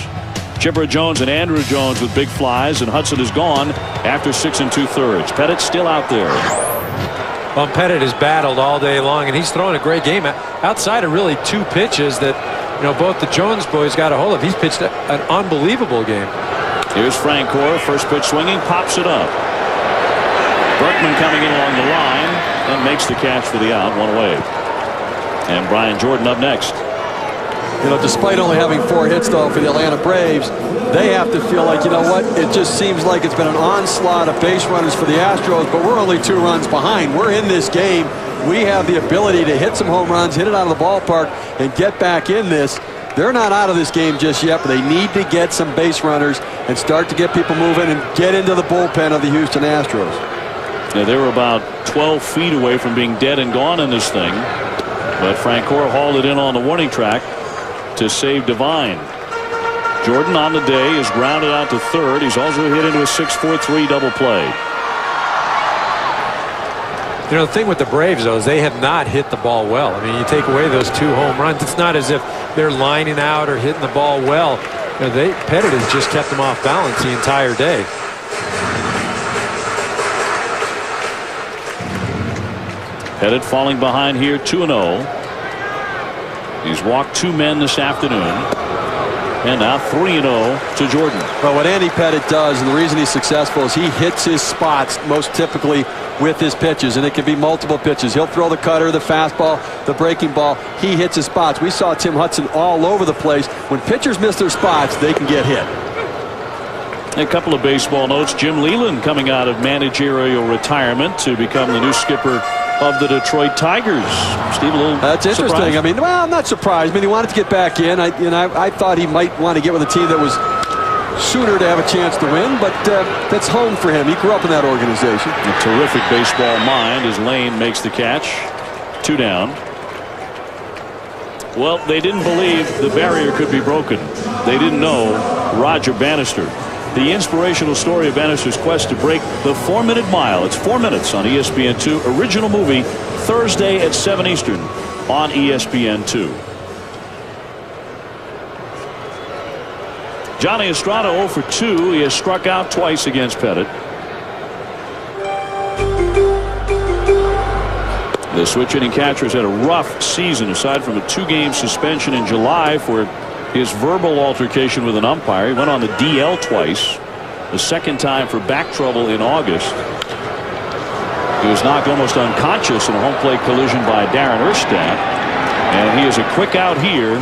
Chipper Jones and Andrew Jones with big flies, and Hudson is gone after 6 2/3. Pettit still out there. Well, Pettit has battled all day long, and he's throwing a great game outside of really 2 pitches that, you know, both the Jones boys got a hold of. He's pitched an unbelievable game. Here's Francoeur, first pitch swinging, pops it up. Berkman coming in along the line and makes the catch for the out, 1 away. And Brian Jordan up next. You know, despite only having 4 hits, though, for the Atlanta Braves, they have to feel like, you know what, it just seems like it's been an onslaught of base runners for the Astros, but we're only 2 runs behind. We're in this game. We have the ability to hit some home runs, hit it out of the ballpark, and get back in this. They're not out of this game just yet, but they need to get some base runners and start to get people moving and get into the bullpen of the Houston Astros. Yeah, they were about 12 feet away from being dead and gone in this thing, but Francoeur hauled it in on the warning track to save Devine. Jordan on the day is grounded out to third. He's also hit into a 6-4-3 double play. You know, the thing with the Braves, though, is they have not hit the ball well. I mean, you take away those 2 home runs, it's not as if they're lining out or hitting the ball well. You know, Pettit has just kept them off balance the entire day. Pettit falling behind here, 2-0. He's walked 2 men this afternoon. And now 3-0 to Jordan. Well, what Andy Pettit does, and the reason he's successful, is he hits his spots most typically with his pitches, and it can be multiple pitches. He'll throw the cutter, the fastball, the breaking ball. He hits his spots. We saw Tim Hudson all over the place. When pitchers miss their spots, they can get hit. A couple of baseball notes. Jim Leyland coming out of managerial retirement to become the new skipper of the Detroit Tigers. Steve, a little That's interesting. surprised? I mean, well, I'm not surprised. I mean, he wanted to get back in. I thought he might want to get with a team that was sooner to have a chance to win, but that's home for him. He grew up in that organization. A terrific baseball mind as Lane makes the catch. 2 down. Well, they didn't believe the barrier could be broken. They didn't know Roger Bannister. The inspirational story of Bannister's quest to break the 4-minute mile. It's 4 minutes on ESPN2. Original movie Thursday at 7 Eastern on ESPN2. Johnny Estrada 0 for 2. He has struck out twice against Pettit. The switch hitting catcher has had a rough season aside from a 2-game suspension in July for his verbal altercation with an umpire. He went on the DL twice. The second time for back trouble in August. He was knocked almost unconscious in a home plate collision by Darren Erstad. And he is a quick out here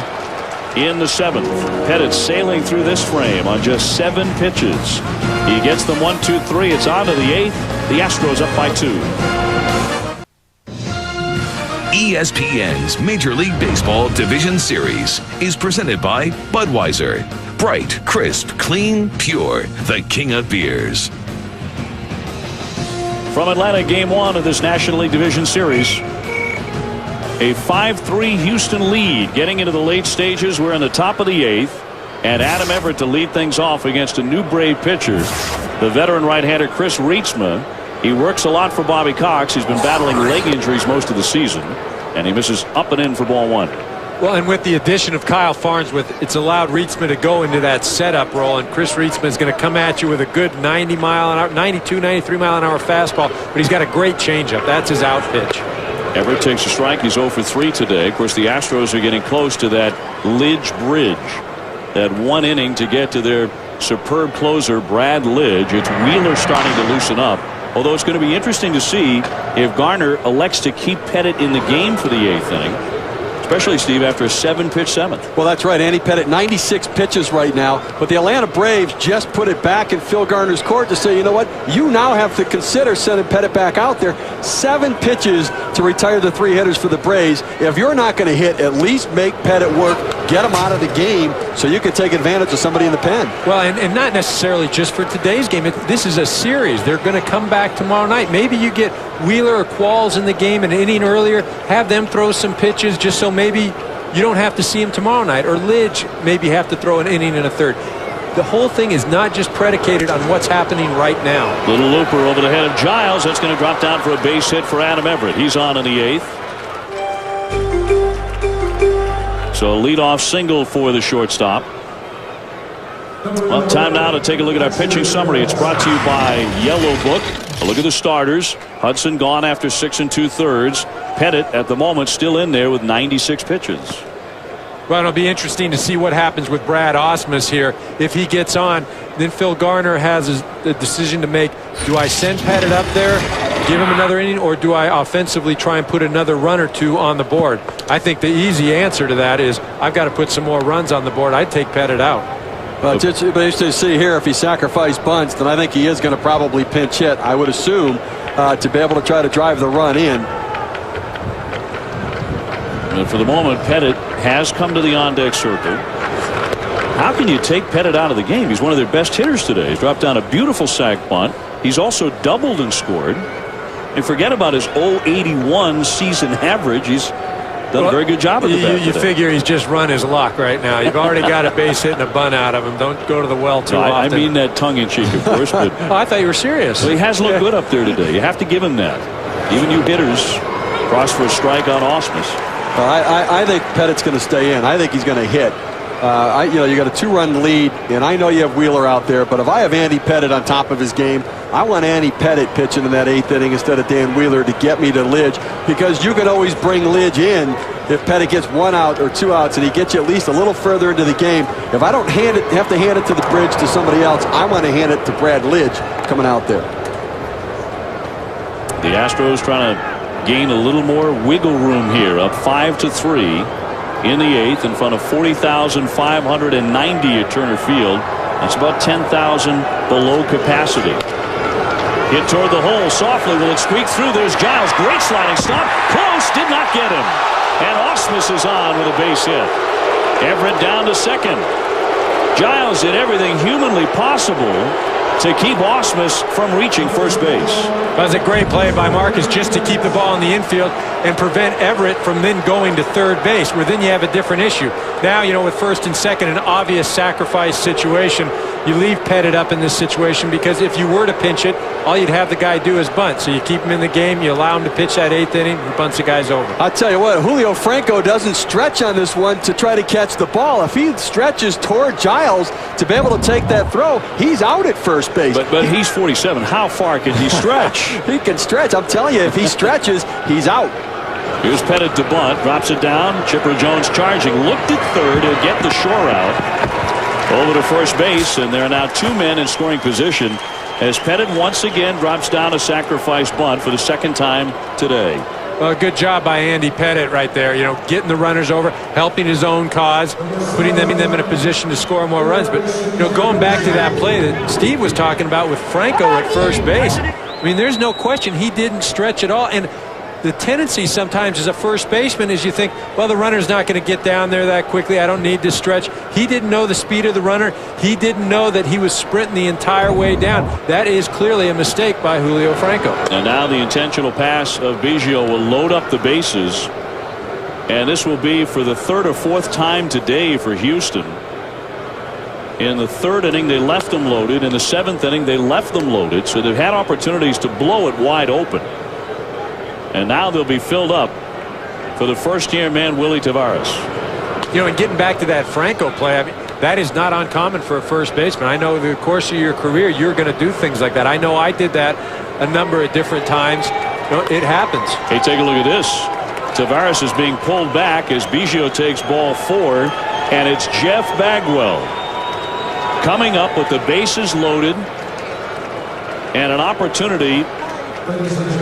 in the 7th. Pettit sailing through this frame on just 7 pitches. He gets them 1, 2, 3. It's on to the 8th. The Astros up by 2. ESPN's Major League Baseball Division Series is presented by Budweiser. Bright, crisp, clean, pure. The king of beers. From Atlanta, Game 1 of this National League Division Series. A 5-3 Houston lead getting into the late stages. We're in the top of the 8th. And Adam Everett to lead things off against a new Brave pitcher, the veteran right-hander Chris Reitsma. He works a lot for Bobby Cox. He's been battling leg injuries most of the season. And he misses up and in for ball 1. Well, and with the addition of Kyle Farnsworth, it's allowed Reitsma to go into that setup role, and Chris Reitsma is going to come at you with a good 90-mile-an-hour, 92, 93-mile-an-hour fastball, but he's got a great changeup. That's his out pitch. Everett takes a strike. He's 0 for 3 today. Of course, the Astros are getting close to that Lidge bridge. That 1 inning to get to their superb closer, Brad Lidge. It's Wheeler starting to loosen up. Although it's going to be interesting to see if Garner elects to keep Pettit in the game for the 8th inning. Especially, Steve, after a 7-pitch 7th. Well, that's right. Andy Pettit, 96 pitches right now. But the Atlanta Braves just put it back in Phil Garner's court to say, you know what? You now have to consider sending Pettit back out there. 7 pitches to retire the 3 hitters for the Braves. If you're not going to hit, at least make Pettit work. Get him out of the game so you can take advantage of somebody in the pen. Well, and not necessarily just for today's game. This is a series. They're going to come back tomorrow night. Maybe you get Wheeler or Qualls in the game an inning earlier. Have them throw some pitches just so maybe you don't have to see him tomorrow night. Or Lidge maybe have to throw an inning and a third. The whole thing is not just predicated on what's happening right now. Little looper over the head of Giles. That's going to drop down for a base hit for Adam Everett. He's on in the 8th. So a leadoff single for the shortstop. Well, time now to take a look at our pitching summary. It's brought to you by Yellow Book. A look at the starters. Hudson gone after 6 2/3. Pettit at the moment still in there with 96 pitches. Well, it'll be interesting to see what happens with Brad Ausmus here. If he gets on, then Phil Garner has a decision to make. Do I send Pettit up there, give him another inning, or do I offensively try and put another run or two on the board? I think the easy answer to that is I've got to put some more runs on the board. I'd take Pettit out. Well, it's interesting to see here if he sacrificed bunts, then I think he is going to probably pinch hit, I would assume, to be able to try to drive the run in. And for the moment, Pettit has come to the on-deck circle. How can you take Pettit out of the game? He's one of their best hitters today. He's dropped down a beautiful sac bunt. He's also doubled and scored. And forget about his 081 season average. He's done a very good job at the bat. You figure he's just run his luck right now. You've already got a base hit and a bunt out of him. Don't go to the well too often. I mean that tongue-in-cheek, of course. But oh, I thought you were serious. Well, he has looked good up there today. You have to give him that. Even you hitters cross for a strike on Ausmus. I think Pettit's going to stay in. I think he's going to hit. You got a 2-run lead, and I know you have Wheeler out there, but if I have Andy Pettit on top of his game, I want Andy Pettit pitching in that 8th inning instead of Dan Wheeler to get me to Lidge, because you can always bring Lidge in if Pettit gets 1 out or 2 outs and he gets you at least a little further into the game. If I don't have to hand it to the bridge to somebody else, I want to hand it to Brad Lidge coming out there. The Astros trying to gain a little more wiggle room here, up 5-3 in the 8th in front of 40,590 at Turner Field. That's about 10,000 below capacity. Hit toward the hole softly. Will it squeak through? There's Giles. Great sliding stop. Close. Did not get him. And Ausmus is on with a base hit. Everett down to second. Giles did everything humanly possible to keep Ausmus from reaching first base. That was a great play by Marcus just to keep the ball in the infield and prevent Everett from then going to third base, where then you have a different issue. Now, with first and second, an obvious sacrifice situation, you leave Pettit up in this situation, because if you were to pinch it, all you'd have the guy do is bunt. So you keep him in the game, you allow him to pitch that 8th inning, and bunts the guys over. I'll tell you what, Julio Franco doesn't stretch on this one to try to catch the ball. If he stretches toward Giles to be able to take that throw, he's out at first base. But he's 47. How far can he stretch? He can stretch. I'm telling you, if he stretches, he's out. Here's Pettit to bunt. Drops it down. Chipper Jones charging. Looked at third. He'll get the shore out. Over to first base, and there are now 2 men in scoring position as Pettit once again drops down a sacrifice bunt for the 2nd time today. Well, good job by Andy Pettit right there. Getting the runners over, helping his own cause, putting them in a position to score more runs. But, going back to that play that Steve was talking about with Franco at first base, I mean, there's no question he didn't stretch at all. And the tendency sometimes as a first baseman is you think, well, the runner's not going to get down there that quickly. I don't need to stretch. He didn't know the speed of the runner. He didn't know that he was sprinting the entire way down. That is clearly a mistake by Julio Franco. And now the intentional pass of Biggio will load up the bases. And this will be for the 3rd or 4th time today for Houston. In the 3rd inning, they left them loaded. In the 7th inning, they left them loaded. So they've had opportunities to blow it wide open. And now they'll be filled up for the first-year man, Willie Tavares. And getting back to that Franco play, I mean, that is not uncommon for a first baseman. I know in the course of your career, you're going to do things like that. I know I did that a number of different times. It happens. Hey, take a look at this. Tavares is being pulled back as Biggio takes ball 4, and it's Jeff Bagwell coming up with the bases loaded and an opportunity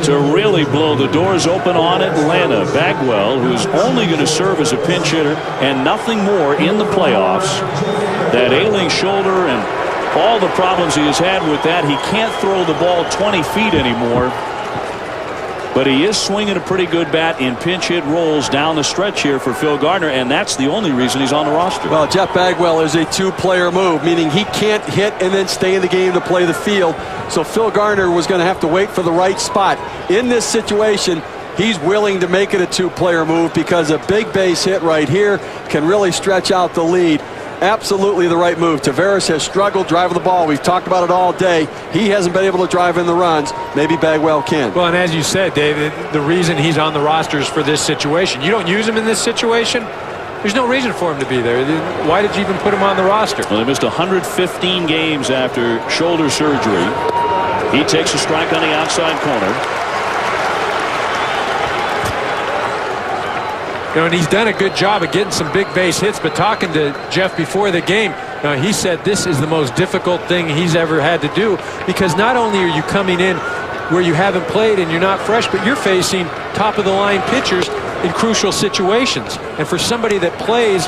to really blow the doors open on Atlanta. Bagwell, who's only going to serve as a pinch hitter and nothing more in the playoffs. That ailing shoulder and all the problems he has had with that, he can't throw the ball 20 feet anymore. But he is swinging a pretty good bat in pinch hit rolls down the stretch here for Phil Garner, and that's the only reason he's on the roster. Well, Jeff Bagwell is a 2-player move, meaning he can't hit and then stay in the game to play the field. So Phil Garner was going to have to wait for the right spot. In this situation, he's willing to make it a 2-player move because a big base hit right here can really stretch out the lead. Absolutely the right move. Tavares has struggled driving the ball. We've talked about it all day. He hasn't been able to drive in the runs. Maybe Bagwell can. Well, and as you said, David, the reason he's on the roster is for this situation. You don't use him in this situation, There's no reason for him to be there. Why did you even put him on the roster? Well, they missed 115 games after shoulder surgery. He takes a strike on the outside corner. And he's done a good job of getting some big base hits, but talking to Jeff before the game, he said this is the most difficult thing he's ever had to do, because not only are you coming in where you haven't played and you're not fresh, but you're facing top-of-the-line pitchers in crucial situations. And for somebody that plays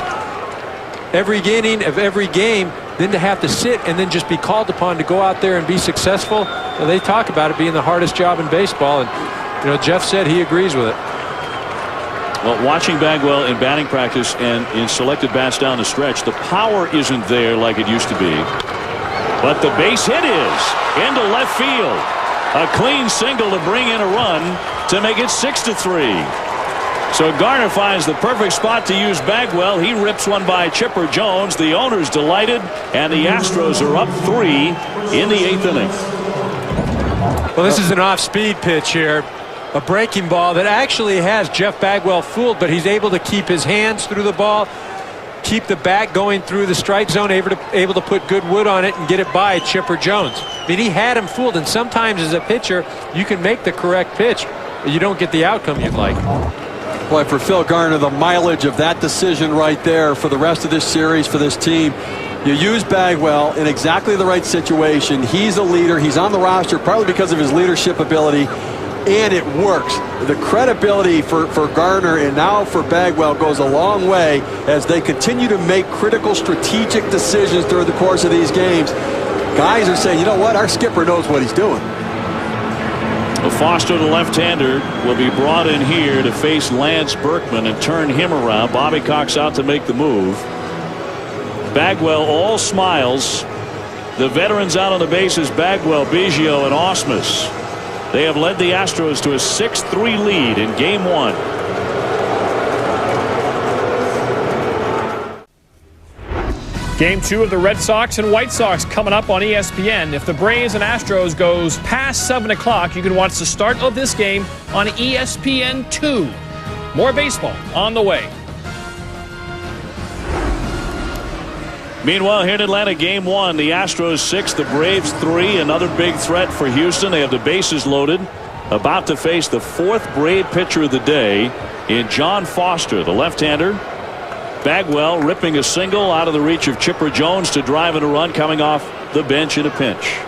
every inning of every game, then to have to sit and then just be called upon to go out there and be successful, well, they talk about it being the hardest job in baseball. And, Jeff said he agrees with it. Well, watching Bagwell in batting practice and in selected bats down the stretch, the power isn't there like it used to be. But the base hit is into left field. A clean single to bring in a run to make it 6-3. So Garner finds the perfect spot to use Bagwell. He rips one by Chipper Jones. The owner's delighted, and the Astros are up 3 in the 8th inning. Well, this is an off-speed pitch here. A breaking ball that actually has Jeff Bagwell fooled, but he's able to keep his hands through the ball, keep the bat going through the strike zone, able to put good wood on it and get it by Chipper Jones. I mean, he had him fooled, and sometimes as a pitcher, you can make the correct pitch, but you don't get the outcome you'd like. Boy, for Phil Garner, the mileage of that decision right there for the rest of this series for this team. You use Bagwell in exactly the right situation. He's a leader. He's on the roster partly because of his leadership ability. And it works. The credibility for Garner and now for Bagwell goes a long way as they continue to make critical strategic decisions during the course of these games. Guys are saying, you know what, our skipper knows what he's doing. Well, Foster, the left-hander, will be brought in here to face Lance Berkman and turn him around. Bobby Cox out to make the move. Bagwell all smiles. The veterans out on the bases, Bagwell, Biggio, and Ausmus. They have led the Astros to a 6-3 lead in Game 1. Game 2 of the Red Sox and White Sox coming up on ESPN. If the Braves and Astros goes past 7 o'clock, you can watch the start of this game on ESPN2. More baseball on the way. Meanwhile, here in Atlanta, Game 1, the Astros 6, the Braves 3. Another big threat for Houston. They have the bases loaded, about to face the 4th Brave pitcher of the day in John Foster, the left-hander. Bagwell ripping a single out of the reach of Chipper Jones to drive in a run, coming off the bench in a pinch.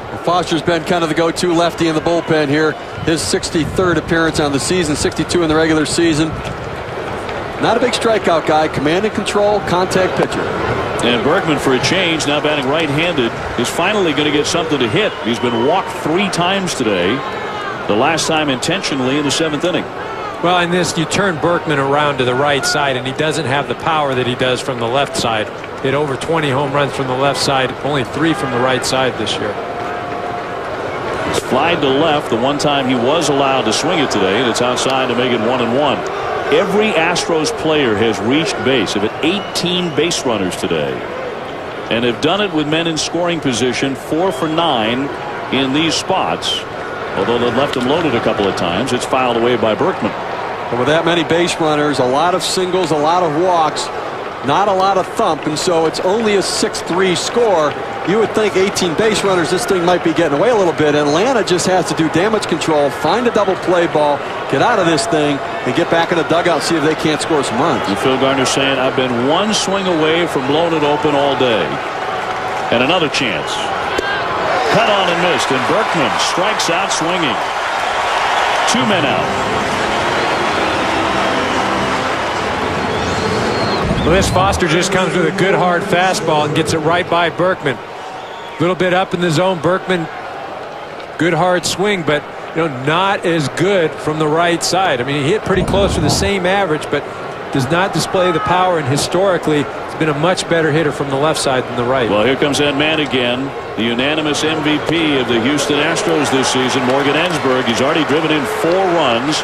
Well, Foster's been kind of the go-to lefty in the bullpen here. His 63rd appearance on the season, 62 in the regular season. Not a big strikeout guy, command and control, contact pitcher. And Berkman, for a change, now batting right-handed, is finally going to get something to hit. He's been walked 3 times today, the last time intentionally in the 7th inning. Well, in this, you turn Berkman around to the right side, and he doesn't have the power that he does from the left side. Hit over 20 home runs from the left side, only 3 from the right side this year. He's flied to left the one time he was allowed to swing it today, and it's outside to make it 1-1. Every Astros player has reached base. They've had 18 base runners today, and have done it with men in scoring position, 4 for 9 in these spots. Although they've left them loaded a couple of times, it's fouled away by Berkman. And with that many base runners, a lot of singles, a lot of walks, not a lot of thump, and so it's only a 6-3 score. You would think 18 base runners, this thing might be getting away a little bit. Atlanta just has to do damage control, find a double play ball, get out of this thing, and get back in the dugout, see if they can't score some runs. And Phil Garner saying, I've been one swing away from blowing it open all day. And another chance. Cut on and missed, and Berkman strikes out swinging. 2 men out. Well, this Foster just comes with a good hard fastball and gets it right by Berkman. A little bit up in the zone. Berkman, good hard swing, but not as good from the right side. I mean, he hit pretty close to the same average, but does not display the power, and historically has been a much better hitter from the left side than the right. Well, here comes that man again, the unanimous MVP of the Houston Astros this season, Morgan Ensberg. He's already driven in 4 runs,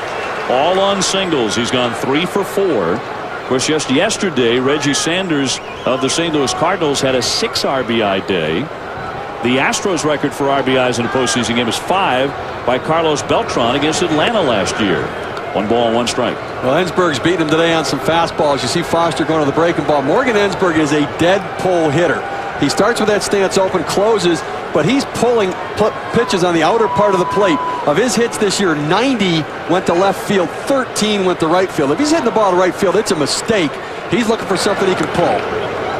all on singles. He's gone 3 for 4. Of course, just yesterday, Reggie Sanders of the St. Louis Cardinals had a 6 RBI day. The Astros record for RBIs in a postseason game is 5 by Carlos Beltran against Atlanta last year. 1 ball, 1 strike. Well, Ensberg's beating him today on some fastballs. You see Foster going to the breaking ball. Morgan Ensberg is a dead pull hitter. He starts with that stance open, closes, but he's pulling pitches on the outer part of the plate. Of his hits this year, 90 went to left field, 13 went to right field. If he's hitting the ball to right field, it's a mistake. He's looking for something he can pull.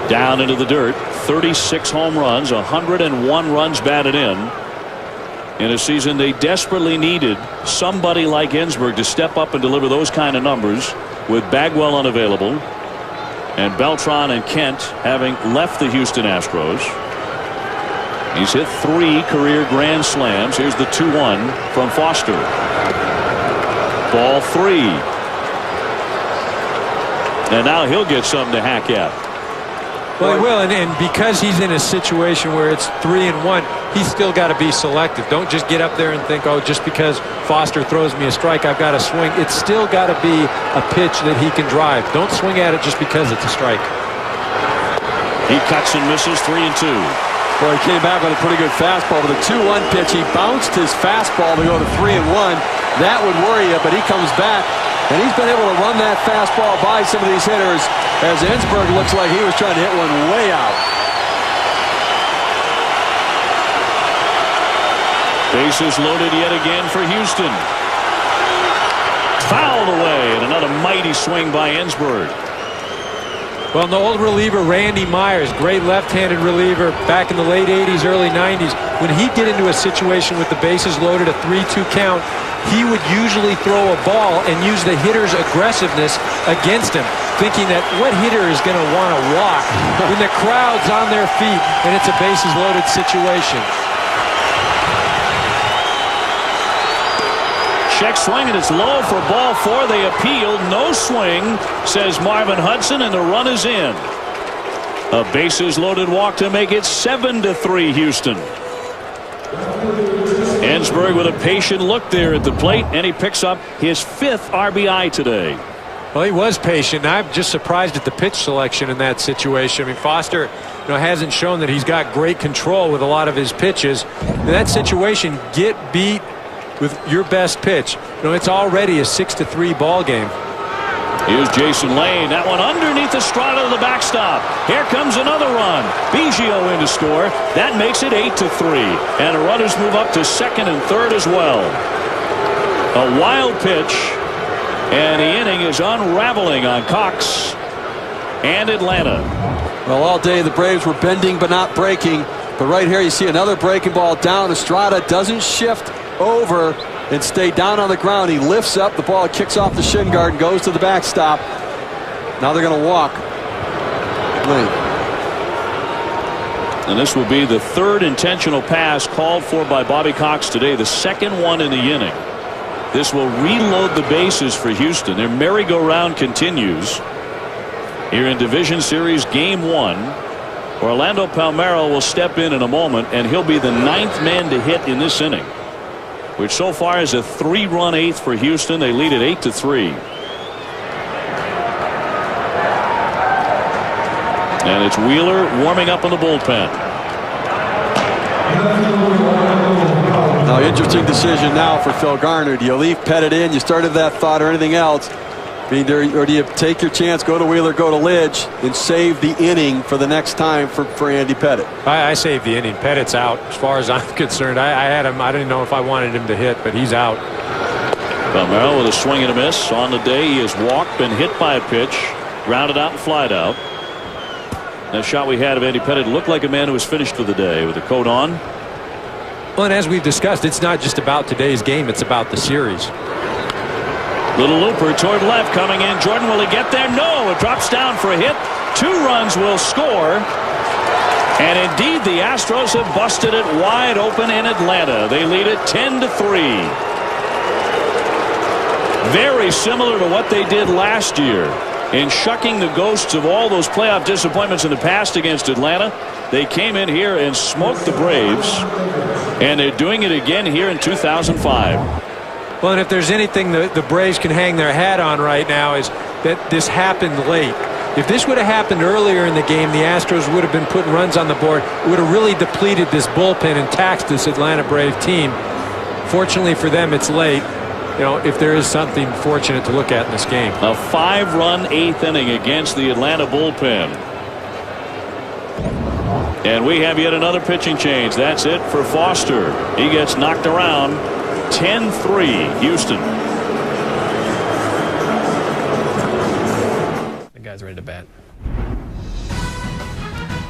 Down into the dirt, 36 home runs, 101 runs batted in a season they desperately needed somebody like Ensberg to step up and deliver those kind of numbers, with Bagwell unavailable and Beltran and Kent having left the Houston Astros. He's hit 3 career grand slams. Here's the 2-1 from Foster. Ball 3. And now he'll get something to hack at. Well, he will, and because he's in a situation where it's 3-1, he's still got to be selective. Don't just get up there and think, oh, just because Foster throws me a strike, I've got to swing. It's still got to be a pitch that he can drive. Don't swing at it just because it's a strike. He cuts and misses, 3-2. Well, he came back with a pretty good fastball. With a 2-1 pitch, he bounced his fastball to go to 3-1. That would worry you, but he comes back. And he's been able to run that fastball by some of these hitters, as Ensberg looks like he was trying to hit one way out. Bases loaded yet again for Houston. Fouled away, and another mighty swing by Ensberg. Well, the old reliever Randy Myers, great left-handed reliever back in the late 80s, early 90s. When he'd get into a situation with the bases loaded, a 3-2 count, he would usually throw a ball and use the hitter's aggressiveness against him, thinking that what hitter is going to want to walk when the crowd's on their feet and it's a bases loaded situation. Check swing, and it's low for ball 4. They appealed. No swing, says Marvin Hudson, and the run is in. A bases loaded walk to make it 7-3 Houston. Ensberg with a patient look there at the plate, and he picks up his 5th RBI today. Well, he was patient. I'm just surprised at the pitch selection in that situation. I mean, Foster, hasn't shown that he's got great control with a lot of his pitches. In that situation, get beat with your best pitch. It's already a 6-3 ball game. Here's Jason Lane. That one underneath the strata of the backstop. Here comes another run. Biggio in to score. That makes it 8-3. And the runners move up to second and third as well. A wild pitch. And the inning is unraveling on Cox and Atlanta. Well, all day the Braves were bending but not breaking. But right here you see another breaking ball down. Estrada doesn't shift over and stay down on the ground. He lifts up. The ball kicks off the shin guard and goes to the backstop. Now they're going to walk Lane. And this will be the 3rd intentional pass called for by Bobby Cox today, the 2nd one in the inning. This will reload the bases for Houston. Their merry-go-round continues here in Division Series Game 1. Orlando Palmeiro will step in a moment, and he'll be the 9th man to hit in this inning, which so far is a 3-run 8th for Houston. They lead it 8-3. And it's Wheeler warming up in the bullpen. Now, interesting decision now for Phil Garner. Do you leave Pettit in? You started that thought, or anything else? Or do you take your chance, go to Wheeler, go to Lidge, and save the inning for the next time for Andy Pettit? I saved the inning. Pettit's out as far as I'm concerned. I had him. I didn't know if I wanted him to hit, but he's out. Palmeiro with a swing and a miss. On the day, he has walked, been hit by a pitch, grounded out and flied out. That shot we had of Andy Pettit looked like a man who was finished for the day with the coat on. Well, and as we've discussed, it's not just about today's game. It's about the series. Little looper toward left coming in. Jordan, will he get there? No, it drops down for a hit. 2 runs will score. And indeed, the Astros have busted it wide open in Atlanta. They lead it 10-3. Very similar to what they did last year in shucking the ghosts of all those playoff disappointments in the past against Atlanta. They came in here and smoked the Braves, and they're doing it again here in 2005. Well, and if there's anything the Braves can hang their hat on right now is that this happened late. If this would have happened earlier in the game, the Astros would have been putting runs on the board. It would have really depleted this bullpen and taxed this Atlanta Brave team. Fortunately for them, it's late. if there is something fortunate to look at in this game. A 5-run 8th inning against the Atlanta bullpen. And we have yet another pitching change. That's it for Foster. He gets knocked around. 10-3 Houston. The guy's ready to bat.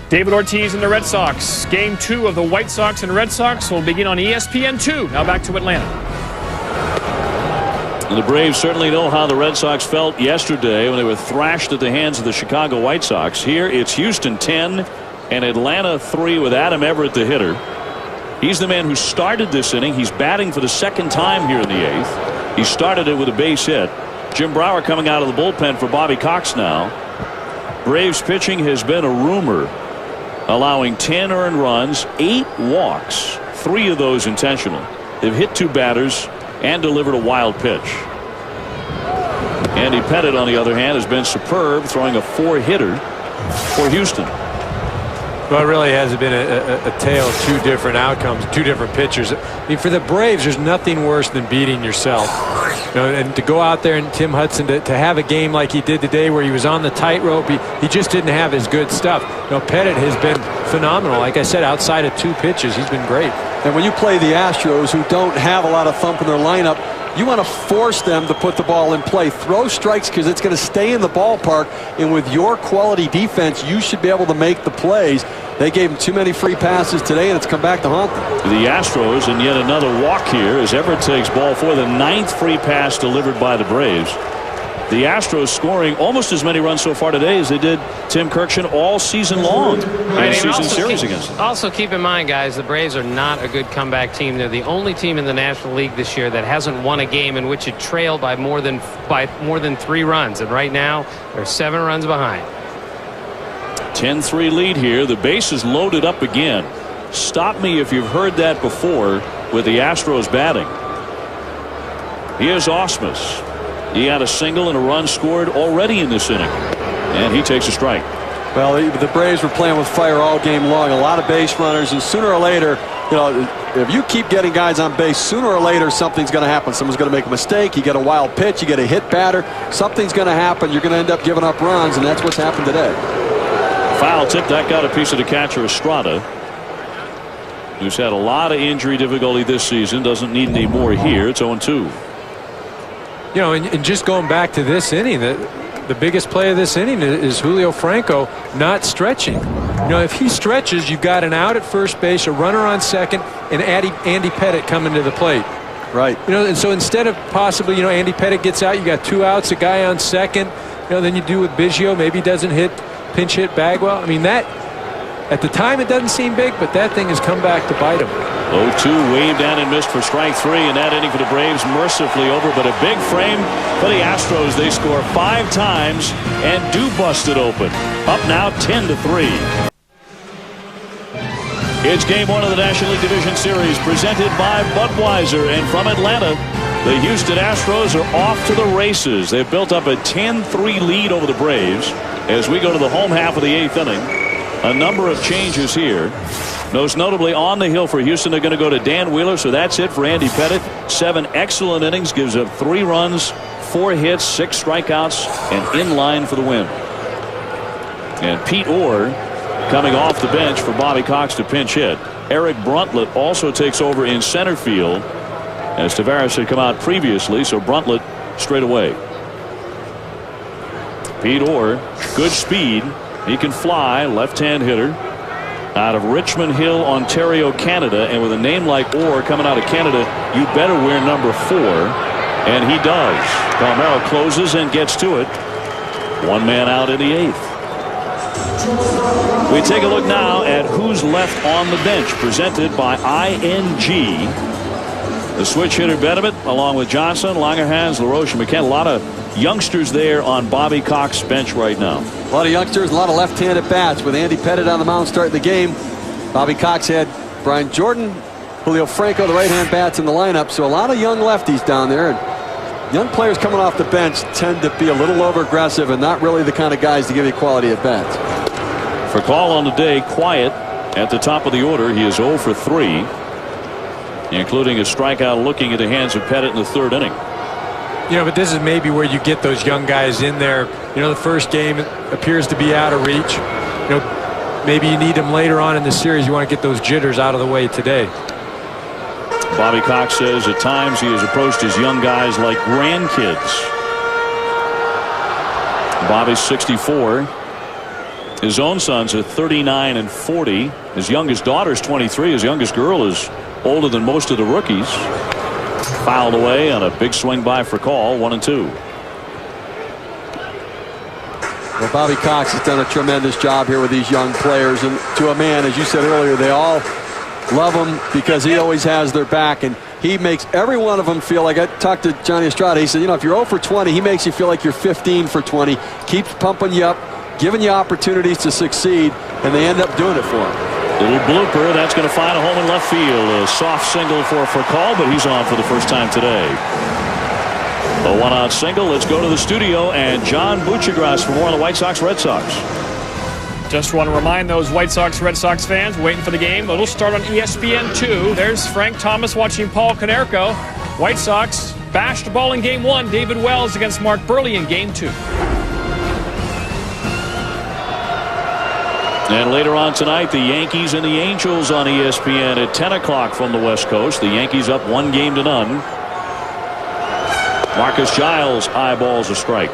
David Ortiz and the Red Sox. Game 2 of the White Sox and Red Sox will begin on ESPN2. Now back to Atlanta. The Braves certainly know how the Red Sox felt yesterday when they were thrashed at the hands of the Chicago White Sox. Here it's Houston 10 and Atlanta 3 with Adam Everett, the hitter. He's the man who started this inning. He's batting for the second time here in the 8th. He started it with a base hit. Jim Brower coming out of the bullpen for Bobby Cox now. Braves pitching has been a rumor, allowing 10 earned runs, 8 walks, 3 of those intentional. They've hit 2 batters and delivered a wild pitch. Andy Pettitte, on the other hand, has been superb, throwing a 4-hitter for Houston. Well, it really has been a tale of 2 different outcomes, 2 different pitchers. I mean, for the Braves, there's nothing worse than beating yourself. And to go out there and Tim Hudson to have a game like he did today where he was on the tightrope, he just didn't have his good stuff. Pettitte has been phenomenal. Like I said, outside of 2 pitches, he's been great. And when you play the Astros, who don't have a lot of thump in their lineup, you want to force them to put the ball in play. Throw strikes because it's going to stay in the ballpark. And with your quality defense, you should be able to make the plays. They gave him too many free passes today, and it's come back to haunt them. The Astros, and yet another walk here as Everett takes ball 4, the 9th free pass delivered by the Braves. The Astros scoring almost as many runs so far today as they did Tim Kirkshin all season long in a season series against them. Also keep in mind, guys, the Braves are not a good comeback team. They're the only team in the National League this year that hasn't won a game in which it trailed by more than 3 runs. And right now they're 7 runs behind. 10-3 lead here. The base is loaded up again. Stop me if you've heard that before with the Astros batting. Here's Ausmus. He had a single and a run scored already in this inning. And he takes a strike. Well, the Braves were playing with fire all game long. A lot of base runners, and sooner or later, if you keep getting guys on base, sooner or later something's going to happen. Someone's going to make a mistake. You get a wild pitch. You get a hit batter. Something's going to happen. You're going to end up giving up runs, and that's what's happened today. Foul tip. That got a piece of the catcher, Estrada, who's had a lot of injury difficulty this season. Doesn't need any more here. It's 0-2. And just going back to this inning, the biggest play of this inning is Julio Franco not stretching. If he stretches, you've got an out at first base, a runner on second, and Andy Pettitte coming to the plate. Right. And so instead of possibly, Andy Pettitte gets out, you got 2 outs, a guy on second. Then you do with Biggio, maybe he doesn't pinch hit Bagwell. I mean, that at the time it doesn't seem big, but that thing has come back to bite him. 0-2 waved down and missed for strike 3, and that inning for the Braves mercifully over. But a big frame for the Astros. They score 5 times and do bust it open. Up now 10-3. It's game 1 of the National League Division Series presented by Budweiser, and from Atlanta, the Houston Astros are off to the races. They've built up a 10-3 lead over the Braves as we go to the home half of the 8th inning. A number of changes here. Most notably on the hill for Houston, they're going to go to Dan Wheeler, so that's it for Andy Pettitte. 7 excellent innings, gives up 3 runs, 4 hits, 6 strikeouts, and in line for the win. And Pete Orr coming off the bench for Bobby Cox to pinch hit. Eric Bruntlett also takes over in center field as Tavares had come out previously, so Bruntlett straight away. Pete Orr, good speed. He can fly, left-hand hitter out of Richmond Hill, Ontario, Canada. And with a name like Orr coming out of Canada, you better wear number 4. And he does. Palmeiro closes and gets to it. 1 man out in the 8th. We take a look now at who's left on the bench, presented by ING. The switch hitter Benedict, along with Johnson, Langerhans, LaRoche, and McKenna. A lot of youngsters there on Bobby Cox's bench right now. A lot of youngsters, a lot of left-handed bats with Andy Pettitte on the mound starting the game. Bobby Cox had Brian Jordan, Julio Franco, the right-hand bats in the lineup. So a lot of young lefties down there. And young players coming off the bench tend to be a little over-aggressive and not really the kind of guys to give you quality at bats. For call on the day, Quiet at the top of the order. He is 0 for 3, including a strikeout looking at the hands of Pettitte in the 3rd inning. You know, but this is maybe where you get those young guys in there. You know, the first game appears to be out of reach. You know, maybe you need them later on in the series. You want to get those jitters out of the way today. Bobby Cox says at times he has approached his young guys like grandkids. Bobby's 64. His own sons are 39 and 40. His youngest daughter's 23. His youngest girl is older than most of the rookies. Fouled away on a big swing by for call. 1-2. Well, Bobby Cox has done a tremendous job here with these young players, and to a man, as you said earlier, they all love him because he always has their back, and he makes every one of them feel like. I talked to Johnny Estrada. He said, you know, if you're 0 for 20, he makes you feel like you're 15 for 20. Keeps pumping you up, giving you opportunities to succeed, and they end up doing it for him. Little blooper. That's going to find a home in left field. A soft single for call, but he's on for the first time today. A one-out single. Let's go to the studio and John Buchagras for more on the White Sox Red Sox. Just want to remind those White Sox Red Sox fans waiting for the game. It'll start on ESPN2. There's Frank Thomas watching Paul Konerko. White Sox bashed the ball in Game 1. David Wells against Mark Burley in Game 2. And later on tonight, the Yankees and the Angels on ESPN at 10 o'clock from the West Coast. The Yankees up 1-0. Marcus Giles eyeballs a strike.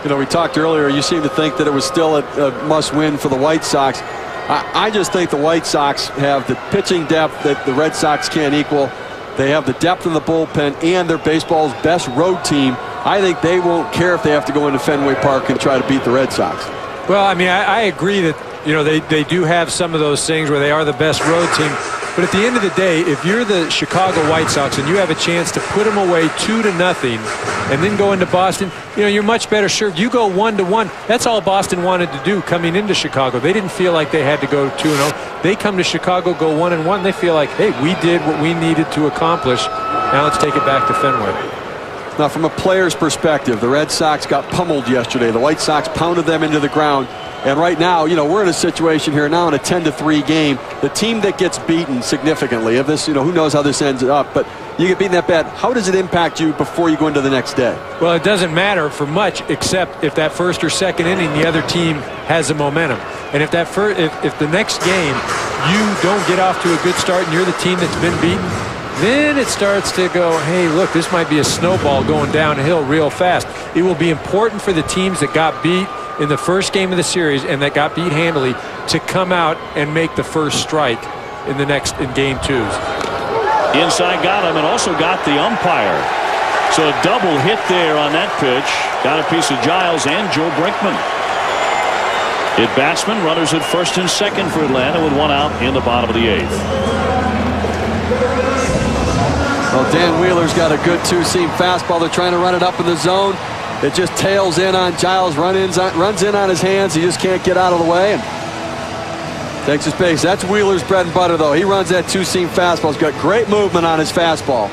You know, we talked earlier, you seem to think that it was still a must-win for the White Sox. I just think the White Sox have the pitching depth that the Red Sox can't equal. They have the depth in the bullpen, and they're baseball's best road team. I think they won't care if they have to go into Fenway Park and try to beat the Red Sox. Well, I mean, I agree that, you know, they do have some of those things where they are the best road team. But at the end of the day, if you're the Chicago White Sox and you have a chance to put them away 2-0 and then go into Boston, you know, you're much better served. You go 1-1. That's all Boston wanted to do coming into Chicago. They didn't feel like they had to go 2-0. They come to Chicago, go 1-1. They feel like, hey, we did what we needed to accomplish. Now let's take it back to Fenway. Now, from a player's perspective, the Red Sox got pummeled yesterday. The White Sox pounded them into the ground. And right now, you know, we're in a situation here now in a 10-3 game. The team that gets beaten significantly, of this, you know, who knows how this ends up, but you get beaten that bad. How does it impact you before you go into the next day? Well, it doesn't matter for much, except if that first or second inning, the other team has the momentum. And if that if the next game you don't get off to a good start and you're the team that's been beaten, then it starts to go, hey, look, this might be a snowball going downhill real fast. It will be important for the teams that got beat in the first game of the series and that got beat handily to come out and make the first strike in Game 2s. Inside got him and also got the umpire. So a double hit there on that pitch. Got a piece of Giles and Joe Brinkman. At batsman, runners at first and second for Atlanta with 1 out in the bottom of the 8th. Well, Dan Wheeler's got a good two-seam fastball. They're trying to run it up in the zone. It just tails in on Giles, runs in on his hands. He just can't get out of the way and takes his base. That's Wheeler's bread and butter, though. He runs that two-seam fastball. He's got great movement on his fastball.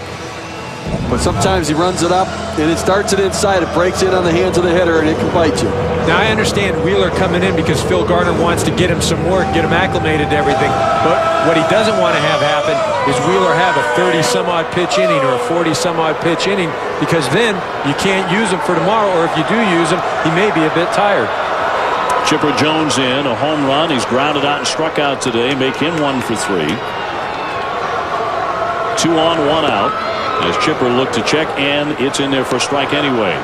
But sometimes he runs it up, and it starts it inside. It breaks in on the hands of the hitter, and it can bite you. Now, I understand Wheeler coming in because Phil Garner wants to get him some work, get him acclimated to everything. But what he doesn't want to have happen is Wheeler have a 30-some-odd pitch inning or a 40-some-odd pitch inning, because then you can't use him for tomorrow, or if you do use him, he may be a bit tired. Chipper Jones in, a home run. He's grounded out and struck out today. Make him 1 for 3. 2 on, 1 out. As Chipper looked to check, and it's in there for a strike anyway.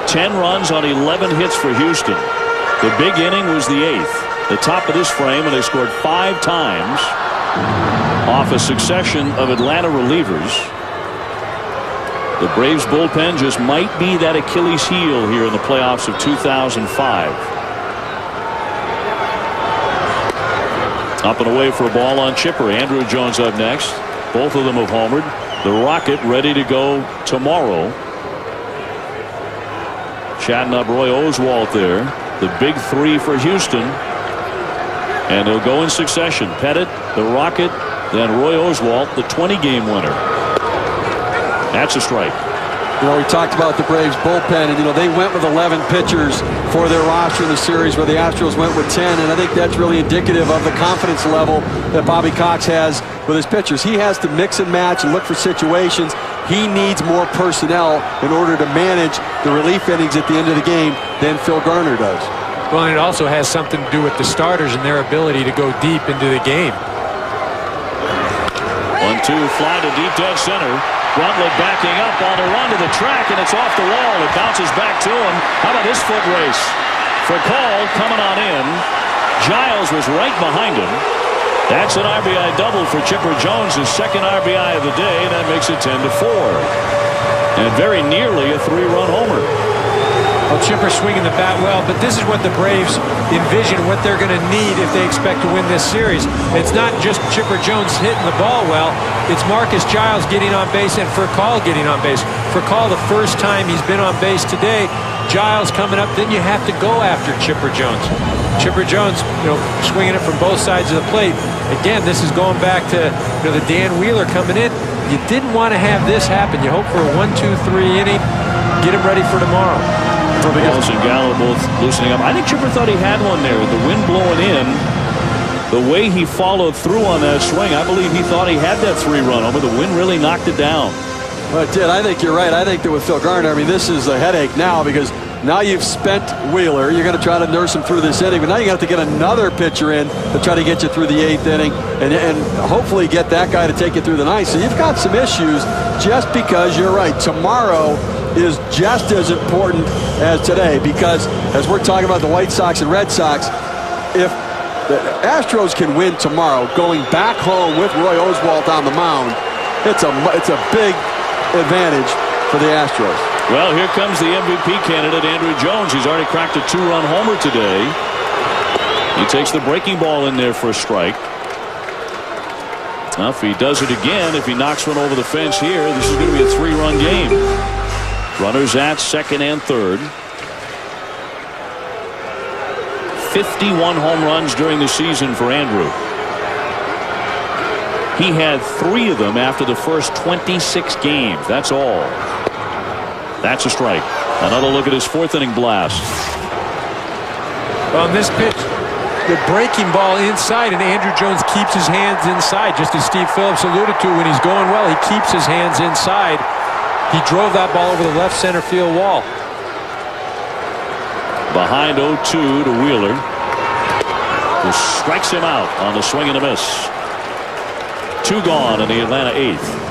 10 runs on 11 hits for Houston. The big inning was the 8th, the top of this frame, and they scored 5 times off a succession of Atlanta relievers. The Braves bullpen just might be that Achilles heel here in the playoffs of 2005. Up and away for a ball on Chipper. Andrew Jones up next. Both of them have homered. The Rocket ready to go tomorrow. Chatting up Roy Oswalt there. The big 3 for Houston. And they'll go in succession. Pettit, the Rocket, then Roy Oswalt, the 20-game winner. That's a strike. You know, we talked about the Braves bullpen, and, you know, they went with 11 pitchers for their roster in the series, where the Astros went with 10, and I think that's really indicative of the confidence level that Bobby Cox has with his pitchers. He has to mix and match and look for situations. he needs more personnel in order to manage the relief innings at the end of the game than Phil Garner does. Well, and it also has something to do with the starters and their ability to go deep into the game. 1-2, fly to deep dead center. Bruntlett backing up on the run to the track, and it's off the wall. It bounces back to him. How about this foot race? For Call coming on in. Giles was right behind him. That's an RBI double for Chipper Jones, his second RBI of the day, and that makes it 10-4. And very nearly a 3-run homer. Well, Chipper swinging the bat well, but this is what the Braves envision, what they're going to need if they expect to win this series. It's not just Chipper Jones hitting the ball well. It's Marcus Giles getting on base and Furcal getting on base. Furcal, the first time he's been on base today. Giles coming up, then you have to go after Chipper Jones. Chipper Jones, swinging it from both sides of the plate. Again, this is going back to the Dan Wheeler coming in. You didn't want to have this happen. You hope for a 1-2-3 inning. Get him ready for tomorrow. Wallace and Gallo both loosening up. I think Chipper thought he had one there with the wind blowing in. The way he followed through on that swing, I believe he thought he had that 3-run homer. The wind really knocked it down. Well, it did. I think you're right. I think that with Phil Garner, this is a headache now because now you've spent Wheeler. You're going to try to nurse him through this inning, but now you have to get another pitcher in to try to get you through the 8th inning and hopefully get that guy to take you through the 9th. So you've got some issues just because you're right. Tomorrow is just as important as today because as we're talking about the White Sox and Red Sox, if the Astros can win tomorrow going back home with Roy Oswalt on the mound, it's a big advantage for the Astros. Well, here comes the MVP candidate, Andrew Jones. He's already cracked a 2-run homer today. He takes the breaking ball in there for a strike. Now, if he does it again, if he knocks one over the fence here, this is going to be a 3-run game. Runners at second and third. 51 home runs during the season for Andrew. He had 3 of them after the first 26 games. That's all. That's a strike. Another look at his 4th inning blast. On this pitch, the breaking ball inside, and Andrew Jones keeps his hands inside, just as Steve Phillips alluded to. When he's going well, he keeps his hands inside. He drove that ball over the left center field wall. Behind 0-2 to Wheeler, who strikes him out on the swing and a miss. 2 gone in the Atlanta 8th.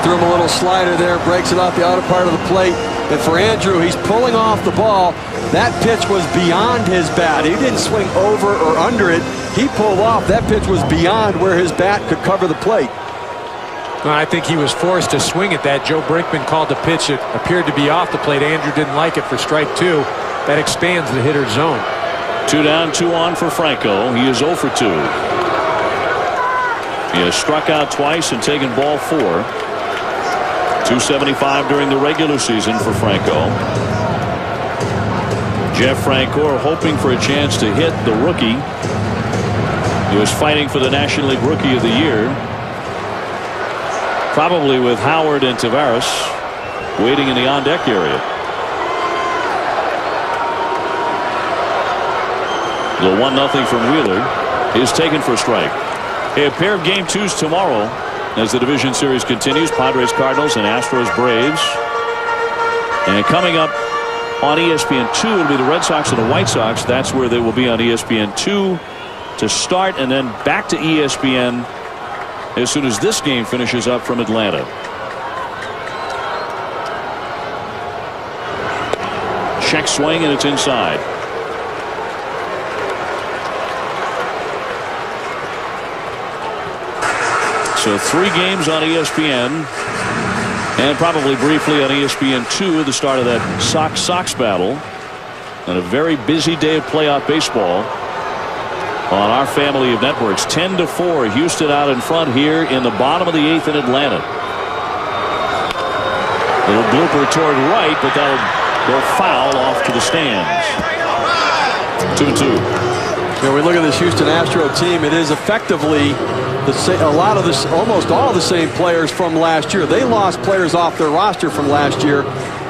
Threw him a little slider there, breaks it off the outer part of the plate. And for Andrew, he's pulling off the ball. That pitch was beyond his bat. He didn't swing over or under it. He pulled off. That pitch was beyond where his bat could cover the plate. Well, I think he was forced to swing at that. Joe Brinkman called the pitch. It appeared to be off the plate. Andrew didn't like it for strike 2. That expands the hitter's zone. 2 down, 2 on for Franco. He is 0 for 2. He has struck out twice and taken ball 4. 275 during the regular season for Franco. Jeff Francoeur hoping for a chance to hit the rookie. He was fighting for the National League Rookie of the Year. Probably with Howard and Tavares waiting in the on-deck area. The 1-0 from Wheeler is taken for a strike. A pair of game 2s tomorrow as the division series continues. Padres Cardinals and Astros Braves. And coming up on ESPN2 will be the Red Sox and the White Sox. That's where they will be on ESPN2 to start, and then back to ESPN as soon as this game finishes up from Atlanta. Check swing, and it's inside. So 3 games on ESPN, and probably briefly on ESPN2 at the start of that Sox battle. And a very busy day of playoff baseball on our family of networks. 10-4, Houston out in front here in the bottom of the 8th in Atlanta. Little blooper toward right, but that'll go foul off to the stands. 2-2. Yeah, we look at this Houston Astro team. It is effectively almost all the same players from last year. They lost players off their roster from last year,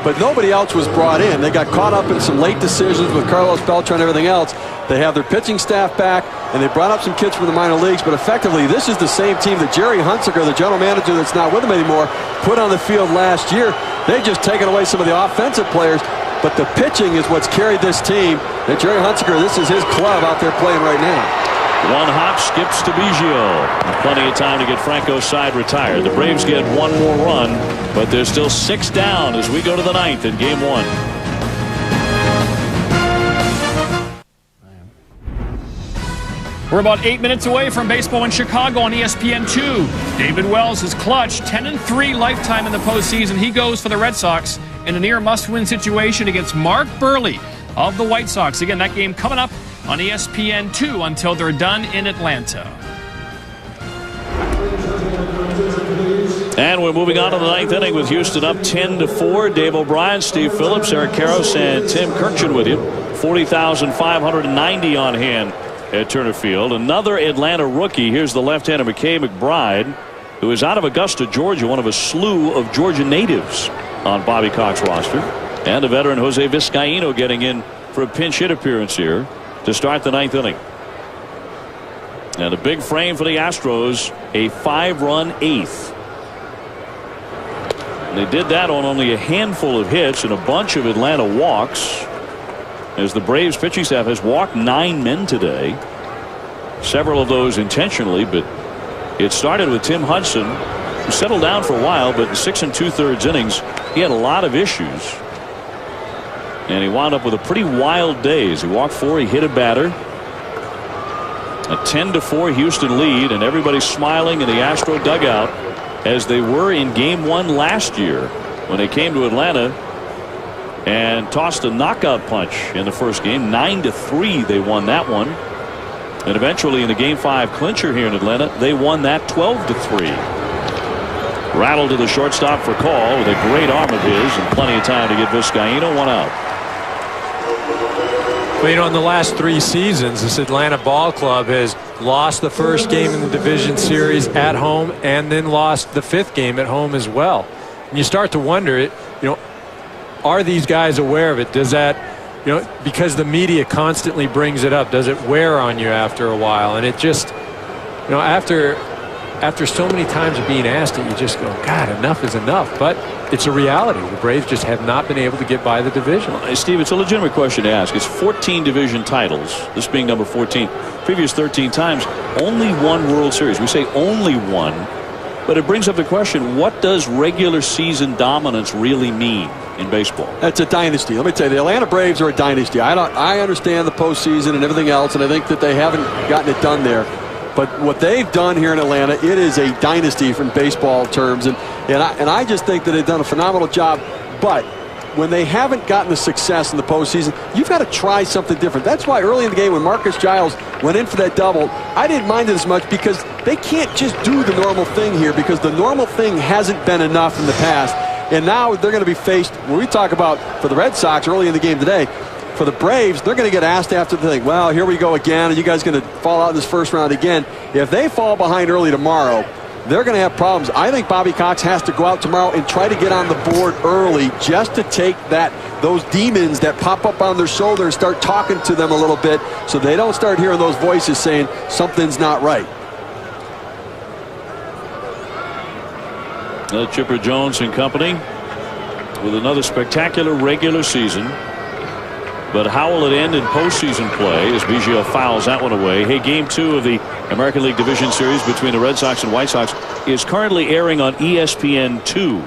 but nobody else was brought in. They got caught up in some late decisions with Carlos Beltran and everything else. They have their pitching staff back, and they brought up some kids from the minor leagues, but effectively this is the same team that Jerry Hunsaker, the general manager that's not with them anymore, put on the field last year. They've just taken away some of the offensive players, but the pitching is what's carried this team. And Jerry Hunsaker, this is his club out there playing right now. One hop, skips to Biggio. Plenty of time to get Franco's side retired. The Braves get one more run, but there's still 6 down as we go to the 9th in Game 1. We're about 8 minutes away from baseball in Chicago on ESPN2. David Wells is clutch, 10-3 lifetime in the postseason. He goes for the Red Sox in a near must-win situation against Mark Burley of the White Sox. Again, that game coming up on ESPN2 until they're done in Atlanta. And we're moving on to the 9th inning with Houston up 10-4. Dave O'Brien, Steve Phillips, Eric Karros, and Tim Kirkchin with you. 40,590 on hand at Turner Field. Another Atlanta rookie. Here's the left-hander McKay McBride, who is out of Augusta, Georgia, one of a slew of Georgia natives on Bobby Cox's roster. And a veteran, Jose Vizcaíno, getting in for a pinch hit appearance here to start the 9th inning. And a big frame for the Astros, a 5-run 8th. And they did that on only a handful of hits and a bunch of Atlanta walks, as the Braves pitching staff has walked 9 men today, several of those intentionally. But it started with Tim Hudson, who settled down for a while, but in 6 2/3 innings he had a lot of issues, and he wound up with a pretty wild day as he walked 4, he hit a batter. A 10-4 Houston lead, and everybody's smiling in the Astro dugout as they were in Game 1 last year when they came to Atlanta and tossed a knockout punch in the first game. 9-3 they won that one, and eventually in the Game 5 clincher here in Atlanta they won that 12-3. Rattled to the shortstop for call with a great arm of his and plenty of time to get Vizcaíno one out. Well, you know, in the last 3 seasons, this Atlanta ball club has lost the first game in the division series at home and then lost the 5th game at home as well. And you start to wonder, are these guys aware of it? Does that, because the media constantly brings it up, does it wear on you after a while? And it just, after so many times of being asked it, you just go, God, enough is enough. But it's a reality. The Braves just have not been able to get by the division. Steve, it's a legitimate question to ask. It's 14 division titles, this being number 14. Previous 13 times, only 1 World Series. We say only 1, but it brings up the question, what does regular season dominance really mean in baseball? That's a dynasty. Let me tell you, the Atlanta Braves are a dynasty. I understand the postseason and everything else, and I think that they haven't gotten it done there. But what they've done here in Atlanta, it is a dynasty from baseball terms. And I just think that they've done a phenomenal job. But when they haven't gotten the success in the postseason, you've got to try something different. That's why early in the game when Marcus Giles went in for that double, I didn't mind it as much, because they can't just do the normal thing here, because the normal thing hasn't been enough in the past. And now they're going to be faced, when we talk about for the Red Sox early in the game today, for the Braves, they're going to get asked after the thing, well, here we go again. Are you guys going to fall out in this first round again? If they fall behind early tomorrow, they're going to have problems. I think Bobby Cox has to go out tomorrow and try to get on the board early, just to take those demons that pop up on their shoulder and start talking to them a little bit, so they don't start hearing those voices saying something's not right. Chipper Jones and company with another spectacular regular season. But how will it end in postseason play as Biggio fouls that one away? Hey, Game 2 of the American League Division Series between the Red Sox and White Sox is currently airing on ESPN2.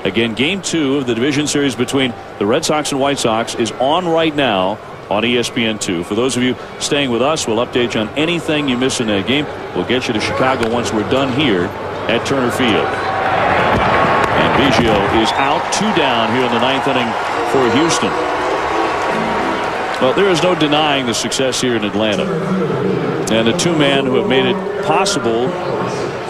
Again, Game 2 of the Division Series between the Red Sox and White Sox is on right now on ESPN2. For those of you staying with us, we'll update you on anything you miss in that game. We'll get you to Chicago once we're done here at Turner Field. And Biggio is out, 2 down here in the 9th inning for Houston. Well, there is no denying the success here in Atlanta. And the 2 men who have made it possible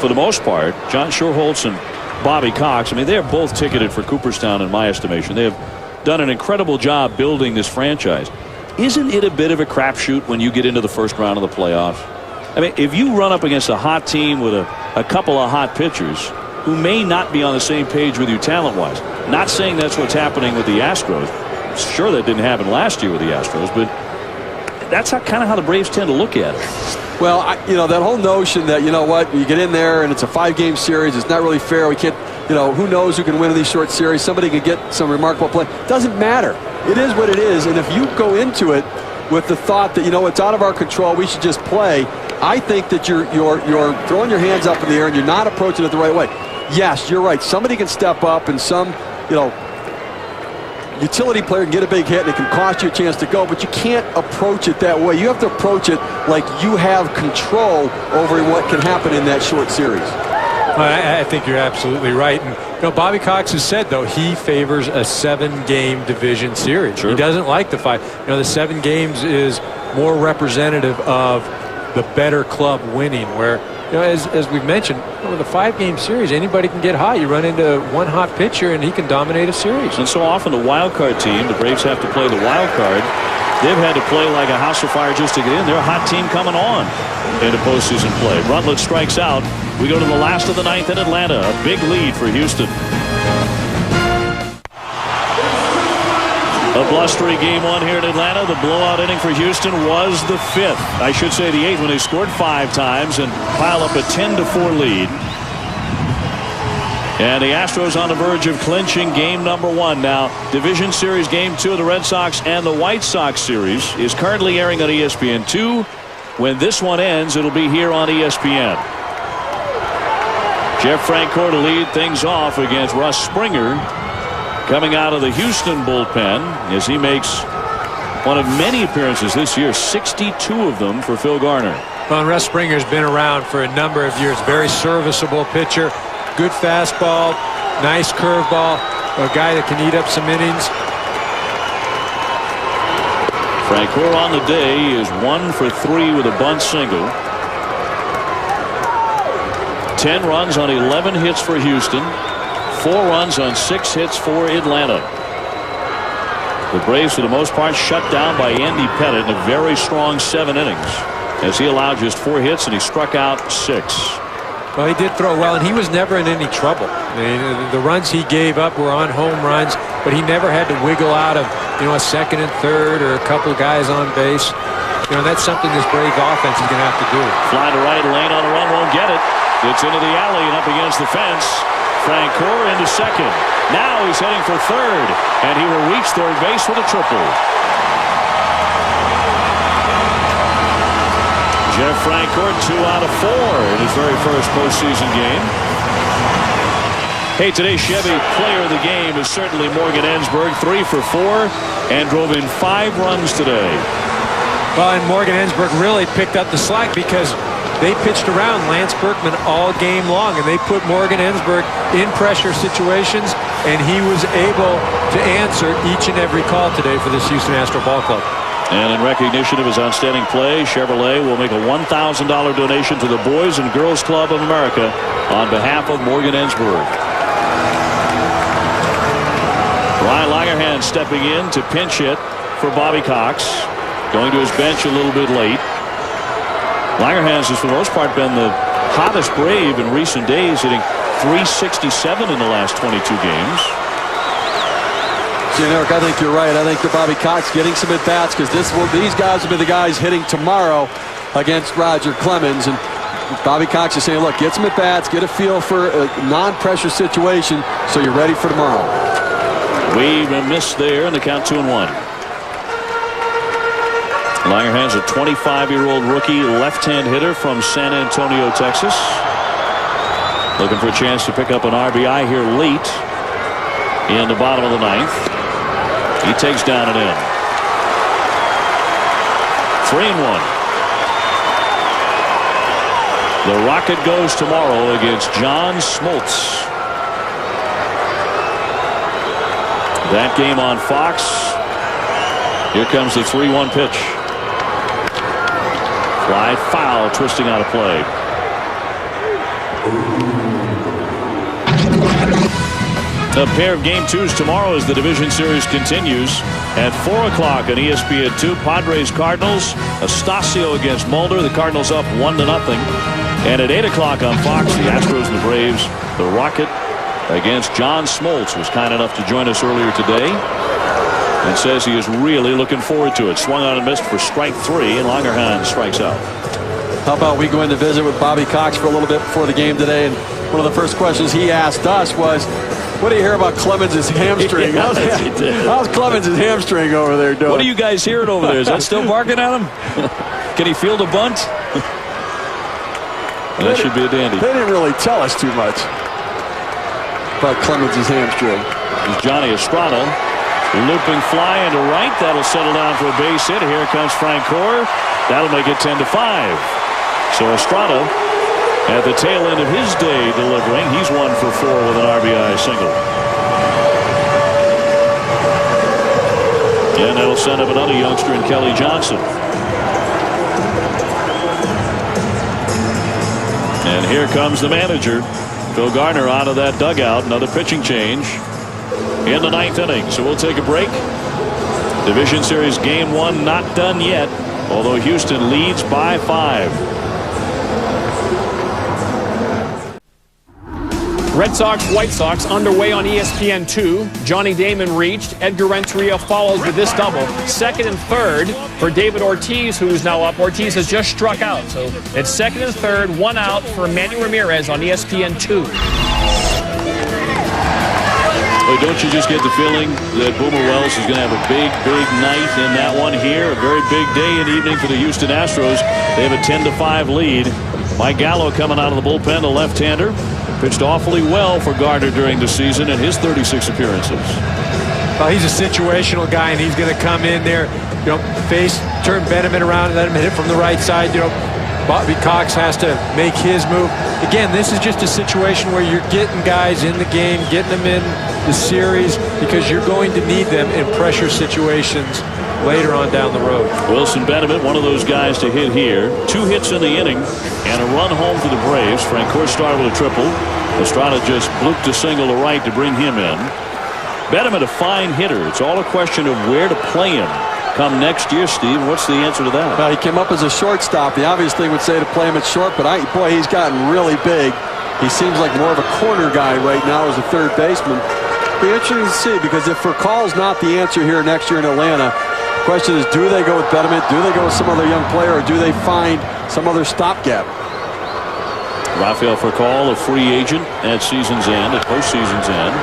for the most part, John Schuerholz and Bobby Cox, I mean, they are both ticketed for Cooperstown in my estimation. They have done an incredible job building this franchise. Isn't it a bit of a crapshoot when you get into the first round of the playoffs? I mean, if you run up against a hot team with a couple of hot pitchers, who may not be on the same page with you talent-wise. Not saying that's what's happening with the Astros. Sure, that didn't happen last year with the Astros, but that's kind of how the Braves tend to look at it. Well, that whole notion that, you know what, you get in there and it's a 5-game series, it's not really fair. We can't, who knows who can win in these short series. Somebody could get some remarkable play. Doesn't matter. It is what it is. And if you go into it with the thought that, it's out of our control, we should just play, I think that you're throwing your hands up in the air and you're not approaching it the right way. Yes, you're right. Somebody can step up and some, utility player can get a big hit and it can cost you a chance to go, but you can't approach it that way. You have to approach it like you have control over what can happen in that short series. I think you're absolutely right. And Bobby Cox has said, though, he favors a 7-game division series. Sure. He doesn't like the 5. The 7 games is more representative of the better club winning, where as we've mentioned, with a 5-game series, anybody can get hot. You run into one hot pitcher and he can dominate a series. And so often the wild card team, the Braves have to play the wild card. They've had to play like a house of fire just to get in. They're a hot team coming on into postseason play. Rutledge strikes out. We go to the last of the 9th in Atlanta. A big lead for Houston. A blustery game 1 here in Atlanta. The blowout inning for Houston was the 5th. I should say the 8th, when they scored 5 times and pile up a 10-4 lead. And the Astros on the verge of clinching game number 1. Now, Division Series game 2 of the Red Sox and the White Sox series is currently airing on ESPN2. When this one ends, it'll be here on ESPN. Jeff Francoeur to lead things off against Russ Springer, coming out of the Houston bullpen as he makes one of many appearances this year, 62 of them for Phil Garner. Well, Russ Springer's been around for a number of years. Very serviceable pitcher. Good fastball, nice curveball, a guy that can eat up some innings. Francoeur on the day is 1 for 3 with a bunt single. 10 runs on 11 hits for Houston. 4 runs on 6 hits for Atlanta. The Braves, for the most part, shut down by Andy Pettitte in a very strong 7 innings, as he allowed just 4 hits and he struck out 6. Well, he did throw well, and he was never in any trouble. I mean, the runs he gave up were on home runs, but he never had to wiggle out of, a second and third or a couple of guys on base. That's something this Braves offense is going to have to do. Fly to right lane on the run, won't get it. It's into the alley and up against the fence. Francoeur into second. Now he's heading for third, and he will reach third base with a triple. Jeff Francoeur 2 out of 4 in his very first postseason game. Hey, today's Chevy player of the game is certainly Morgan Ensberg, 3 for 4, and drove in 5 runs today. Well, and Morgan Ensberg really picked up the slack because they pitched around Lance Berkman all game long, and they put Morgan Ensberg in pressure situations, and he was able to answer each and every call today for this Houston Astro Ball Club. And in recognition of his outstanding play, Chevrolet will make a $1,000 donation to the Boys and Girls Club of America on behalf of Morgan Ensberg. Ryan Langerhans stepping in to pinch hit for Bobby Cox, going to his bench a little bit late. Langerhans has for the most part been the hottest Brave in recent days, hitting .367 in the last 22 games. Eric, I think you're right. I think that Bobby Cox getting some at-bats, because these guys will be the guys hitting tomorrow against Roger Clemens. And Bobby Cox is saying, look, get some at-bats, get a feel for a non-pressure situation so you're ready for tomorrow. We missed there, and the count 2-1. Langerhans, a 25-year-old rookie left-hand hitter from San Antonio, Texas. Looking for a chance to pick up an RBI here late in the bottom of the 9th. He takes down and in. 3-1. The Rocket goes tomorrow against John Smoltz. That game on Fox. Here comes the 3-1 pitch. Fly foul, twisting out of play. A pair of game 2s tomorrow as the division series continues. At 4 o'clock on ESPN2, Padres Cardinals. Astacio against Mulder. The Cardinals up 1-0. And at 8 o'clock on Fox, the Astros and the Braves, the Rocket against John Smoltz was kind enough to join us earlier today and says he is really looking forward to it. Swung on and missed for strike 3, and Langerhans strikes out. How about we go in to visit with Bobby Cox for a little bit before the game today, and one of the first questions he asked us was, what do you hear about Clemens' hamstring? How's Clemens' hamstring over there doing? What are you guys hearing over there? Is that still barking at him? Can he field a bunt? That should be a dandy. They didn't really tell us too much about Clemens' hamstring. There's Johnny Estrada. Looping fly into right. That'll settle down for a base hit. Here comes Frank Core. That'll make it 10-5. So Estrada at the tail end of his day delivering. He's 1 for 4 with an RBI single. And that'll send up another youngster in Kelly Johnson. And here comes the manager. Phil Garner out of that dugout. Another pitching change in the 9th inning. So we'll take a break. Division Series Game 1 not done yet, although Houston leads by 5. Red Sox, White Sox underway on ESPN2. Johnny Damon reached. Edgar Renteria follows with this double. Second and third for David Ortiz, who is now up. Ortiz has just struck out. So it's second and third, 1 out for Manny Ramirez on ESPN2. Well, don't you just get the feeling that Boomer Wells is going to have a big night in that one here? A very big day and evening for the Houston Astros. They have a 10-5 lead. Mike Gallo coming out of the bullpen, the left-hander. Pitched awfully well for Gardner during the season in his 36 appearances. Well, he's a situational guy, and he's going to come in there, turn Benjamin around, let him hit it from the right side. Bobby Cox has to make his move. Again, this is just a situation where you're getting guys in the game, getting them in the series, because you're going to need them in pressure situations later on down the road. Wilson Benjamin, one of those guys to hit here. 2 hits in the inning and a run home for the Braves. Frank Core started with a triple. Estrada just blooped a single to right to bring him in. Benjamin, a fine hitter. It's all a question of where to play him come next year, Steve. What's the answer to that? Well, he came up as a shortstop. The obvious thing would say to play him at short, but boy, he's gotten really big. He seems like more of a corner guy right now as a third baseman. Be interesting to see, because if Furcall's not the answer here next year in Atlanta, the question is, do they go with Betterment? Do they go with some other young player, or do they find some other stopgap? Rafael Furcal, a free agent at season's end, at postseason's end.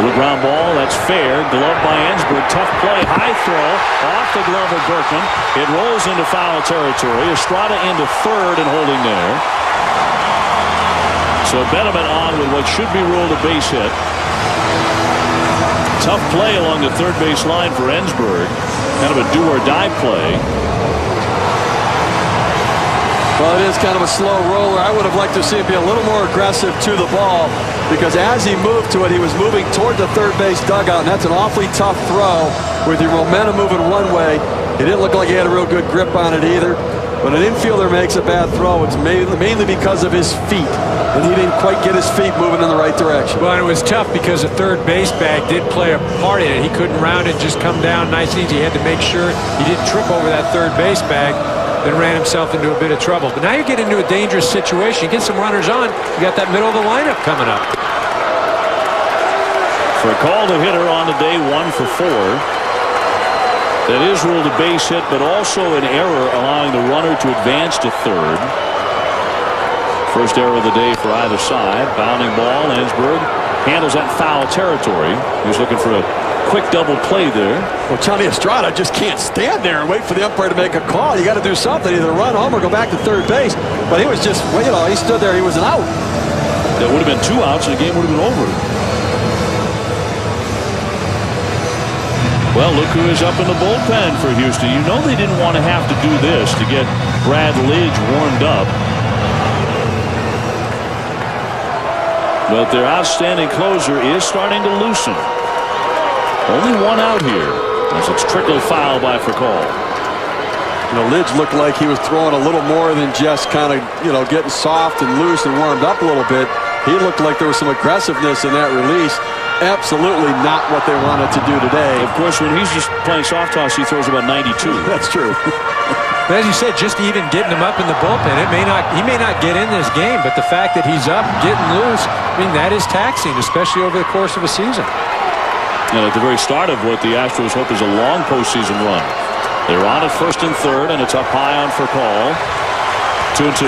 Little ground ball, that's fair. Glove by Ensberg. Tough play. High throw. Off the glove of Berkman. It rolls into foul territory. Estrada into third and holding there. So Benjamin on with what should be ruled a base hit. Tough play along the third base line for Ensberg. Kind of a do-or-die play. Well, it is kind of a slow roller. I would have liked to see him be a little more aggressive to the ball, because as he moved to it, he was moving toward the third base dugout, and that's an awfully tough throw with your momentum moving one way. It didn't look like he had a real good grip on it either. When an infielder makes a bad throw, it's mainly because of his feet, and he didn't quite get his feet moving in the right direction. Well, and it was tough because the third base bag did play a part in it. He couldn't round it, just come down nice and easy. He had to make sure he didn't trip over that third base bag, then ran himself into a bit of trouble. But now you get into a dangerous situation. You get some runners on. You got that middle of the lineup coming up. For a call to hitter on the day, 1 for 4. That is ruled a base hit, but also an error allowing the runner to advance to third. First error of the day for either side. Bounding ball. Ensberg handles that foul territory. He's looking for a quick double play there. Well, Johnny Estrada just can't stand there and wait for the umpire to make a call. You got to do something, either run home or go back to third base. But he was just, he stood there. He was an out. That would have been 2 outs and the game would have been over. Well, look who is up in the bullpen for Houston. You know they didn't want to have to do this to get Brad Lidge warmed up. But their outstanding closer is starting to loosen. Only 1 out here as it's trickled foul by Furcal. Lidge looked like he was throwing a little more than just kind of, getting soft and loose and warmed up a little bit. He looked like there was some aggressiveness in that release. Absolutely not what they wanted to do today. Of course, when he's just playing soft toss, he throws about 92. That's true. But as you said, just even getting him up in the bullpen, he may not get in this game, but the fact that he's up, getting loose, I mean, that is taxing, especially over the course of a season. And at the very start of what the Astros hope is a long postseason run. They're on at first and third, and it's up high on for call. 2-2.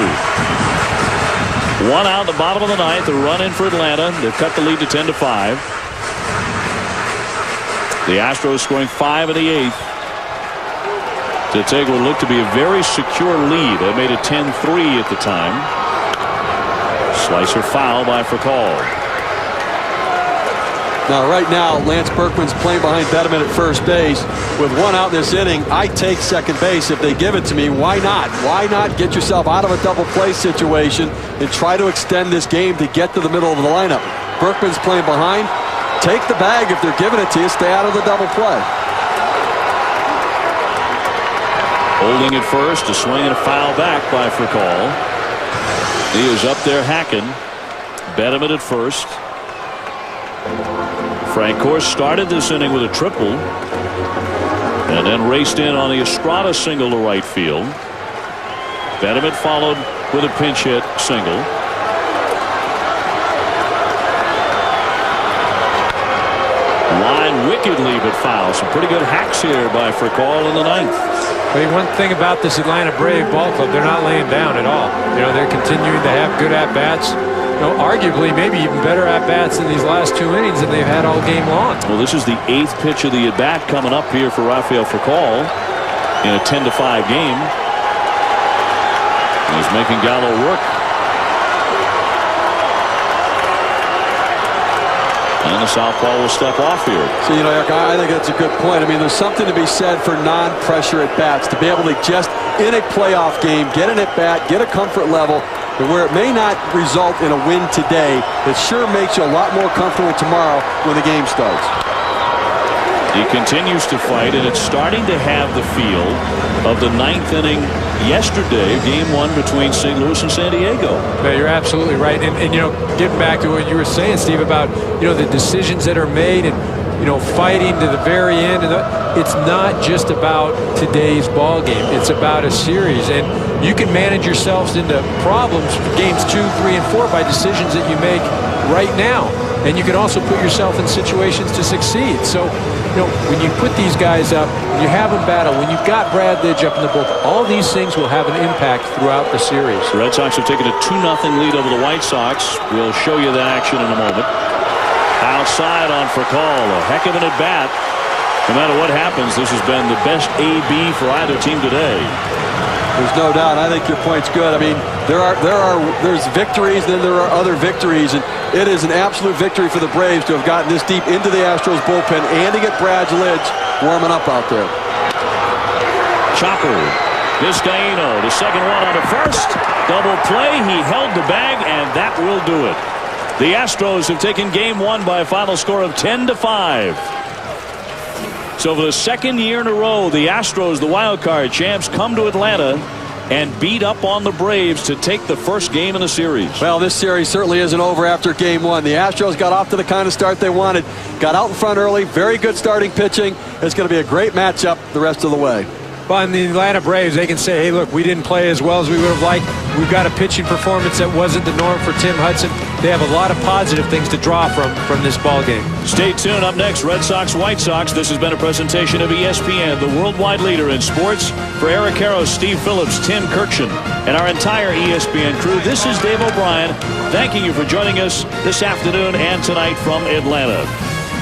One out in the bottom of the ninth. A run in for Atlanta. They've cut the lead to 10-5. The Astros scoring 5 in the eighth to take what looked to be a very secure lead. They made it 10-3 at the time. Slicer foul by Furcal. Now, right now, Lance Berkman's playing behind Betterman at first base. With one out in this inning, I take second base. If they give it to me, why not? Why not get yourself out of a double play situation and try to extend this game to get to the middle of the lineup? Berkman's playing behind. Take the bag if they're giving it to you. Stay out of the double play. Holding at first, a swing and a foul back by Furcal. He is up there hacking. Betterman at first. Frank Course started this inning with a triple and then raced in on the Estrada single to right field. Betterman followed with a pinch hit single. Line wickedly but foul. Some pretty good hacks here by Furcal in the ninth. But one thing about this Atlanta Brave ball club, they're not laying down at all. You know, they're continuing to have good at-bats. You know, arguably maybe even better at-bats in these last 2 innings than they've had all game long. Well, this is the 8th pitch of the at-bat coming up here for Rafael Furcal in a 10-5 game. He's making Gallo work. And the southpaw will step off here. So, you know, Eric, I think that's a good point. I mean, there's something to be said for non-pressure at-bats, to be able to just, in a playoff game, get an at-bat, get a comfort level, and where it may not result in a win today, it sure makes you a lot more comfortable tomorrow when the game starts. He continues to fight, and it's starting to have the feel of the ninth inning yesterday, game one between St. Louis and San Diego. Yeah, you're absolutely right. And, you know, getting back to what you were saying, Steve, about, you know, the decisions that are made and, you know, fighting to the very end. And it's not just about today's ball game. It's about a series. And you can manage yourselves into problems for games 2, 3, and 4 by decisions that you make right now. And you can also put yourself in situations to succeed. So, you know, when you put these guys up, when you have them battle, when you've got Brad Lidge up in the bullpen, all these things will have an impact throughout the series. The Red Sox have taken a 2-0 lead over the White Sox. We'll show you that action in a moment. Outside on Furcal, a heck of an at-bat. No matter what happens, this has been the best AB for either team today. There's no doubt. I think your point's good. I mean, there's victories, then there are other victories, and it is an absolute victory for the Braves to have gotten this deep into the Astros bullpen and to get Brad Lidge warming up out there. Chopper, Vizcaíno, the second one on the first. Double play. He held the bag, and that will do it. The Astros have taken game one by a final score of 10-5. So for the second year in a row, the Astros, the wild card champs, come to Atlanta and beat up on the Braves to take the first game in the series. Well, this series certainly isn't over after game one. The Astros got off to the kind of start they wanted. Got out in front early. Very good starting pitching. It's going to be a great matchup the rest of the way. But in the Atlanta Braves, they can say, hey, look, we didn't play as well as we would have liked. We've got a pitching performance that wasn't the norm for Tim Hudson. They have a lot of positive things to draw from this ball game. Stay tuned. Up next, Red Sox, White Sox. This has been a presentation of ESPN, the worldwide leader in sports. For Eric Harrow, Steve Phillips, Tim Kirkshin, and our entire ESPN crew, this is Dave O'Brien, thanking you for joining us this afternoon and tonight from Atlanta.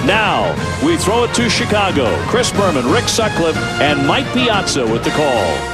Now, we throw it to Chicago. Chris Berman, Rick Sutcliffe, and Mike Piazza with the call.